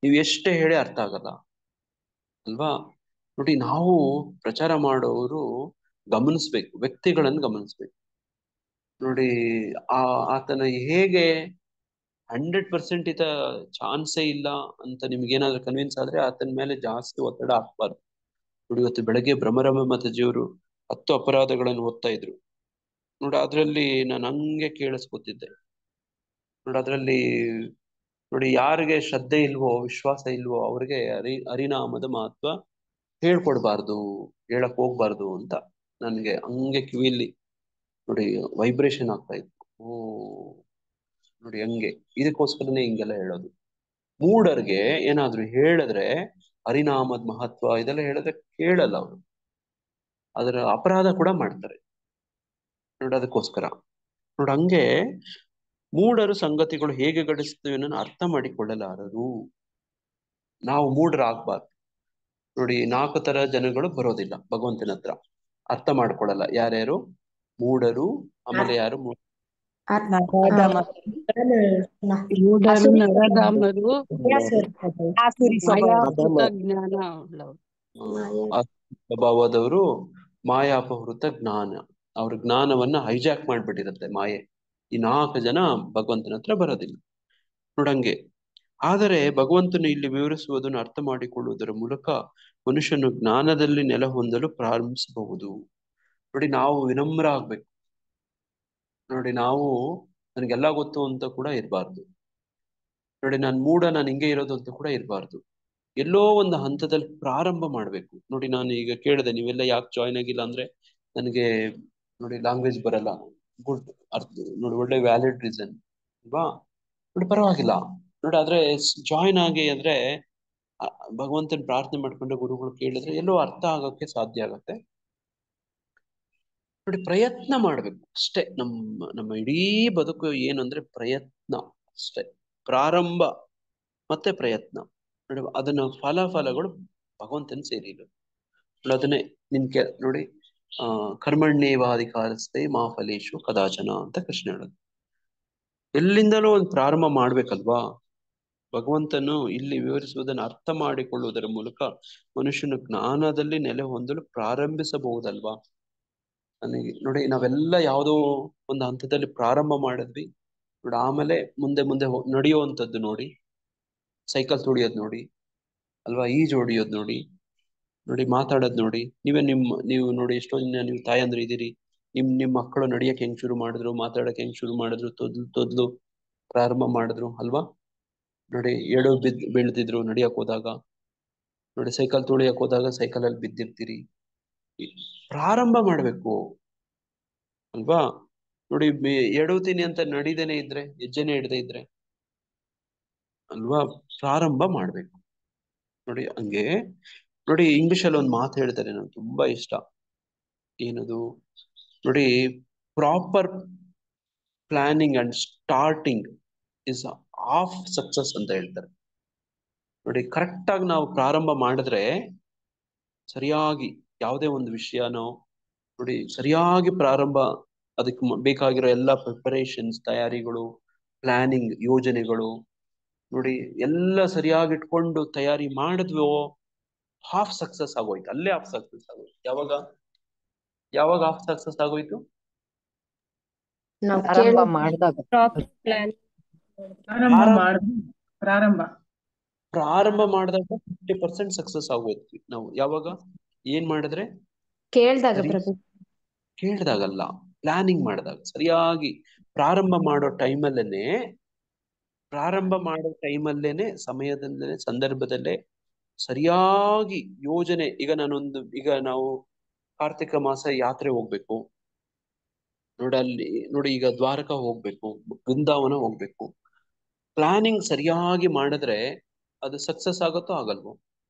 ನೀವು ಎಷ್ಟೇ ಹೇಳಿ ಅರ್ಥ ಆಗಲ್ಲ ಅಲ್ವಾ. ನೋಡಿ, ನಾವು ಪ್ರಚಾರ ಮಾಡೋರು ಗಮನಿಸ್ಬೇಕು, ವ್ಯಕ್ತಿಗಳನ್ನು ಗಮನಿಸ್ಬೇಕು ನೋಡಿ. ಆತನ ಹೇಗೆ 100% ಈತ ಚಾನ್ಸೇ ಇಲ್ಲ ಅಂತ ನಿಮ್ಗೇನಾದ್ರೂ ಕನ್ವಿನ್ಸ್ ಆದ್ರೆ ಆತನ ಮೇಲೆ ಜಾಸ್ತಿ ಒತ್ತಡ ಹಾಕ್ಬಾರ್ದು ನೋಡಿ. ಇವತ್ತು ಬೆಳಗ್ಗೆ ಭ್ರಮರಮ ಮತಜಿಯವರು 10 ಅಪರಾಧಗಳನ್ನು ಓದ್ತಾ ಇದ್ರು ನೋಡಿ. ಅದ್ರಲ್ಲಿ ನಾನು ಹಂಗೆ ಕೇಳಿಸ್ಕೊತಿದ್ದೆ ನೋಡಿ. ಅದ್ರಲ್ಲಿ ನೋಡಿ, ಯಾರಿಗೆ ಶ್ರದ್ಧೆ ಇಲ್ವೋ, ವಿಶ್ವಾಸ ಇಲ್ವೋ, ಅವ್ರಿಗೆ ಹರಿನಾಮದ ಮಹತ್ವ ಹೇಳ್ಕೊಡ್ಬಾರ್ದು, ಹೇಳಕ್ ಹೋಗ್ಬಾರ್ದು ಅಂತ ನನ್ಗೆ ಹಂಗೆ ಕಿವಿಯಲ್ಲಿ ನೋಡಿ ವೈಬ್ರೇಷನ್ ಆಗ್ತಾ ಇತ್ತು. ನೋಡಿ ಹಂಗೆ, ಇದಕ್ಕೋಸ್ಕರನೇ ಹಿಂಗೆಲ್ಲ ಹೇಳೋದು. ಮೂಢರ್ಗೆ ಏನಾದ್ರು ಹೇಳಿದ್ರೆ, ಹರಿನಾಮದ ಮಹತ್ವ ಇದೆಲ್ಲ ಹೇಳಿದ್ರೆ ಕೇಳಲ್ಲ ಅವರು, ಅದರ ಅಪರಾಧ ಕೂಡ ಮಾಡ್ತಾರೆ ನೋಡಿ. ಅದಕ್ಕೋಸ್ಕರ ನೋಡಿ, ಹಂಗೆ ಮೂಢರು ಸಂಗತಿಗಳು ಹೇಗೆ ಘಟಿಸ್ತವೆ ಅನ್ನೋದು ಅರ್ಥ ಮಾಡಿಕೊಳ್ಳಲಾರರು. ನಾವು ಮೂಢರಾಗ್ಬಾರ್ದು ನೋಡಿ. 4 ತರ ಜನಗಳು ಬರೋದಿಲ್ಲ ಭಗವಂತನ ಹತ್ರ, ಅರ್ಥ ಮಾಡ್ಕೊಳ್ಳಲ್ಲ. ಯಾರ್ಯಾರು? ಮೂಢರು, ಆಮೇಲೆ ಯಾರು? ಮೂಢರು, ನರಧಾಮರು, ಮಾಯಾಪೃತ ಸ್ವಭಾವ. ಜ್ಞಾನ ಉಳ್ಳವರು. ಸ್ವಭಾವದವರು, ಮಾಯಾಪಹೃತ ಜ್ಞಾನ, ಅವ್ರ ಜ್ಞಾನವನ್ನ ಹೈಜಾಕ್ ಮಾಡ್ಬಿಟ್ಟಿರುತ್ತೆ ಮಾಯೆ. ಈ 4 ಜನ ಭಗವಂತನ ಹತ್ರ ಬರೋದಿಲ್ಲ ನೋಡಂಗೆ. ಆದರೆ ಭಗವಂತನು ಇಲ್ಲಿ ವಿವರಿಸುವುದನ್ನು ಅರ್ಥ ಮಾಡಿಕೊಳ್ಳುವುದರ ಮೂಲಕ ಮನುಷ್ಯನು ಜ್ಞಾನದಲ್ಲಿ ನೆಲೆ ಹೊಂದಲು ಪ್ರಾರಂಭಿಸಬಹುದು ನೋಡಿ. ನಾವು ವಿನಮ್ರ ಆಗ್ಬೇಕು ನೋಡಿ. ನಾವು ನನಗೆಲ್ಲ ಗೊತ್ತು ಅಂತ ಕೂಡ ಇರಬಾರ್ದು ನೋಡಿ. ನಾನು ಮೂಢ, ನಾನು ಹಿಂಗೆ ಇರೋದು ಅಂತ ಕೂಡ ಇರಬಾರ್ದು. ಎಲ್ಲೋ ಒಂದು ಹಂತದಲ್ಲಿ ಪ್ರಾರಂಭ ಮಾಡ್ಬೇಕು ನೋಡಿ. ನಾನು ಈಗ ಕೇಳಿದೆ, ನೀವೆಲ್ಲ ಯಾಕೆ ಜಾಯ್ನ್ ಆಗಿಲ್ಲ ಅಂದ್ರೆ, ನನಗೆ ನೋಡಿ ಲ್ಯಾಂಗ್ವೇಜ್ ಬರಲ್ಲ. ಗುಡ್, ಅರ್ಥ ನೋಡಿ, ಒಳ್ಳೆ ವ್ಯಾಲಿಡ್ ರೀಸನ್ ಅಲ್ವಾ ನೋಡಿ. ಪರವಾಗಿಲ್ಲ ನೋಡಿ. ಆದ್ರೆ ಜಾಯ್ನ್ ಆಗಿ ಅಂದ್ರೆ ಭಗವಂತನ ಪ್ರಾರ್ಥನೆ ಮಾಡ್ಕೊಂಡು ಗುರುಗಳು ಕೇಳಿದ್ರೆ ಎಲ್ಲೋ ಅರ್ಥ ಆಗೋಕ್ಕೆ ಸಾಧ್ಯ ಆಗತ್ತೆ ನೋಡಿ. ಪ್ರಯತ್ನ ಮಾಡ್ಬೇಕು ಅಷ್ಟೇ. ನಮ್ಮ ಇಡೀ ಬದುಕು ಏನು ಅಂದ್ರೆ ಪ್ರಯತ್ನ ಅಷ್ಟೇ. ಪ್ರಾರಂಭ ಮತ್ತೆ ಪ್ರಯತ್ನ ನೋಡಿ. ಅದನ್ನ ಫಲಗಳು ಭಗವಂತನ ಸೇರಿಲ್ಲ ನೋಡಿ. ಅದನ್ನೇ ನೋಡಿ, ಕರ್ಮಣ್ಯೇವಾಧಿಕಾರಸ್ಥೆ ಮಾ ಫಲೇಶು ಕದಾಚನ ಅಂತ ಕೃಷ್ಣ ಹೇಳೋದು. ಎಲ್ಲಿಂದಲೂ ಒಂದು ಪ್ರಾರಂಭ ಮಾಡ್ಬೇಕಲ್ವಾ. ಭಗವಂತನು ಇಲ್ಲಿ ವಿವರಿಸುವುದನ್ನು ಅರ್ಥ ಮಾಡಿಕೊಳ್ಳುವುದರ ಮೂಲಕ ಮನುಷ್ಯನು ಜ್ಞಾನದಲ್ಲಿ ನೆಲೆ ಹೊಂದಲು ಪ್ರಾರಂಭಿಸಬಹುದಲ್ವಾ. ನನಗೆ ನೋಡಿ, ನಾವೆಲ್ಲ ಯಾವುದೋ ಒಂದು ಹಂತದಲ್ಲಿ ಪ್ರಾರಂಭ ಮಾಡಿದ್ವಿ ನೋಡಿ. ಆಮೇಲೆ ಮುಂದೆ ನಡೆಯುವಂಥದ್ದು ನೋಡಿ, ಸೈಕಲ್ ತುಳಿಯೋದು ನೋಡಿ ಅಲ್ವಾ, ಈಜು ಹೊಡಿಯೋದು ನೋಡಿ, ಮಾತಾಡೋದು ನೋಡಿ. ನೀವು ನೋಡಿ, ಎಷ್ಟೋ ಜನ ನೀವು ತಾಯಂದ್ರು ಇದ್ದೀರಿ, ನಿಮ್ಮ ಮಕ್ಕಳು ನಡಿಯಕ್ಕೆ ಹೆಂಗ್ ಶುರು ಮಾಡಿದ್ರು, ಮಾತಾಡಕ್ಕೆ ಹೆಂಗ್ ಶುರು ಮಾಡಿದ್ರು, ತೊದ್ಲು ಪ್ರಾರಂಭ ಮಾಡಿದ್ರು ಅಲ್ವಾ ನೋಡಿ. ಬೀಳ್ತಿದ್ರು ನಡಿಯಕ್ ಹೋದಾಗ ನೋಡಿ. ಸೈಕಲ್ ತುಳಿಯಕ್ ಹೋದಾಗ ಸೈಕಲಲ್ಲಿ ಬಿದ್ದಿರ್ತೀರಿ. ಪ್ರಾರಂಭ ಮಾಡ್ಬೇಕು ಅಲ್ವಾ ನೋಡಿ. ಎಡುತ್ತೀನಿ ಅಂತ ನಡೀದೇನೆ ಇದ್ರೆ, ಹೆಜ್ಜೆನೆ ಇಡದೆ ಇದ್ರೆ ಅಲ್ವಾ, ಪ್ರಾರಂಭ ಮಾಡ್ಬೇಕು ನೋಡಿ. ಹಂಗೆ ನೋಡಿ, ಇಂಗ್ಲಿಷಲ್ಲಿ ಒಂದು ಮಾತು ಹೇಳ್ತಾರೆ, ನಂಗೆ ತುಂಬಾ ಇಷ್ಟ. ಏನದು ನೋಡಿ, proper planning and starting is of success ಅಂತ ಹೇಳ್ತಾರೆ ನೋಡಿ. ಕರೆಕ್ಟ್ ಆಗಿ ನಾವು ಪ್ರಾರಂಭ ಮಾಡಿದ್ರೆ, ಸರಿಯಾಗಿ ಯಾವುದೇ ಒಂದು ವಿಷಯನೋ ನೋಡಿ, ಸರಿಯಾಗಿ ಪ್ರಾರಂಭ, ಅದಕ್ಕೆ ಬೇಕಾಗಿರೋ ಎಲ್ಲ ಪ್ರಿಪರೇಷನ್ಸ್, ತಯಾರಿಗಳು ಪ್ಲಾನಿಂಗ್, ಯೋಜನೆಗಳು ನೋಡಿ ಎಲ್ಲ ಸರಿಯಾಗಿ ಇಟ್ಕೊಂಡು ತಯಾರಿ ಮಾಡಿದ್ವೋ ಹಾಫ್ ಸಕ್ಸಸ್ ಆಗೋಯ್ತು, ಅಲ್ಲೇ ಹಾಫ್ ಸಕ್ಸಸ್ ಆಗೋಯ್ತು. ಯಾವಾಗ ಹಾಫ್ ಸಕ್ಸಸ್ ಆಗೋಯ್ತು? ನಾವು ಆರಂಭ ಮಾಡಿದಾಗ ಪ್ರಾಪರ್ ಪ್ಲಾನ್ ಪ್ರಾರಂಭ ಮಾಡಿದಾಗ 50% ಸಕ್ಸಸ್ ಆಗೋಯ್ತು. ನಾವು ಯಾವಾಗ ಏನ್ ಮಾಡಿದ್ರೆ ಕೇಳ್ದಾಗ ಸರಿ ಪ್ರಭು. ಕೇಳ್ದಾಗಲ್ಲ, ಪ್ಲಾನಿಂಗ್ ಮಾಡಿದಾಗ ಸರಿಯಾಗಿ ಪ್ರಾರಂಭ ಮಾಡೋ ಟೈಮಲ್ಲೇನೆ ಸಮಯದಲ್ಲೇ ಸಂದರ್ಭದಲ್ಲೇ ಸರಿಯಾಗಿ ಯೋಜನೆ. ಈಗ ನಾವು ಕಾರ್ತಿಕ ಮಾಸ ಯಾತ್ರೆ ಹೋಗ್ಬೇಕು ನೋಡಿ, ಈಗ ದ್ವಾರಕ ಹೋಗ್ಬೇಕು, ಬೃಂದಾವನ ಹೋಗ್ಬೇಕು. ಪ್ಲಾನಿಂಗ್ ಸರಿಯಾಗಿ ಮಾಡಿದ್ರೆ ಅದು ಸಕ್ಸಸ್ ಆಗುತ್ತೋ ಆಗಲ್ವೋ?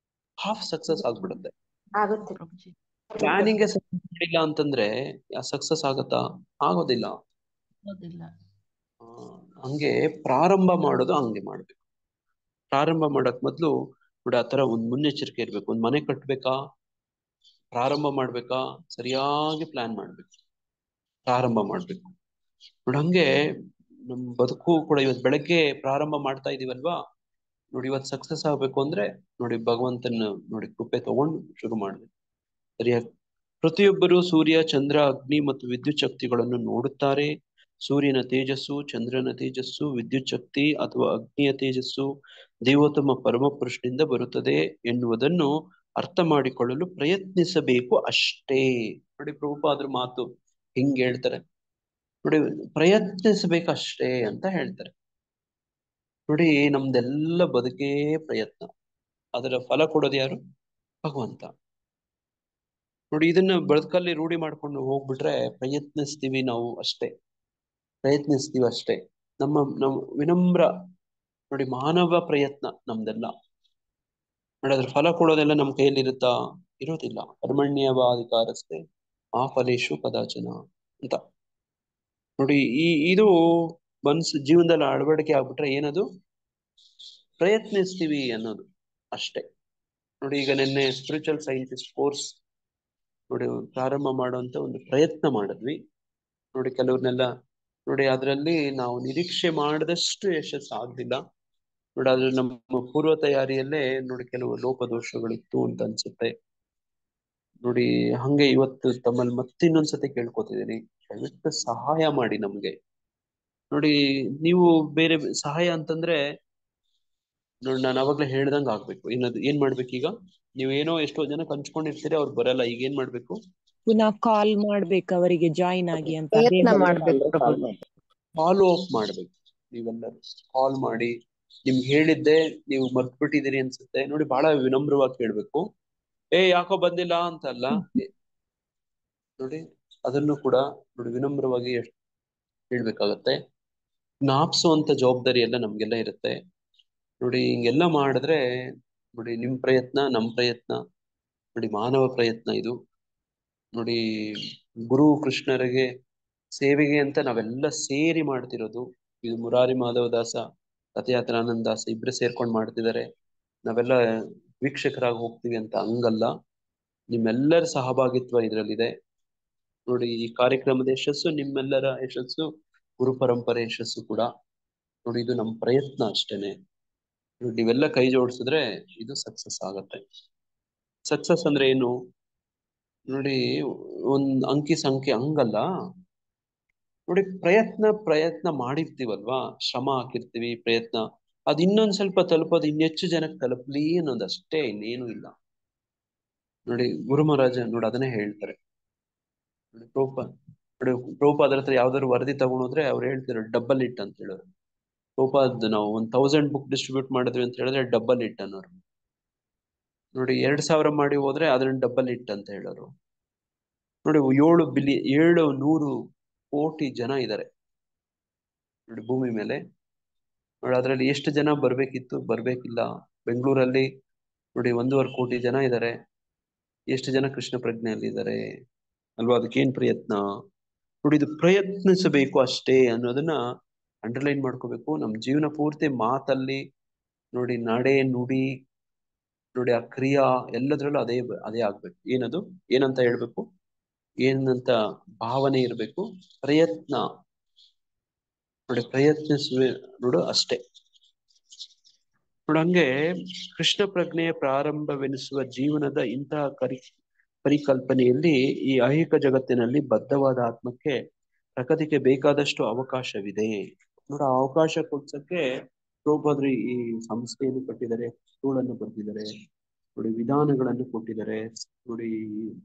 ಹಾಫ್ ಸಕ್ಸಸ್ ಆಗ್ಬಿಡುತ್ತೆ. ಆಗುತ್ತೆ. ಪ್ಲಾನಿಂಗ್ ಸಕ್ಸಸ್ ಮಾಡಿಲ್ಲ ಅಂತಂದ್ರೆ ಸಕ್ಸಸ್ ಆಗತ್ತಾ? ಆಗೋದಿಲ್ಲ. ಹಂಗೆ ಪ್ರಾರಂಭ ಮಾಡೋದು ಹಂಗೆ ಮಾಡ್ಬೇಕು. ಪ್ರಾರಂಭ ಮಾಡಕ್ ಮೊದ್ಲು ನೋಡಿ ಆತರ ಒಂದ್ ಮುನ್ನೆಚ್ಚರಿಕೆ ಇರ್ಬೇಕು. ಒಂದ್ ಮನೆ ಕಟ್ಬೇಕಾ, ಪ್ರಾರಂಭ ಮಾಡ್ಬೇಕಾ, ಸರಿಯಾಗಿ ಪ್ಲಾನ್ ಮಾಡ್ಬೇಕು, ಪ್ರಾರಂಭ ಮಾಡ್ಬೇಕು ನೋಡಿ. ಹಂಗೆ ನಮ್ ಬದುಕು ಕೂಡ ಇವತ್ ಬೆಳಗ್ಗೆ ಪ್ರಾರಂಭ ಮಾಡ್ತಾ ಇದೀವಲ್ವಾ ನೋಡಿ, ಇವತ್ ಸಕ್ಸಸ್ ಆಗ್ಬೇಕು ಅಂದ್ರೆ ನೋಡಿ ಭಗವಂತನ ನೋಡಿ ಕೃಪೆ ತಗೊಂಡು ಶುರು ಮಾಡ್ಬೇಕು ಸರಿಯಾಗಿ. ಪ್ರತಿಯೊಬ್ಬರು ಸೂರ್ಯ, ಚಂದ್ರ, ಅಗ್ನಿ ಮತ್ತು ವಿದ್ಯುತ್ ಶಕ್ತಿಗಳನ್ನು ನೋಡುತ್ತಾರೆ. ಸೂರ್ಯನ ತೇಜಸ್ಸು, ಚಂದ್ರನ ತೇಜಸ್ಸು, ವಿದ್ಯುತ್ ಶಕ್ತಿ ಅಥವಾ ಅಗ್ನಿಯ ತೇಜಸ್ಸು ದೇವೋತ್ತಮ ಪರಮಪುರುಷನಿಂದ ಬರುತ್ತದೆ ಎನ್ನುವುದನ್ನು ಅರ್ಥ ಮಾಡಿಕೊಳ್ಳಲು ಪ್ರಯತ್ನಿಸಬೇಕು ಅಷ್ಟೇ. ನೋಡಿ ಪ್ರಭುಪಾದ್ರ ಮಾತು ಹಿಂಗ್ ಹೇಳ್ತಾರೆ ನೋಡಿ, ಪ್ರಯತ್ನಿಸಬೇಕಷ್ಟೇ ಅಂತ ಹೇಳ್ತಾರೆ. ನೋಡಿ ನಮ್ದೆಲ್ಲ ಬದುಕೇ ಪ್ರಯತ್ನ, ಅದರ ಫಲ ಕೊಡೋದು ಯಾರು? ಭಗವಂತ. ನೋಡಿ ಇದನ್ನ ಬದುಕಲ್ಲಿ ರೂಢಿ ಮಾಡ್ಕೊಂಡು ಹೋಗ್ಬಿಟ್ರೆ ಪ್ರಯತ್ನಿಸ್ತೀವಿ ನಾವು ಅಷ್ಟೇ, ಪ್ರಯತ್ನಿಸ್ತೀವಿ ಅಷ್ಟೇ. ನಮ್ಮ ವಿನಮ್ರ ನೋಡಿ ಮಾನವ ಪ್ರಯತ್ನ ನಮ್ದೆಲ್ಲ ನೋಡಿ, ಅದ್ರ ಫಲ ಕೊಡೋದೆಲ್ಲ ನಮ್ಮ ಕೈಯಲ್ಲಿ ಇರೋದಿಲ್ಲ. ಕರ್ಮಣ್ಯವಾಧಿಕಾರಸ್ಥೆ ಆ ಫಲೇಶು ಕದಾಚನ ಅಂತ ನೋಡಿ. ಇದು ಜೀವನದಲ್ಲಿ ಅಳವಡಿಕೆ ಆಗ್ಬಿಟ್ರೆ ಏನದು? ಪ್ರಯತ್ನಿಸ್ತೀವಿ ಅನ್ನೋದು ಅಷ್ಟೇ ನೋಡಿ. ಈಗ ನಿನ್ನೆ ಸ್ಪಿರಿಚುವಲ್ ಸೈಂಟಿಸ್ಟ್ ಕೋರ್ಸ್ ನೋಡಿ ಪ್ರಾರಂಭ ಮಾಡುವಂತ ಒಂದು ಪ್ರಯತ್ನ ಮಾಡಿದ್ವಿ ನೋಡಿ. ಕೆಲವ್ರನ್ನೆಲ್ಲ ನೋಡಿ ಅದರಲ್ಲಿ ನಾವು ನಿರೀಕ್ಷೆ ಮಾಡಿದಷ್ಟು ಯಶಸ್ಸು ಆಗ್ಲಿಲ್ಲ ನೋಡಿ. ಅದ್ರ ನಮ್ಮ ಪೂರ್ವ ತಯಾರಿಯಲ್ಲೇ ನೋಡಿ ಕೆಲವು ಲೋಪದೋಷಗಳಿತ್ತು ಅಂತ ಅನ್ಸುತ್ತೆ ನೋಡಿ. ಹಂಗೆ ಇವತ್ತು ತಮ್ಮಲ್ಲಿ ಮತ್ತಿನ್ನೊಂದ್ಸತಿ ಕೇಳ್ಕೊತಿದ್ದೀನಿ, ದಯವಿಟ್ಟು ಸಹಾಯ ಮಾಡಿ ನಮ್ಗೆ ನೋಡಿ. ನೀವು ಬೇರೆ ಸಹಾಯ ಅಂತಂದ್ರೆ ನೋಡಿ ನಾನು ಅವಾಗ್ಲೇ ಹೇಳ್ದಂಗ ಆಗ್ಬೇಕು. ಏನ್ ಮಾಡ್ಬೇಕೀಗ? ನೀವೇನೋ ಎಷ್ಟೋ ಜನಕ್ಕೆ ಹಂಚ್ಕೊಂಡಿರ್ತೀರಿ, ಅವ್ರು ಬರಲ್ಲ. ಈಗ ಏನ್ ಮಾಡ್ಬೇಕು? ಪುನಃ ಕಾಲ್ ಮಾಡ್ಬೇಕು ಅವರಿಗೆ ಜಾಯಿನ್ ಆಗಿ ಅಂತ. ಪ್ರಯತ್ನ ಮಾಡ್ಬೇಕು ಪ್ರಭು. ಫಾಲೋ ಅಪ್ ಮಾಡ್ಬೇಕು. ನೀವೆಲ್ಲರೂ ಕಾಲ್ ಮಾಡಿ ನಿಮ್ಗೆ ಹೇಳಿದ್ದೆ ನೀವು ಮರ್ತ್ಬಿಟ್ಟಿದ್ದೀರಿ ಅನ್ಸುತ್ತೆ ನೋಡಿ. ಬಹಳ ವಿನಮ್ರವಾಗಿ ಕೇಳ್ಬೇಕು. ಯಾಕೋ ಬಂದಿಲ್ಲ ಅಂತಲ್ಲ ನೋಡಿ, ಅದನ್ನು ಕೂಡ ನೋಡಿ ವಿನಮ್ರವಾಗಿ ಹೇಳ್ಬೇಕಾಗತ್ತೆ. ಜ್ಞಾಪಿಸುವಂತ ಜವಾಬ್ದಾರಿ ಎಲ್ಲ ನಮ್ಗೆಲ್ಲ ಇರುತ್ತೆ ನೋಡಿ. ಹಿಂಗೆಲ್ಲ ಮಾಡಿದ್ರೆ ನೋಡಿ ನಿಮ್ ಪ್ರಯತ್ನ, ನಮ್ ಪ್ರಯತ್ನ ನೋಡಿ, ಮಾನವ ಪ್ರಯತ್ನ ಇದು ನೋಡಿ. ಗುರು ಕೃಷ್ಣರಿಗೆ ಸೇವೆಗೆ ಅಂತ ನಾವೆಲ್ಲ ಸೇರಿ ಮಾಡ್ತಿರೋದು ಇದು. ಮುರಾರಿ ಮಾಧವ ದಾಸ, ರಥಯಾತ್ರ ಆನಂದ ದಾಸ ಇಬ್ರು ಸೇರ್ಕೊಂಡು ಮಾಡ್ತಿದ್ದಾರೆ. ನಾವೆಲ್ಲ ವೀಕ್ಷಕರಾಗಿ ಹೋಗ್ತೀವಿ ಅಂತ ಹಂಗಲ್ಲ, ನಿಮ್ಮೆಲ್ಲರ ಸಹಭಾಗಿತ್ವ ಇದ್ರಲ್ಲಿದೆ ನೋಡಿ. ಈ ಕಾರ್ಯಕ್ರಮದ ಯಶಸ್ಸು ನಿಮ್ಮೆಲ್ಲರ ಯಶಸ್ಸು, ಗುರು ಪರಂಪರೆ ಯಶಸ್ಸು ಕೂಡ ನೋಡಿ. ಇದು ನಮ್ಮ ಪ್ರಯತ್ನ ಅಷ್ಟೇನೆ ನೋಡಿ. ನೀವೆಲ್ಲ ಕೈ ಜೋಡಿಸಿದ್ರೆ ಇದು ಸಕ್ಸಸ್ ಆಗತ್ತೆ. ಸಕ್ಸಸ್ ಅಂದ್ರೆ ಏನು ನೋಡಿ? ಒಂದ್ ಅಂಕಿ ಸಂಖ್ಯೆ ಹಂಗಲ್ಲ ನೋಡಿ. ಪ್ರಯತ್ನ ಮಾಡಿರ್ತೀವಲ್ವಾ, ಶ್ರಮ ಹಾಕಿರ್ತೀವಿ, ಪ್ರಯತ್ನ ಅದ್ ಇನ್ನೊಂದ್ ಸ್ವಲ್ಪ ತಲುಪೋದು, ಇನ್ನೆಚ್ಚು ಜನಕ್ಕೆ ತಲುಪಲಿ ಅನ್ನೋದಷ್ಟೇ, ಇನ್ನೇನು ಇಲ್ಲ ನೋಡಿ. ಗುರು ಮಹಾರಾಜ ನೋಡಿ ಅದನ್ನೇ ಹೇಳ್ತಾರೆ ನೋಡಿ. ಪ್ರಭುಪಾದರ ಹತ್ರ ಯಾವ್ದಾದ್ರು ವರದಿ ತಗೊಂಡೋದ್ರೆ ಅವ್ರು ಹೇಳ್ತಾರೆ ಡಬಲ್ ಇಟ್ ಅಂತ ಹೇಳೋರು. ಪ್ರಭುಪಾದ್ ನಾವು 1000 ಬುಕ್ ಡಿಸ್ಟ್ರಿಬ್ಯೂಟ್ ಮಾಡಿದ್ವಿ ಅಂತ ಹೇಳಿದ್ರೆ ಡಬಲ್ ಇಟ್ ಅನ್ನೋರು ನೋಡಿ. 2000 ಮಾಡಿ ಹೋದ್ರೆ ಅದನ್ನ ಡಬಲ್ ಇಟ್ ಅಂತ ಹೇಳೋರು ನೋಡಿ. 700 ಕೋಟಿ ಜನ ಇದ್ದಾರೆ ನೋಡಿ ಭೂಮಿ ಮೇಲೆ ನೋಡಿ. ಅದ್ರಲ್ಲಿ ಎಷ್ಟು ಜನ ಬರ್ಬೇಕಿತ್ತು, ಬರ್ಬೇಕಿಲ್ಲ. ಬೆಂಗಳೂರಲ್ಲಿ ನೋಡಿ 1.5 ಕೋಟಿ ಜನ ಇದ್ದಾರೆ. ಎಷ್ಟು ಜನ ಕೃಷ್ಣ ಪ್ರಜ್ಞೆಯಲ್ಲಿ ಇದ್ದಾರೆ ಅಲ್ವಾ? ಅದಕ್ಕೇನ್ ಪ್ರಯತ್ನ ನೋಡಿ. ಇದು ಪ್ರಯತ್ನಿಸಬೇಕು ಅಷ್ಟೇ ಅನ್ನೋದನ್ನ ಅಂಡರ್ಲೈನ್ ಮಾಡ್ಕೋಬೇಕು. ನಮ್ ಜೀವನ ಪೂರ್ತಿ ಮಾತಲ್ಲಿ ನೋಡಿ, ನಡೆ ನುಡಿ ನೋಡಿ, ಆ ಕ್ರಿಯಾ ಎಲ್ಲದ್ರಲ್ಲೂ ಅದೇ ಆಗ್ಬೇಕು. ಏನದು? ಏನಂತ ಹೇಳ್ಬೇಕು? ಏನಂತ ಭಾವನೆ ಇರ್ಬೇಕು? ಪ್ರಯತ್ನ ನೋಡಿ ಪ್ರಯತ್ನಿಸುವೆ ನೋಡು ಅಷ್ಟೇ. ನೋಡಂಗೆ ಕೃಷ್ಣ ಪ್ರಜ್ಞೆಯ ಪ್ರಾರಂಭವೆನಿಸುವ ಜೀವನದ ಇಂತಹ ಪರಿಕಲ್ಪನೆಯಲ್ಲಿ ಈ ಐಹಿಕ ಜಗತ್ತಿನಲ್ಲಿ ಬದ್ಧವಾದ ಆತ್ಮಕ್ಕೆ ಪ್ರಗತಿಗೆ ಬೇಕಾದಷ್ಟು ಅವಕಾಶವಿದೆ. ನೋಡ ಅವಕಾಶ ಕೊಡ್ಸಕ್ಕೆ ಪ್ರಭುಪಾದರು ಈ ಸಂಸ್ಥೆಯನ್ನು ಕಟ್ಟಿದ್ದಾರೆ, ಸ್ಕೂಲನ್ನು ಬರ್ತಿದ್ದಾರೆ, ನೋಡಿ ವಿಧಾನಗಳನ್ನು ಕೊಟ್ಟಿದ್ದಾರೆ, ನೋಡಿ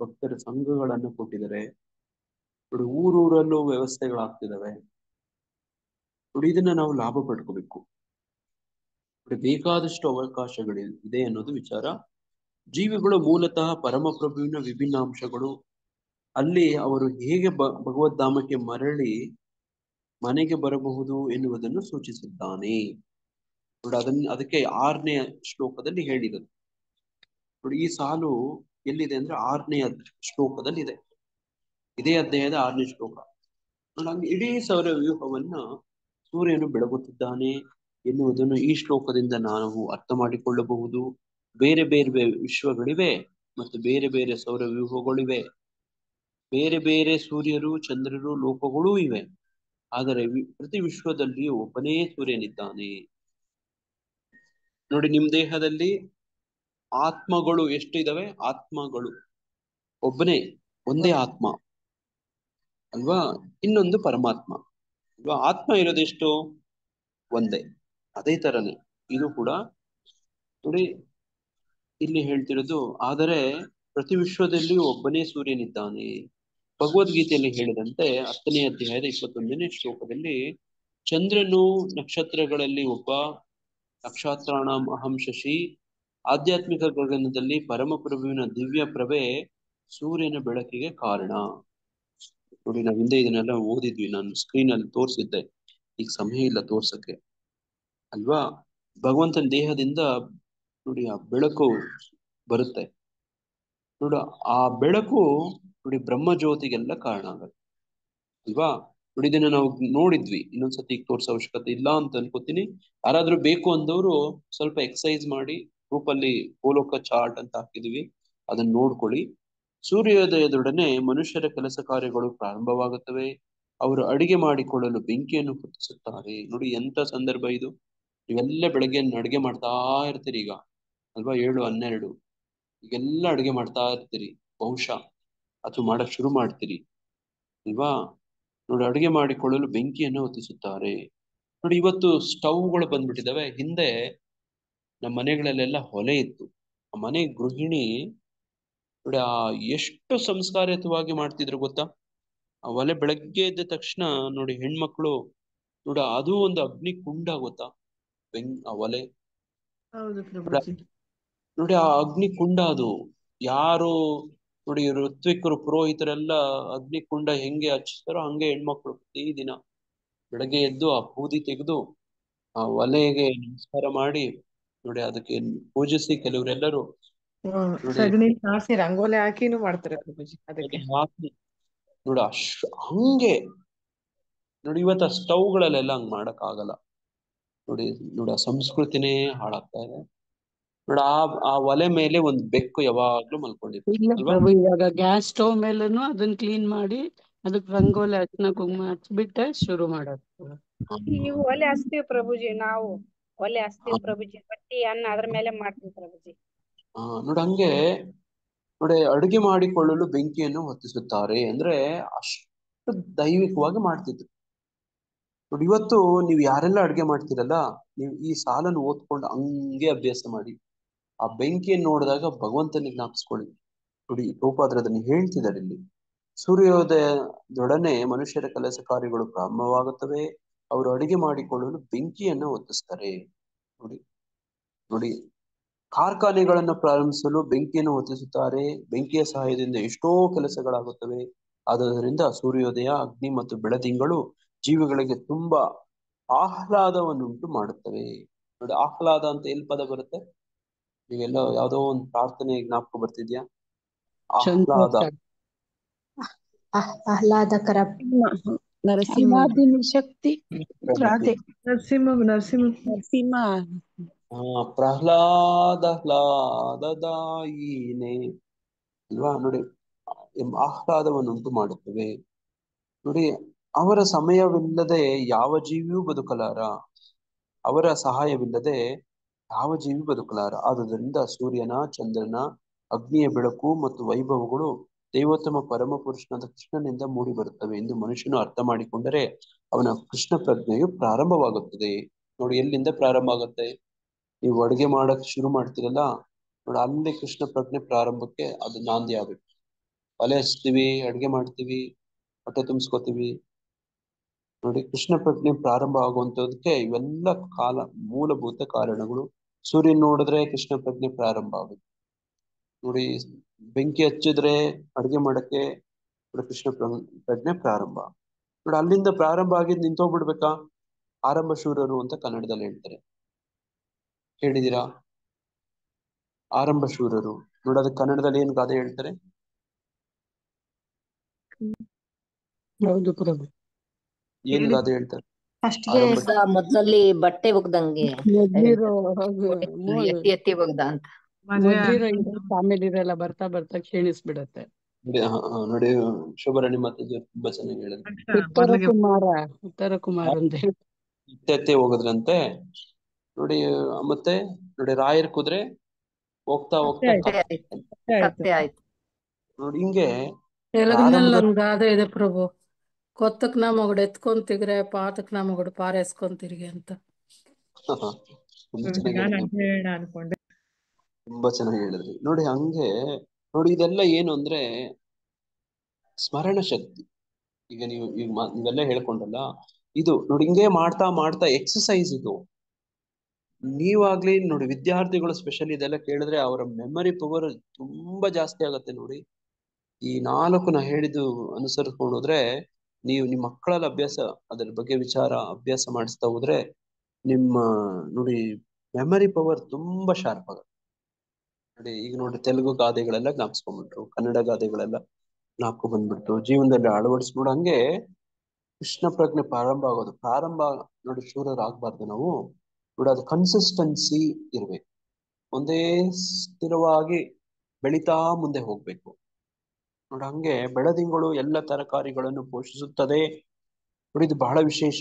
ಭಕ್ತರ ಸಂಘಗಳನ್ನು ಕೊಟ್ಟಿದ್ದಾರೆ, ನೋಡಿ ಊರೂರಲ್ಲೂ ವ್ಯವಸ್ಥೆಗಳಾಗ್ತಿದಾವೆ. ನೋಡಿ ಇದನ್ನ ನಾವು ಲಾಭ ಪಡ್ಕೋಬೇಕು. ನೋಡಿ ಬೇಕಾದಷ್ಟು ಅವಕಾಶಗಳಿದೆ ಅನ್ನೋದು ವಿಚಾರ. ಜೀವಿಗಳು ಮೂಲತಃ ಪರಮಪ್ರಭುವಿನ ವಿಭಿನ್ನ ಅಂಶಗಳು. ಅಲ್ಲಿ ಅವರು ಹೇಗೆ ಭಗವದ್ಧಾಮಕ್ಕೆ ಮರಳಿ ಮನೆಗೆ ಬರಬಹುದು ಎನ್ನುವುದನ್ನು ಸೂಚಿಸಿದ್ದಾನೆ. ನೋಡಿ ಅದಕ್ಕೆ 6ನೇ ಶ್ಲೋಕದಲ್ಲಿ ಹೇಳಿದರು. ನೋಡಿ ಈ ಸಾಲು ಎಲ್ಲಿದೆ ಅಂದ್ರೆ 6ನೇ ಶ್ಲೋಕದಲ್ಲಿ ಇದೆ, ಇದೇ ಅಧ್ಯಾಯದ 6ನೇ ಶ್ಲೋಕ. ನೋಡಿ ಇಡೀ ಸೌರ ವ್ಯೂಹವನ್ನ ಸೂರ್ಯನು ಬೆಳಗುತ್ತಿದ್ದಾನೆ ಎನ್ನುವುದನ್ನು ಈ ಶ್ಲೋಕದಿಂದ ನಾವು ಅರ್ಥ ಮಾಡಿಕೊಳ್ಳಬಹುದು. ಬೇರೆ ಬೇರೆ ವಿಶ್ವಗಳಿವೆ ಮತ್ತು ಬೇರೆ ಬೇರೆ ಸೌರ ವ್ಯೂಹಗಳಿವೆ, ಬೇರೆ ಬೇರೆ ಸೂರ್ಯರು ಚಂದ್ರರು ಲೋಕಗಳೂ ಇವೆ. ಆದರೆ ಪ್ರತಿ ವಿಶ್ವದಲ್ಲಿ ಒಬ್ಬನೇ ಸೂರ್ಯನಿದ್ದಾನೆ. ನೋಡಿ ನಿಮ್ ದೇಹದಲ್ಲಿ ಆತ್ಮಗಳು ಎಷ್ಟು ಇದಾವೆ? ಆತ್ಮಗಳು ಒಬ್ಬನೇ, ಒಂದೇ ಆತ್ಮ ಅಲ್ವಾ? ಇನ್ನೊಂದು ಪರಮಾತ್ಮ ಅಲ್ವಾ? ಆತ್ಮ ಇರೋದೆಷ್ಟು? ಒಂದೇ. ಅದೇ ತರನೇ ಇದು ಕೂಡ ನೋಡಿ ಇಲ್ಲಿ ಹೇಳ್ತಿರೋದು. ಆದರೆ ಪ್ರತಿ ವಿಶ್ವದಲ್ಲಿ ಒಬ್ಬನೇ ಸೂರ್ಯನಿದ್ದಾನೆ. ಭಗವದ್ಗೀತೆಯಲ್ಲಿ ಹೇಳಿದಂತೆ 10ನೇ ಅಧ್ಯಾಯದ 21ನೇ ಶ್ಲೋಕದಲ್ಲಿ ಚಂದ್ರನು ನಕ್ಷತ್ರಗಳಲ್ಲಿ ಒಬ್ಬ, ನಕ್ಷತ್ರಾಣಾಂ ಅಹಂ ಶಶಿ. ಆಧ್ಯಾತ್ಮಿಕ ಗಗನದಲ್ಲಿ ಪರಮಪ್ರಭುವಿನ ದಿವ್ಯ ಪ್ರಭೆ ಸೂರ್ಯನ ಬೆಳಕಿಗೆ ಕಾರಣ. ನೋಡಿ ನಾವು ಹಿಂದೆ ಇದನ್ನೆಲ್ಲ ಓದಿದ್ವಿ, ನಾನು ಸ್ಕ್ರೀನ್ ಅಲ್ಲಿ ತೋರಿಸಿದ್ದೆ, ಈಗ ಸಮಯ ಇಲ್ಲ ತೋರ್ಸಕ್ಕೆ ಅಲ್ವಾ? ಭಗವಂತನ ದೇಹದಿಂದ ನೋಡಿ ಆ ಬೆಳಕು ಬರುತ್ತೆ. ನೋಡ ಆ ಬೆಳಕು ನೋಡಿ ಬ್ರಹ್ಮ ಜ್ಯೋತಿಗೆಲ್ಲ ಕಾರಣ ಆಗತ್ತೆ ಅಲ್ವಾ? ನೋಡಿ ಇದನ್ನ ನಾವು ನೋಡಿದ್ವಿ, ಇನ್ನೊಂದ್ಸತಿ ಈಗ ತೋರ್ಸೋ ಅವಶ್ಯಕತೆ ಇಲ್ಲ ಅಂತ ಅನ್ಕೋತೀನಿ. ಯಾರಾದ್ರೂ ಬೇಕು ಅಂದವರು ಸ್ವಲ್ಪ ಎಕ್ಸಸೈಸ್ ಮಾಡಿ, ಗ್ರೂಪಲ್ಲಿ ಗೋಲೋಕ ಚಾರ್ಟ್ ಅಂತ ಹಾಕಿದೀವಿ, ಅದನ್ನ ನೋಡ್ಕೊಳ್ಳಿ. ಸೂರ್ಯೋದಯದೊಡನೆ ಮನುಷ್ಯರ ಕೆಲಸ ಕಾರ್ಯಗಳು ಪ್ರಾರಂಭವಾಗುತ್ತವೆ. ಅವರು ಅಡಿಗೆ ಮಾಡಿಕೊಳ್ಳಲು ಬೆಂಕಿಯನ್ನು ಹೊತ್ತಿಸುತ್ತಾರೆ. ನೋಡಿ ಎಂತ ಸಂದರ್ಭ ಇದು! ನೀವೆಲ್ಲ ಬೆಳಗ್ಗೆ ಅಡಿಗೆ ಮಾಡ್ತಾ ಇರ್ತೀರಿ ಈಗ ಅಲ್ವಾ? 7-12 ಈಗೆಲ್ಲ ಅಡಿಗೆ ಮಾಡ್ತಾ ಇರ್ತೀರಿ ಬಹುಶಃ, ಅಥವಾ ಮಾಡಕ್ ಶುರು ಮಾಡ್ತೀರಿ ಅಲ್ವಾ? ನೋಡಿ ಅಡಿಗೆ ಮಾಡಿಕೊಳ್ಳಲು ಬೆಂಕಿಯನ್ನು ಹೊತ್ತಿಸುತ್ತಾರೆ. ನೋಡಿ ಇವತ್ತು ಸ್ಟವ್ಗಳು ಬಂದ್ಬಿಟ್ಟಿದಾವೆ. ಹಿಂದೆ ನಮ್ಮ ಮನೆಗಳಲ್ಲೆಲ್ಲ ಒಲೆ ಇತ್ತು. ಆ ಮನೆ ಗೃಹಿಣಿ ನೋಡಿ ಎಷ್ಟು ಸಂಸ್ಕಾರಯುತವಾಗಿ ಮಾಡ್ತಿದ್ರು ಗೊತ್ತಾ? ಆ ಒಲೆ ಬೆಳಗ್ಗೆ ಎದ್ದ ತಕ್ಷಣ ನೋಡಿ ಹೆಣ್ಮಕ್ಳು ನೋಡಿ ಅದು ಒಂದು ಅಗ್ನಿ ಕುಂಡ ಗೊತ್ತಾ? ಆ ಒಲೆ ಹೌದು ಪ್ರಭುಜಿ. ನೋಡಿ ಆ ಅಗ್ನಿ ಕುಂಡ ಅದು. ಯಾರು ನೋಡಿ ಋತ್ವಿಕರು ಪುರೋಹಿತರೆಲ್ಲ ಅಗ್ನಿ ಕುಂಡ ಹೆಂಗೆ ಹಚ್ತಾರೋ ಹಂಗೆ ಹೆಣ್ಮಕ್ಳು ಪ್ರತಿ ದಿನ ಬೆಳಗ್ಗೆ ಎದ್ದು ಆ ಬೂದಿ ತೆಗೆದು ಆ ಒಲೆಗೆ ನಮಸ್ಕಾರ ಮಾಡಿ ನೋಡಿ ಅದಕ್ಕೆ ಪೂಜಿಸಿ ಕೆಲವರೆಲ್ಲರೂ ಸಗಣಿ ಹಾಸಿ ರಂಗೋಲಿ ಹಾಕಿನೂ ಮಾಡ್ತಾರೆ ಪ್ರಭುಜಿ ಅದಕ್ಕೆ. ನೋಡಿ ಹಂಗೆ ನೋಡಿ ಇವತ್ತು ಆ ಸ್ಟವ್ಗಳಲ್ಲೆಲ್ಲ ಹಂಗ್ ಮಾಡಕ್ ಆಗಲ್ಲ. ನೋಡಿ ನೋಡಿ ಆ ಸಂಸ್ಕೃತಿನೇ ಹಾಳಾಗ್ತಾ ಇದೆ. ನೋಡಿ ಆ ಒಲೆ ಮೇಲೆ ಒಂದ್ ಬೆಕ್ಕು ಯಾವಾಗ್ಲೂ ಮಲ್ಕೊಂಡಿರುತ್ತೆ ಇಲ್ಲ ಅಲ್ವಾ? ಪ್ರಭು, ಇವಾಗ ಗ್ಯಾಸ್ ಸ್ಟವ್ ಮೇಲೂ ಅದನ್ನ ಕ್ಲೀನ್ ಮಾಡಿ ಅದಕ್ಕೆ ರಂಗೋಲಿ ಹಚ್ಚನ ಕುಂಕುಮ ಹಚ್ಬಿಟ್ಟೆ ಶುರು ಮಾಡೋದು. ನೀವು ಒಲೆ ಹಚ್ತೀವಿ ಪ್ರಭುಜಿ, ನಾವು ಒಲೆ ಹಚ್ತೀವಿ ಪ್ರಭುಜಿ. ಬಟ್ಟಿ ಅನ್ನ ಅದ್ರ ಮೇಲೆ ಮಾಡ್ತೀವಿ ಪ್ರಭುಜಿ. ನೋಡಿ ಹಂಗೆ ನೋಡಿ ಅಡುಗೆ ಮಾಡಿಕೊಳ್ಳಲು ಬೆಂಕಿಯನ್ನು ಹೊತ್ತಿಸುತ್ತಾರೆ ಅಂದ್ರೆ ಅಷ್ಟು ದೈವಿಕವಾಗಿ ಮಾಡ್ತಿದ್ರು. ನೋಡಿ ಇವತ್ತು ನೀವು ಯಾರೆಲ್ಲ ಅಡುಗೆ ಮಾಡ್ತೀರಲ್ಲ, ನೀವು ಈ ಸಾಲನ್ನು ಓದ್ಕೊಂಡು ಹಂಗೆ ಅಭ್ಯಾಸ ಮಾಡಿ. ಆ ಬೆಂಕಿಯನ್ನು ನೋಡಿದಾಗ ಭಗವಂತನಿಗೆ ಜ್ಞಾಪಿಸ್ಕೊಳ್ಳಿ. ನೋಡಿ ಪ್ರಭುಪಾದರು ಅದನ್ನು ಹೇಳ್ತಿದ್ದಾರೆ ಇಲ್ಲಿ. ಸೂರ್ಯೋದಯದೊಡನೆ ಮನುಷ್ಯರ ಕೆಲಸ ಕಾರ್ಯಗಳು ಪ್ರಾರಂಭವಾಗುತ್ತವೆ. ಅವರು ಅಡುಗೆ ಮಾಡಿಕೊಳ್ಳಲು ಬೆಂಕಿಯನ್ನು ಹೊತ್ತಿಸ್ತಾರೆ. ನೋಡಿ ನೋಡಿ ಕಾರ್ಖಾನೆಗಳನ್ನು ಪ್ರಾರಂಭಿಸಲು ಬೆಂಕಿಯನ್ನು ಹೊತ್ತಿಸುತ್ತಾರೆ. ಬೆಂಕಿಯ ಸಹಾಯದಿಂದ ಎಷ್ಟೋ ಕೆಲಸಗಳಾಗುತ್ತವೆ. ಆದ್ದರಿಂದ ಸೂರ್ಯೋದಯ, ಅಗ್ನಿ ಮತ್ತು ಬೆಳದಿಂಗಳು ಜೀವಿಗಳಿಗೆ ತುಂಬಾ ಆಹ್ಲಾದವನ್ನುಂಟು ಮಾಡುತ್ತವೆ. ನೋಡಿ ಆಹ್ಲಾದ ಅಂತ ಎಲ್ಲಿ ಪದ ಬರುತ್ತೆ? ನೀವೆಲ್ಲ ಯಾವ್ದೋ ಒಂದು ಪ್ರಾರ್ಥನೆ ಜ್ಞಾಪಕ ಬರ್ತಿದ್ಯಾ? ಆಹ್ಲಾದ, ಆಹ್ಲಾದಕರ, ನರಸಿಂಹ ಶಕ್ತಿ, ರಾಧೆ, ನರಸಿಂಹ ಪ್ರಹ್ಲಾದಹ್ಲಾದದಾಯಿನೇ ಅಲ್ವಾ? ನೋಡಿ ಆಹ್ಲಾದವನ್ನುಂಟು ಮಾಡುತ್ತವೆ. ನೋಡಿ ಅವರ ಸಮಯವಿಲ್ಲದೆ ಯಾವ ಜೀವಿಯೂ ಬದುಕಲಾರ. ಅವರ ಸಹಾಯವಿಲ್ಲದೆ ಯಾವ ಜೀವಿ ಬದುಕಲಾರ. ಆದುದರಿಂದ ಸೂರ್ಯನ, ಚಂದ್ರನ, ಅಗ್ನಿಯ ಬೆಳಕು ಮತ್ತು ವೈಭವಗಳು ದೈವೋತ್ತಮ ಪರಮ ಪುರುಷನಾದ ಕೃಷ್ಣನಿಂದ ಮೂಡಿ ಬರುತ್ತವೆ ಎಂದು ಮನುಷ್ಯನು ಅರ್ಥ ಮಾಡಿಕೊಂಡರೆ ಅವನ ಕೃಷ್ಣ ಪ್ರಜ್ಞೆಯು ಪ್ರಾರಂಭವಾಗುತ್ತದೆ. ನೋಡಿ, ಎಲ್ಲಿಂದ ಪ್ರಾರಂಭ ಆಗುತ್ತೆ? ನೀವು ಅಡುಗೆ ಮಾಡಕ್ ಶುರು ಮಾಡ್ತೀರಲ್ಲ ನೋಡಿ, ಅಲ್ಲಿ ಕೃಷ್ಣ ಪ್ರಜ್ಞೆ ಪ್ರಾರಂಭಕ್ಕೆ ಅದು ನಾಂದಿ ಆಗ್ಬೇಕು. ಒಲೆ ಹಚ್ತೀವಿ, ಅಡುಗೆ ಮಾಡ್ತೀವಿ, ಹೊಟ್ಟೆ ತುಂಬಿಸ್ಕೋತೀವಿ. ನೋಡಿ, ಕೃಷ್ಣ ಪ್ರಜ್ಞೆ ಪ್ರಾರಂಭ ಆಗುವಂತದಕ್ಕೆ ಇವೆಲ್ಲ ಮೂಲಭೂತ ಕಾರಣಗಳು. ಸೂರ್ಯನ್ ನೋಡಿದ್ರೆ ಕೃಷ್ಣ ಪ್ರಜ್ಞೆ ಪ್ರಾರಂಭ ಆಗುತ್ತೆ. ನೋಡಿ, ಬೆಂಕಿ ಹಚ್ಚಿದ್ರೆ ಅಡುಗೆ ಮಾಡಕ್ಕೆ ಕೃಷ್ಣ ಪ್ರಜ್ಞೆ ಪ್ರಾರಂಭ. ನೋಡಿ, ಅಲ್ಲಿಂದ ಪ್ರಾರಂಭ ಆಗಿದ್ ನಿಂತೋಗ್ಬಿಡ್ಬೇಕಾ? ಆರಂಭ ಶೂರರು ಅಂತ ಕನ್ನಡದಲ್ಲಿ ಹೇಳ್ತಾರೆ. ಹೇಳಿದೀರಾ? ಆರಂಭ ಶೂರರು. ನೋಡಿ, ಅದಕ್ಕೆ ಕನ್ನಡದಲ್ಲಿ ಏನ್ ಗಾದೆ ಹೇಳ್ತಾರೆ? ಹೌದು ಪ್ರಭು. ಏನ್ ಗಾದೆ ಹೇಳ್ತಾರೆ? ಫಸ್ಟ್ಗೆ ಮೊದ್ಲಲ್ಲಿ ಬಟ್ಟೆ ಒಗ್ದಂಗೆ ಮೊದ್ಲಿರೋ ಎತ್ತಿ ಎತ್ತಿ ಒಗ್ದ ಅಂತ. ಮೊದ್ಲಿರೋ ಆಮೇಲೆ ಇರೆಲ್ಲ ಬರ್ತಾ ಬರ್ತಾ ಕ್ಷೀಣಿಸ್ಬಿಡತ್ತೆ. ನೋಡಿ, ಶೋಭರಾಣಿ ಮಾತಾಜಿ ತುಂಬಾ ಚೆನ್ನಾಗಿ ಹೇಳಿದ್ರು. ಉತ್ತರ ಕುಮಾರ್ ಅಂತ ಹೇಳಿ ಇತ್ತೆತ್ತೆ ಹೋಗದ್ರಂತೆ. ನೋಡಿ, ಮತ್ತೆ ನೋಡಿ, ರಾಯರ್ ಕುದ್ರೆ ಹೋಗ್ತಾ ಹೋಗ್ತಾ ಕತ್ತೆ ಆಯ್ತು. ನೋಡಿ, ಹಿಂಗೆ ತೆಲುಗಿನಲ್ಲಿ ಒಂದ್ ಗಾದೆ ಇದೆ ಪ್ರಭು, ಕೊತ್ತಕ್ ನಾ ಮಗಡು ಎತ್ಕೊಂತಿಗ್ರೆ ಪಾತಕ್ ನಾ ಮಗಡು ಪಾರೇಸ್ಕೊಂತಿರ್ಗೆ ಅಂತ. ತುಂಬಾ ಚೆನ್ನಾಗಿ ಹೇಳಿದ್ರಿ. ನೋಡಿ, ಹಂಗೆ ನೋಡಿ, ಇದೆಲ್ಲ ಏನು ಅಂದ್ರೆ ಸ್ಮರಣ ಶಕ್ತಿ. ಈಗ ನೀವು ನೀವೆಲ್ಲ ಹೇಳ್ಕೊಂಡಲ್ಲ, ಇದು ನೋಡಿ, ಹಿಂಗೆ ಮಾಡ್ತಾ ಮಾಡ್ತಾ ಎಕ್ಸಸೈಸ್ ಇದು. ನೀವಾಗ್ಲಿ ನೋಡಿ, ವಿದ್ಯಾರ್ಥಿಗಳು ಸ್ಪೆಷಲಿ ಇದೆಲ್ಲ ಕೇಳಿದ್ರೆ ಅವರ ಮೆಮರಿ ಪವರ್ ತುಂಬಾ ಜಾಸ್ತಿ ಆಗತ್ತೆ. ನೋಡಿ, ಈ 4 ನಾ ಹೇಳಿದ್ದು ಅನುಸರಿಸ್ಕೊಂಡು ಹೋದ್ರೆ, ನೀವು ನಿಮ್ಮ ಮಕ್ಕಳಲ್ಲಿ ಅದ್ರ ಬಗ್ಗೆ ಅಭ್ಯಾಸ ಮಾಡಿಸ್ತಾ ಹೋದ್ರೆ ನಿಮ್ಮ ನೋಡಿ ಮೆಮರಿ ಪವರ್ ತುಂಬಾ ಶಾರ್ಪ್ ಆಗುತ್ತೆ. ನೋಡಿ, ಈಗ ನೋಡಿ, ತೆಲುಗು ಗಾದೆಗಳೆಲ್ಲ ಜ್ಞಾಪಿಸ್ಕೊಂಡ್ಬಿಟ್ರು, ಕನ್ನಡ ಗಾದೆಗಳೆಲ್ಲ ಜ್ಞಾಪಕ ಬಂದ್ಬಿಟ್ಟು ಜೀವನದಲ್ಲಿ ಅಳವಡಿಸ್ಬಿಡು. ಹಂಗೆ ಕೃಷ್ಣ ಪ್ರಜ್ಞೆ ಪ್ರಾರಂಭ ನೋಡಿ, ಶೂರರಾಗಬಾರ್ದು ನಾವು. ನೋಡಿ, ಅದು ಕನ್ಸಿಸ್ಟೆನ್ಸಿ ಇರ್ಬೇಕು. ಒಂದೇ ಸ್ಥಿರವಾಗಿ ಬೆಳೀತಾ ಮುಂದೆ ಹೋಗ್ಬೇಕು. ನೋಡಿ, ಹಂಗೆ ಬೆಳದಿಂಗಳು ಎಲ್ಲ ತರಕಾರಿಗಳನ್ನು ಪೋಷಿಸುತ್ತದೆ. ನೋಡಿ, ಇದು ಬಹಳ ವಿಶೇಷ.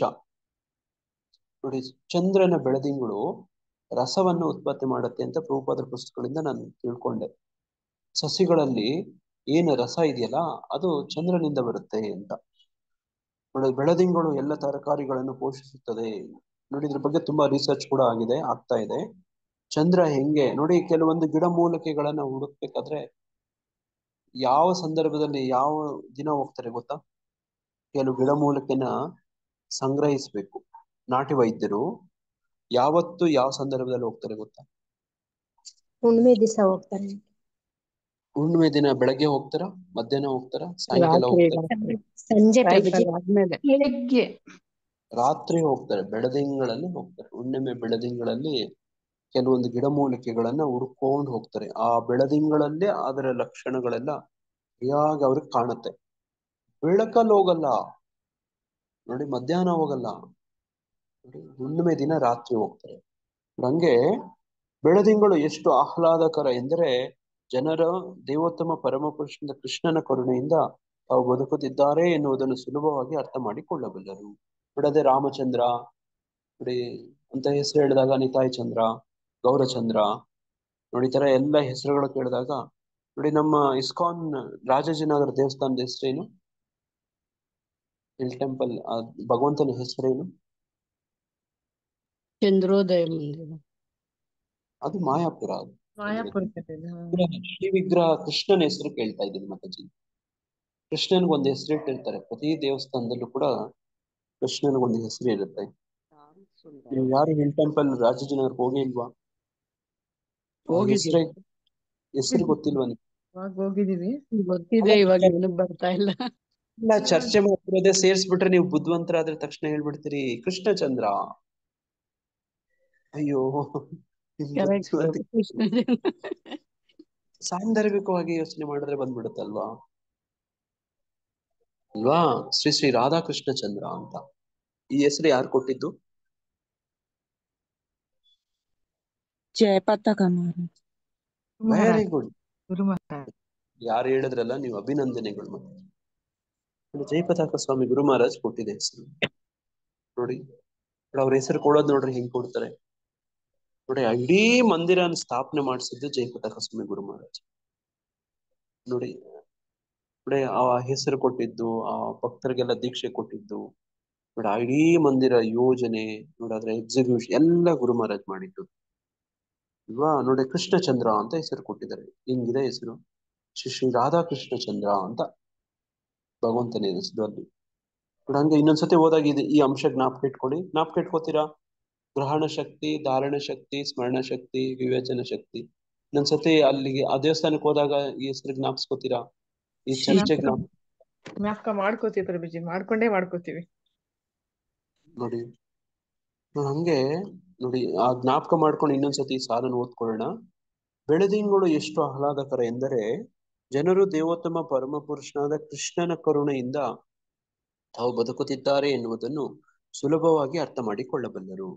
ನೋಡಿ, ಚಂದ್ರನ ಬೆಳದಿಂಗಳು ರಸವನ್ನು ಉತ್ಪತ್ತಿ ಮಾಡುತ್ತೆ ಅಂತ ಪ್ರಭುಪಾದರ ಪುಸ್ತಕಗಳಿಂದ ನಾನು ತಿಳ್ಕೊಂಡೆ. ಸಸಿಗಳಲ್ಲಿ ಏನು ರಸ ಇದೆಯಲ್ಲ ಅದು ಚಂದ್ರನಿಂದ ಬರುತ್ತೆ ಅಂತ. ನೋಡಿ, ಬೆಳದಿಂಗಳು ಎಲ್ಲ ತರಕಾರಿಗಳನ್ನು ಪೋಷಿಸುತ್ತದೆ. ನೋಡಿ, ಇದ್ರ ಬಗ್ಗೆ ತುಂಬಾ ರಿಸರ್ಚ್ ಕೂಡ ಆಗ್ತಾ ಇದೆ. ಚಂದ್ರ ಹೆಂಗೆ ನೋಡಿ, ಕೆಲವೊಂದು ಗಿಡಮೂಲಿಕೆಗಳನ್ನ ಹುಡುಕ್ಬೇಕಾದ್ರೆ ಯಾವ ಸಂದರ್ಭದಲ್ಲಿ ಯಾವ ದಿನ ಹೋಗ್ತಾರೆ ಗೊತ್ತಾ? ಕೆಲವು ಗಿಡಮೂಲಿಕೆನ ಸಂಗ್ರಹಿಸ್ಬೇಕು. ನಾಟಿ ವೈದ್ಯರು ಯಾವತ್ತು ಯಾವ ಸಂದರ್ಭದಲ್ಲಿ ಹೋಗ್ತಾರೆ ಗೊತ್ತಾ? ಹುಣ್ಣಿಮೆ ದಿವಸ ಹೋಗ್ತಾರೆ. ಹುಣ್ಣಿಮೆ ದಿನ ಬೆಳಗ್ಗೆ ಹೋಗ್ತಾರ, ಮಧ್ಯಾಹ್ನ ಹೋಗ್ತಾರ, ಸಾಯಂಕಾಲ ಹೋಗ್ತಾರ, ಸಂಜೆ ಪ್ರಭುಜಿ, ಬೆಳಗ್ಗೆ ರಾತ್ರಿ ಹೋಗ್ತಾರೆ, ಬೆಳದಿಂಗಳಲ್ಲಿ ಹೋಗ್ತಾರೆ. ಹುಣ್ಣಿಮೆ ಬೆಳದಿಂಗಳಲ್ಲಿ ಕೆಲವೊಂದು ಗಿಡಮೂಲಿಕೆಗಳನ್ನ ಹುಡ್ಕೊಂಡು ಹೋಗ್ತಾರೆ. ಆ ಬೆಳದಿಂಗಳಲ್ಲೇ ಅದರ ಲಕ್ಷಣಗಳೆಲ್ಲ ಸರಿಯಾಗಿ ಅವ್ರಿಗೆ ಕಾಣುತ್ತೆ. ಬೆಳಕಲ್ಲಿ ಹೋಗಲ್ಲ ನೋಡಿ, ಮಧ್ಯಾಹ್ನ ಹೋಗಲ್ಲ ನೋಡಿ, ಹುಣ್ಣಿಮೆ ದಿನ ರಾತ್ರಿ ಹೋಗ್ತಾರೆ. ಹಂಗೆ ಬೆಳದಿಂಗಳು ಎಷ್ಟು ಆಹ್ಲಾದಕರ ಎಂದರೆ ಜನರ ದೇವೋತ್ತಮ ಪರಮಪುರುಷನ ಕೃಷ್ಣನ ಕರುಣೆಯಿಂದ ತಾವು ಬದುಕುತ್ತಿದ್ದಾರೆ ಎನ್ನುವುದನ್ನು ಸುಲಭವಾಗಿ ಅರ್ಥ ಮಾಡಿಕೊಳ್ಳಬಲ್ಲರು. ನೋಡದೆ ರಾಮಚಂದ್ರ ನೋಡಿ ಅಂತ ಹೆಸರು ಹೇಳಿದಾಗ ನಿತಾಯ್ ಚಂದ್ರ, ಗೌರಚಂದ್ರ ನೋಡಿ, ಈ ತರ ಎಲ್ಲ ಹೆಸರುಗಳು ಕೇಳಿದಾಗ ನೋಡಿ, ನಮ್ಮ ಇಸ್ಕಾನ್ ರಾಜಾಜಿನಗರ ದೇವಸ್ಥಾನದ ಹೆಸರೇನು? ಹಿಲ್ ಟೆಂಪಲ್ ಭಗವಂತನ ಹೆಸರೇನು? ಚಂದ್ರೋದಯ ಮಂದಿರ. ಅದು ಮಾಯಾಪುರ. ಅದು ಶ್ರೀ ವಿಗ್ರಹ ಕೃಷ್ಣನ ಹೆಸರು ಕೇಳ್ತಾ ಇದ್ದೀನಿ ಮಾತಾಜಿ. ಕೃಷ್ಣನ್ಗೊಂದು ಹೆಸರು ಇಟ್ಟಿರ್ತಾರೆ. ಪ್ರತಿ ದೇವಸ್ಥಾನದಲ್ಲೂ ಕೂಡ ಕೃಷ್ಣನ್ಗೊಂದು ಹೆಸರು ಇರುತ್ತೆ. ನೀವು ಯಾರು ಹಿಲ್ ಟೆಂಪಲ್ ರಾಜಾಜಿನಗರ್ ಹೋಗಿ ಇಲ್ವಾ? ಹೆಸರು ಗೊತ್ತಿಲ್ವಾ ನಿಮ್ಗೆ? ಹೋಗಿದೀವಿ, ಗೊತ್ತಿದೆ, ಇವಾಗ ಏನಕ್ಕೆ ಬರ್ತಾ ಇಲ್ಲ. ಇಲ್ಲ, ಚರ್ಚೆ ಮಾಡ್ತಿರೋದೇ ಸೇರ್ಸ್ಬಿಟ್ರೆ ನೀವು ಬುದ್ಧಿವಂತರಾದ್ರೆ ತಕ್ಷಣ ಹೇಳ್ಬಿಡ್ತೀರಿ ಕೃಷ್ಣಚಂದ್ರ. ಅಯ್ಯೋ, ಸಾಂದರ್ಭಿಕವಾಗಿ ಯೋಚನೆ ಮಾಡಿದ್ರೆ ಬಂದ್ಬಿಡುತ್ತಲ್ವಾ ಅಲ್ವಾ? ಶ್ರೀ ಶ್ರೀ ರಾಧಾಕೃಷ್ಣ ಚಂದ್ರ ಅಂತ ಈ ಹೆಸರು ಯಾರು ಕೊಟ್ಟಿದ್ದು? ಜಯಪತಾಕ. Very good. ಯಾರು ಹೇಳಿದ್ರಲ್ಲ ನೀವು, ಅಭಿನಂದನೆಗಳು. ಮತ್ತೆ ಜಯಪತಾಕ ಸ್ವಾಮಿ ಗುರು ಮಹಾರಾಜ್ ಕೊಟ್ಟಿದೆ ಹೆಸರು ನೋಡಿ. ಅವ್ರ ಹೆಸರು ಕೊಡೋದ್ ನೋಡ್ರಿ ಹೆಂಗ್ ಕೊಡ್ತಾರೆ ನೋಡಿ. ಇಡೀ ಮಂದಿರನ ಸ್ಥಾಪನೆ ಮಾಡಿಸಿದ್ದು ಜಯಪತಾಕ ಸ್ವಾಮಿ ಗುರು ಮಹಾರಾಜ್ ನೋಡಿ. ನೋಡಿ ಆ ಹೆಸರು ಕೊಟ್ಟಿದ್ದು, ಆ ಭಕ್ತರಿಗೆಲ್ಲ ದೀಕ್ಷೆ ಕೊಟ್ಟಿದ್ದು ನೋಡಿ. ಆ ಇಡೀ ಮಂದಿರ ಯೋಜನೆ ನೋಡಿ, ಅದ್ರ ಎಕ್ಸಿಕ್ಯೂಷನ್ ಎಲ್ಲ ಗುರು ಮಹಾರಾಜ್ ಮಾಡಿದ್ದು ಅಲ್ವಾ ನೋಡಿ. ಕೃಷ್ಣಚಂದ್ರ ಅಂತ ಹೆಸರು ಕೊಟ್ಟಿದ್ದಾರೆ. ಹಿಂಗಿದೆ ಹೆಸರು, ಶ್ರೀ ರಾಧಾಕೃಷ್ಣ ಚಂದ್ರ ಅಂತ ಭಗವಂತನ ಹೆಸರು ಅಲ್ಲಿ ನೋಡಿ. ಹಂಗೆ ಇನ್ನೊಂದ್ಸತಿ ಹೋದಾಗ ಈ ಅಂಶ ಜ್ಞಾಪಕ ಇಟ್ಕೊಳ್ಳಿ. ಜ್ಞಾಪಕ ಇಟ್ಕೋತೀರಾ? ಗ್ರಹಣ ಶಕ್ತಿ, ಧಾರಣ ಶಕ್ತಿ, ಸ್ಮರಣ ಶಕ್ತಿ, ವಿವೇಚನ ಶಕ್ತಿ. ಇನ್ನೊಂದ್ಸತಿ ಅಲ್ಲಿಗೆ ಆ ದೇವಸ್ಥಾನಕ್ಕೆ ಹೋದಾಗ ಈ ಹೆಸರು ಜ್ಞಾಪಿಸ್ಕೋತೀರಾ? ಈ ಚರ್ಚೆ ಜ್ಞಾಪಕ ಮಾಡ್ಕೋತೀವಿ ಪ್ರಭುಜಿ, ಮಾಡ್ಕೋತೀವಿ ನೋಡಿ. ಹಂಗೆ ನೋಡಿ ಆ ಜ್ಞಾಪಕ ಮಾಡ್ಕೊಂಡು ಇನ್ನೊಂದ್ಸತಿ ಸಾಲನ್ನು ಓದ್ಕೊಳ್ಳೋಣ. ಬೆಳದಿಂಗಳು ಎಷ್ಟು ಆಹ್ಲಾದಕರ ಎಂದರೆ ಜನರು ದೇವೋತ್ತಮ ಪರಮ ಪುರುಷನಾದ ಕೃಷ್ಣನ ಕರುಣೆಯಿಂದ ತಾವು ಬದುಕುತ್ತಿದ್ದಾರೆ ಎನ್ನುವುದನ್ನು ಸುಲಭವಾಗಿ ಅರ್ಥ ಮಾಡಿಕೊಳ್ಳಬಲ್ಲರು.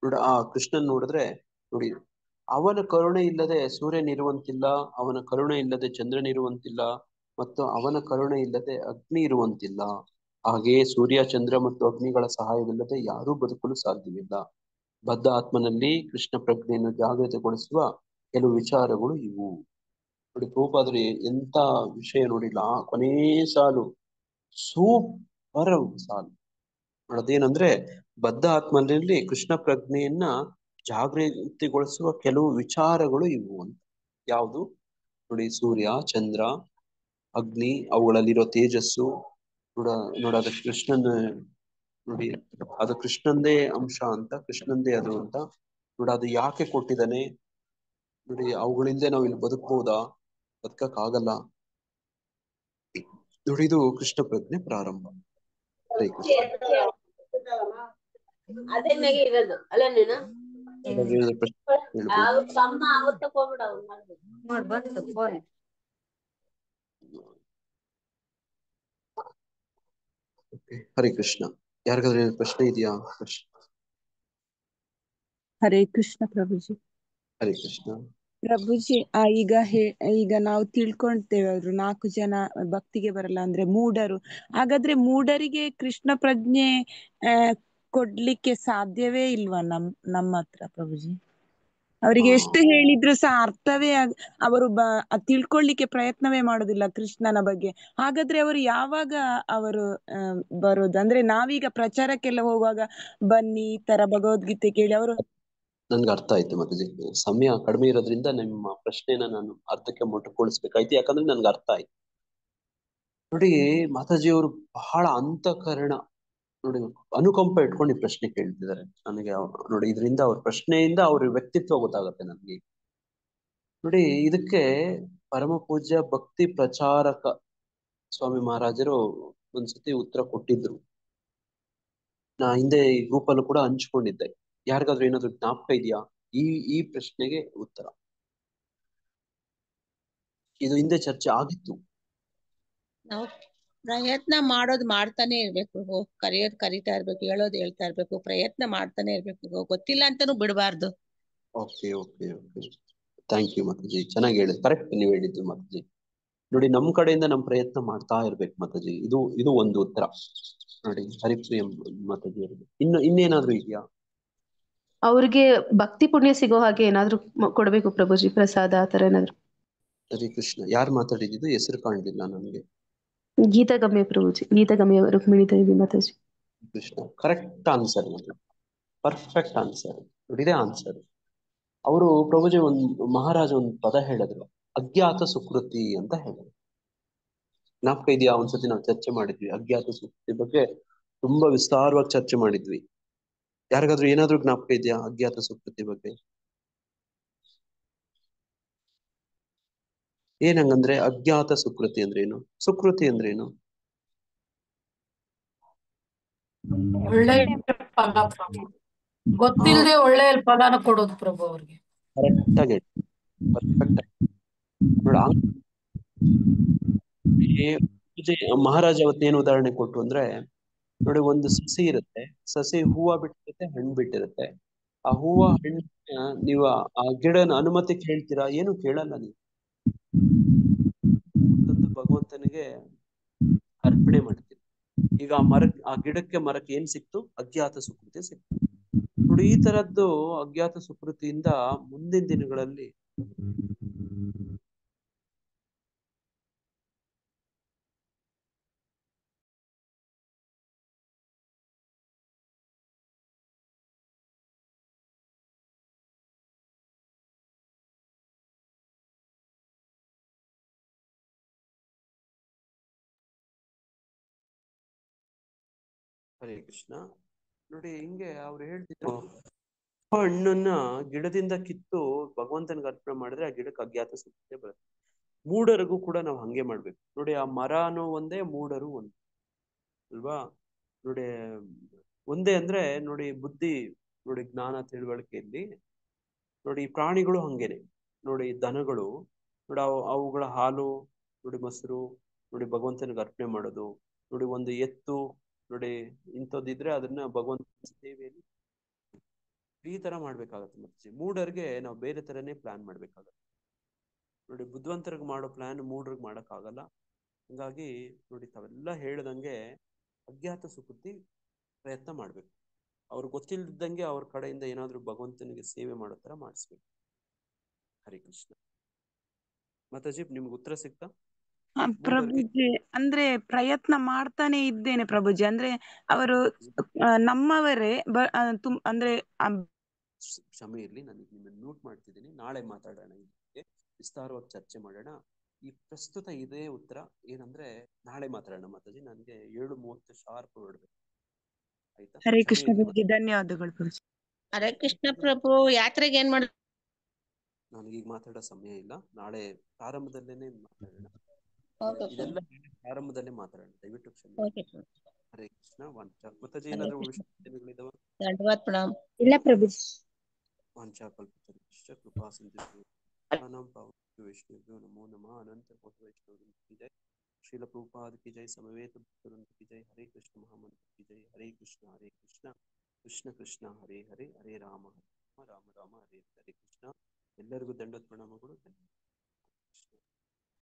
ನೋಡ, ಆ ಕೃಷ್ಣನ್ ನೋಡಿದ್ರೆ ನೋಡಿ, ಅವನ ಕರುಣೆ ಇಲ್ಲದೆ ಸೂರ್ಯನಿರುವಂತಿಲ್ಲ, ಅವನ ಕರುಣೆ ಇಲ್ಲದೆ ಚಂದ್ರನಿರುವಂತಿಲ್ಲ, ಮತ್ತು ಅವನ ಕರುಣೆ ಇಲ್ಲದೆ ಅಗ್ನಿ ಇರುವಂತಿಲ್ಲ. ಹಾಗೆಯೇ ಸೂರ್ಯ, ಚಂದ್ರ ಮತ್ತು ಅಗ್ನಿಗಳ ಸಹಾಯವಿಲ್ಲದೆ ಯಾರೂ ಬದುಕಲು ಸಾಧ್ಯವಿಲ್ಲ. ಬದ್ಧ ಆತ್ಮನಲ್ಲಿ ಕೃಷ್ಣ ಪ್ರಜ್ಞೆಯನ್ನು ಜಾಗೃತಗೊಳಿಸುವ ಕೆಲವು ವಿಚಾರಗಳು ಇವು ನೋಡಿ. ಪ್ರಭುಪಾದರು ಎಂತ ವಿಷಯ ನೋಡಿಲ್ಲ, ಕೊನೇ ಸಾಲು ಸೂಪರ್ ಸಾಲು ನೋಡೋದೇನಂದ್ರೆ, ಬದ್ಧ ಆತ್ಮನಲ್ಲಿ ಕೃಷ್ಣ ಪ್ರಜ್ಞೆಯನ್ನ ಜಾಗೃತಿಗೊಳಿಸುವ ಕೆಲವು ವಿಚಾರಗಳು ಇವು ಅಂತ. ಯಾವುದು ನೋಡಿ? ಸೂರ್ಯ, ಚಂದ್ರ, ಅಗ್ನಿ, ಅವುಗಳಲ್ಲಿರೋ ತೇಜಸ್ಸು ನೋಡೋದ ಕೃಷ್ಣನ್ ನೋಡಿ, ಅದು ಕೃಷ್ಣಂದೇ ಅಂಶ ಅಂತ, ಕೃಷ್ಣಂದೇ ಅದು ಅಂತ ನೋಡಿ. ಅದು ಯಾಕೆ ಕೊಟ್ಟಿದ್ದಾನೆ ನೋಡಿ, ಅವುಗಳಿಂದ ನಾವು ಇಲ್ಲಿ ಬದುಕಬಹುದಾ? ಬದುಕಕ್ ಆಗಲ್ಲ ನೋಡಿ. ಇದು ಕೃಷ್ಣ ಪ್ರಜ್ಞೆ ಪ್ರಾರಂಭ. ಹರೇ ಕೃಷ್ಣ. ಯಾರಿಗಾದ್ರೂ ಪ್ರಶ್ನೆ ಇದೆಯಾ? ಹರೇ ಕೃಷ್ಣ ಪ್ರಭುಜಿ. ಹರೇ ಕೃಷ್ಣ ಪ್ರಭುಜಿ. ಈಗ ನಾವು ತಿಳ್ಕೊಳ್ತೇವೆ ಅವರು 4 ಜನ ಭಕ್ತಿಗೆ ಬರಲ್ಲ ಅಂದ್ರೆ ಮೂಢರು. ಹಾಗಾದ್ರೆ ಮೂಢರಿಗೆ ಕೃಷ್ಣ ಪ್ರಜ್ಞೆ ಕೊಡ್ಲಿಕ್ಕೆ ಸಾಧ್ಯವೇ ಇಲ್ವಾ ನಮ್ಮ ಹತ್ರ ಪ್ರಭುಜಿ? ಅವರಿಗೆ ಎಷ್ಟು ಹೇಳಿದ್ರು ಸಹ ಅರ್ಥವೇ ಅವರು ತಿಳ್ಕೊಳ್ಳಿಕ್ಕೆ ಪ್ರಯತ್ನವೇ ಮಾಡುದಿಲ್ಲ ಕೃಷ್ಣನ ಬಗ್ಗೆ. ಹಾಗಾದ್ರೆ ಅವರು ಯಾವಾಗ ಅವರು ಬರೋದು? ಅಂದ್ರೆ ನಾವೀಗ ಪ್ರಚಾರಕ್ಕೆಲ್ಲ ಹೋಗುವಾಗ ಬನ್ನಿ ಈ ತರ ಭಗವದ್ಗೀತೆ ಕೇಳಿ ಅವರು. ನನ್ಗೆ ಅರ್ಥ ಆಯ್ತು ಮಾತಾಜಿ. ಸಮಯ ಕಡಿಮೆ ಇರೋದ್ರಿಂದ ನಿಮ್ಮ ಪ್ರಶ್ನೆನ ನಾನು ಅರ್ಥಕ್ಕೆ ಮೊಟಕುಗೊಳಿಸ್ಬೇಕಾಯ್ತು, ಯಾಕಂದ್ರೆ ನನ್ಗೆ ಅರ್ಥ ಆಯ್ತು ನೋಡಿ. ಮಾತಾಜಿ ಅವರು ಬಹಳ ಅಂತಃಕರಣ ನೋಡಿ, ಅನುಕಂಪ ಇಟ್ಕೊಂಡು ಈ ಪ್ರಶ್ನೆ ಕೇಳ್ತಿದ್ದಾರೆ ನನಗೆ ನೋಡಿ. ಇದರಿಂದ ಅವ್ರ ಪ್ರಶ್ನೆಯಿಂದ ಅವ್ರ ವ್ಯಕ್ತಿತ್ವ ಗೊತ್ತಾಗತ್ತೆ ನನಗೆ ನೋಡಿ. ಇದಕ್ಕೆ ಪರಮ ಪೂಜ್ಯ ಭಕ್ತಿ ಪ್ರಚಾರಕ ಸ್ವಾಮಿ ಮಹಾರಾಜರು ಒಂದ್ಸತಿ ಉತ್ತರ ಕೊಟ್ಟಿದ್ರು. ನಾ ಹಿಂದೆ ಈ ಗ್ರೂಪಲ್ಲೂ ಕೂಡ ಹಂಚ್ಕೊಂಡಿದ್ದೆ. ಯಾರಿಗಾದ್ರೂ ಏನಾದ್ರು ಜ್ಞಾಪಕ ಇದೆಯಾ ಈ ಪ್ರಶ್ನೆಗೆ ಉತ್ತರ? ಇದು ಹಿಂದೆ ಚರ್ಚೆ ಆಗಿತ್ತು. ನಾವು ಪ್ರಯತ್ನ ಮಾಡೋದು ಮಾಡ್ತಾನೆ ಇರ್ಬೇಕು, ಕರಿತಾ ಇರ್ಬೇಕು, ಹೇಳೋದು ಹೇಳ್ತಾ ಇರ್ಬೇಕು, ಪ್ರಯತ್ನ ಮಾಡ್ತಾನೆ ಇರ್ಬೇಕು, ಗೊತ್ತಿಲ್ಲ ಅಂತಾನು ಬಿಡಬಾರ್ದು. Okay okay okay, thank you ಮಾತಾಜಿ, ಚೆನ್ನಾಗಿ ಹೇಳಿದ್. ಕರೆಕ್ಟ್ ನೀವು ಹೇಳಿದ್ದು ಮಾತಾಜಿ. ನೋಡಿ, ನಮ್ ಕಡೆಯಿಂದ ನಮ್ ಪ್ರಯತ್ನ ಮಾಡ್ತಾ ಇರ್ಬೇಕು ಮಾತಾಜಿ. ಇದು ಒಂದು ಉತ್ತರ ನೋಡಿ. ಹರಿಪ್ರಿಯ ಮಾತಾಜಿ ಅವರಿಗೆ ಇನ್ನೇನಾದ್ರೂ ಇದೆಯಾ? ಅವ್ರಿಗೆ ಭಕ್ತಿ ಪುಣ್ಯ ಸಿಗೋ ಹಾಗೆ ಏನಾದ್ರು ಕೊಡ್ಬೇಕು ಪ್ರಭುಜಿ, ಪ್ರಸಾದ ಆತರ ಏನಾದ್ರು. ಹರಿ ಕೃಷ್ಣ. ಯಾರು ಮಾತಾಡಿದ್ದು? ಹೆಸರು ಕಾಣಲಿಲ್ಲ ನನಗೆ. Gitagamya Prabhuji, Gitagamya Rukmini Devi Mataji. Krishna. Correct answer, perfect answer. ಇದೇ ಆನ್ಸರ್. ಅವರು ಪ್ರಭುಜಿ ಮಹಾರಾಜ ಒಂದು ಪದ ಹೇಳಿದ್ರು, ಅಜ್ಞಾತ ಸುಕೃತಿ ಅಂತ ಹೇಳಿದ್ರು. ಜ್ಞಾಪಕ ಇದೆಯಾ? ಒಂದ್ಸತಿ ನಾವು ಚರ್ಚೆ ಮಾಡಿದ್ವಿ ಅಜ್ಞಾತ ಸುಕೃತಿ ಬಗ್ಗೆ, ತುಂಬಾ ವಿಸ್ತಾರವಾಗಿ ಚರ್ಚೆ ಮಾಡಿದ್ವಿ. ಯಾರಿಗಾದ್ರೂ ಏನಾದ್ರೂ ಜ್ಞಾಪಕ ಇದೆಯಾ ಅಜ್ಞಾತ ಸುಕೃತಿ ಬಗ್ಗೆ? ಏನಂಗಂದ್ರೆ ಅಜ್ಞಾತ ಸುಕೃತಿ ಅಂದ್ರೆ ಏನು? ಸುಕೃತಿ ಅಂದ್ರೆ ಏನು? ಒಳ್ಳೆ ಫಲ ಪ್ರಭು, ಗೊತ್ತಿಲ್ಲದೆ ಒಳ್ಳೆ ಫಲನ ಕೊಡೋದು ಪ್ರಭು ಅವ್ರಿಗೆ. ಕರೆಕ್ಟ್ ಆಗಿ ಪರ್ಫೆಕ್ಟ್ ನೋಡ. ಮಹಾರಾಜ ಅವತ್ತೇನು ಉದಾಹರಣೆ ಕೊಟ್ಟು ಅಂದ್ರೆ ನೋಡಿ, ಒಂದು ಸಸಿ ಇರುತ್ತೆ, ಸಸಿ ಹೂವ ಬಿಟ್ಟಿರುತ್ತೆ, ಹಣ್ಣು ಬಿಟ್ಟಿರುತ್ತೆ. ಆ ಹೂವ ಹಣ್ಣು ನೀವು ಆ ಗಿಡನ ಅನುಮತಿ ಕೇಳ್ತೀರಾ? ಏನು ಕೇಳಲ್ಲ ನೀವು. ಭಗವಂತನಿಗೆ ಅರ್ಪಣೆ ಮಾಡ್ತೀನಿ. ಈಗ ಆ ಗಿಡಕ್ಕೆ ಮರಕ್ಕೆ ಏನ್ ಸಿಕ್ತು? ಅಜ್ಞಾತ ಸುಕೃತಿ ಸಿಕ್ತು. ನೋಡಿ, ಈ ತರದ್ದು ಅಜ್ಞಾತ ಸುಕೃತಿಯಿಂದ ಮುಂದಿನ ದಿನಗಳಲ್ಲಿ ಹರೇ ಕೃಷ್ಣ. ನೋಡಿ, ಹಿಂಗೆ ಅವ್ರು ಹೇಳ್ತಿದ್ರು, ಹಣ್ಣನ್ನ ಗಿಡದಿಂದ ಕಿತ್ತು ಭಗವಂತನಿಗೆ ಅರ್ಪಣೆ ಮಾಡಿದ್ರೆ ಆ ಗಿಡಕ್ಕೆ ಅಜ್ಞಾತ ಸುಕೃತಿ ಬರುತ್ತೆ. ಮೂಢರಿಗೂ ಕೂಡ ನಾವು ಹಂಗೆ ಮಾಡ್ಬೇಕು. ನೋಡಿ, ಆ ಮರನೂ ಒಂದೇ, ಮೂಢರು ಒಂದೇ ಅಲ್ವಾ? ನೋಡಿ, ಒಂದೇ ಅಂದ್ರೆ ನೋಡಿ ಬುದ್ಧಿ, ನೋಡಿ ಜ್ಞಾನ ತಿಳುವಳಿಕೆಯಲ್ಲಿ ನೋಡಿ ಪ್ರಾಣಿಗಳು ಹಂಗೇನೆ. ನೋಡಿ ದನಗಳು ನೋಡಿ ಅವುಗಳ ಹಾಲು ನೋಡಿ ಮೊಸರು ನೋಡಿ ಭಗವಂತನಿಗೆ ಅರ್ಪಣೆ ಮಾಡೋದು. ನೋಡಿ ಒಂದು ಎತ್ತು ನೋಡಿ ಇಂಥದ್ದಿದ್ರೆ ಅದನ್ನ ಭಗವಂತನ ಸೇವೆಯಲ್ಲಿ ಈ ತರ ಮಾಡ್ಬೇಕಾಗತ್ತೆ. ಮತ್ತೆ ಮೂಢರಿಗೆ ನಾವು ಬೇರೆ ತರನೇ ಪ್ಲಾನ್ ಮಾಡ್ಬೇಕಾಗತ್ತೆ. ನೋಡಿ, ಬುದ್ಧಿವಂತರಿಗೆ ಮಾಡೋ ಪ್ಲಾನ್ ಮೂಢರಿಗೆ ಮಾಡಕ್ ಆಗಲ್ಲ. ಹಂಗಾಗಿ ನೋಡಿ ತಾವೆಲ್ಲ ಹೇಳ್ದಂಗೆ ಅಜ್ಞಾತ ಸುಕೃತಿ ಪ್ರಯತ್ನ ಮಾಡ್ಬೇಕು. ಅವ್ರಿಗೆ ಗೊತ್ತಿಲ್ದಂಗೆ ಅವ್ರ ಕಡೆಯಿಂದ ಏನಾದ್ರು ಭಗವಂತನಿಗೆ ಸೇವೆ ಮಾಡೋ ತರ ಮಾಡಿಸ್ಬೇಕು. ಹರೇ ಕೃಷ್ಣ. ಮಾತಾಜಿ, ನಿಮ್ಗೆ ಉತ್ತರ ಸಿಕ್ತಾ? ಪ್ರಭುಜಿ, ಅಂದ್ರೆ ಪ್ರಯತ್ನ ಮಾಡ್ತಾನೆ ಇದ್ದೇನೆ ಪ್ರಭುಜಿ. ಅಂದ್ರೆ ಅವರು ನಮ್ಮವರೇ ಅಂದ್ರೆ ಕ್ಷಮೆ ಇರ್ಲಿ, ನಾನು ನಿಮ್ಮನ್ನು ಮ್ಯೂಟ್ ಮಾಡ್ತಿದ್ದೀನಿ. ನಾಳೆ ಮಾತಾಡೋಣ, ಇದಕ್ಕೆ ವಿಸ್ತಾರವಾಗಿ ಚರ್ಚೆ ಮಾಡೋಣ. ಈ ಪ್ರಸ್ತುತ ಇದೇ ಉತ್ತರ ಏನಂದ್ರೆ ನಾಳೆ ಮಾತಾಡೋಣ ಮಾತಾಜಿ. ನನಗೆ 7:30 ಶಾರ್ಪ್ ಹೊರಡ್ಬೇಕು, ಆಯ್ತಾ? ಹರೇ ಕೃಷ್ಣ ಪ್ರಭುಜಿ, ಧನ್ಯವಾದಗಳು ಪ್ರಭುಜಿ. ಹರೇ ಕೃಷ್ಣ ಪ್ರಭು. ಯಾತ್ರೆಗೆ ಏನ್ ಮಾಡ ನನಗೀಗ ಮಾತಾಡೋ ಸಮಯ ಇಲ್ಲ. ನಾಳೆ ಪ್ರಾರಂಭದಲ್ಲೇನೆ ಮಾತಾಡೋಣ. ಓಕೆ ಇದೆಲ್ಲ ಪ್ರಾರಂಭದಲ್ಲೇ ಮಾತಾಡೋಣ, ದಯವಿಟ್ಟು ಕ್ಷಮೆ. ಓಕೆ ಹರೇ ಕೃಷ್ಣ. ಮಾತಾಜಿ, ಏನಾದ್ರು ವಿಷಯಗಳಿದಾವ? ಧನ್ಯವಾದ ಪ್ರಣಾಮ್. ಇಲ್ಲ ಪ್ರಭು. ವಾಂಛಾಕಲ್ಪತರುಶ್ಚ ಕೃಪಾ ಸಿಂಧುಭ್ಯೋ वैष्णव्यो नमो नमः। अनंत कोटि वैष्णव की जय। श्रील प्रभुपाद की जय। समवेत भक्तवृंद की जय। हरे कृष्ण महामंत्र की जय। हरे कृष्ण कृष्ण कृष्ण हरे हरे, हरे राम राम राम हरे हरे। ಕೃಷ್ಣ. ಎಲ್ಲರಿಗೂ ದಂಡೋತ್ ಪ್ರಣಾಮಗಳು.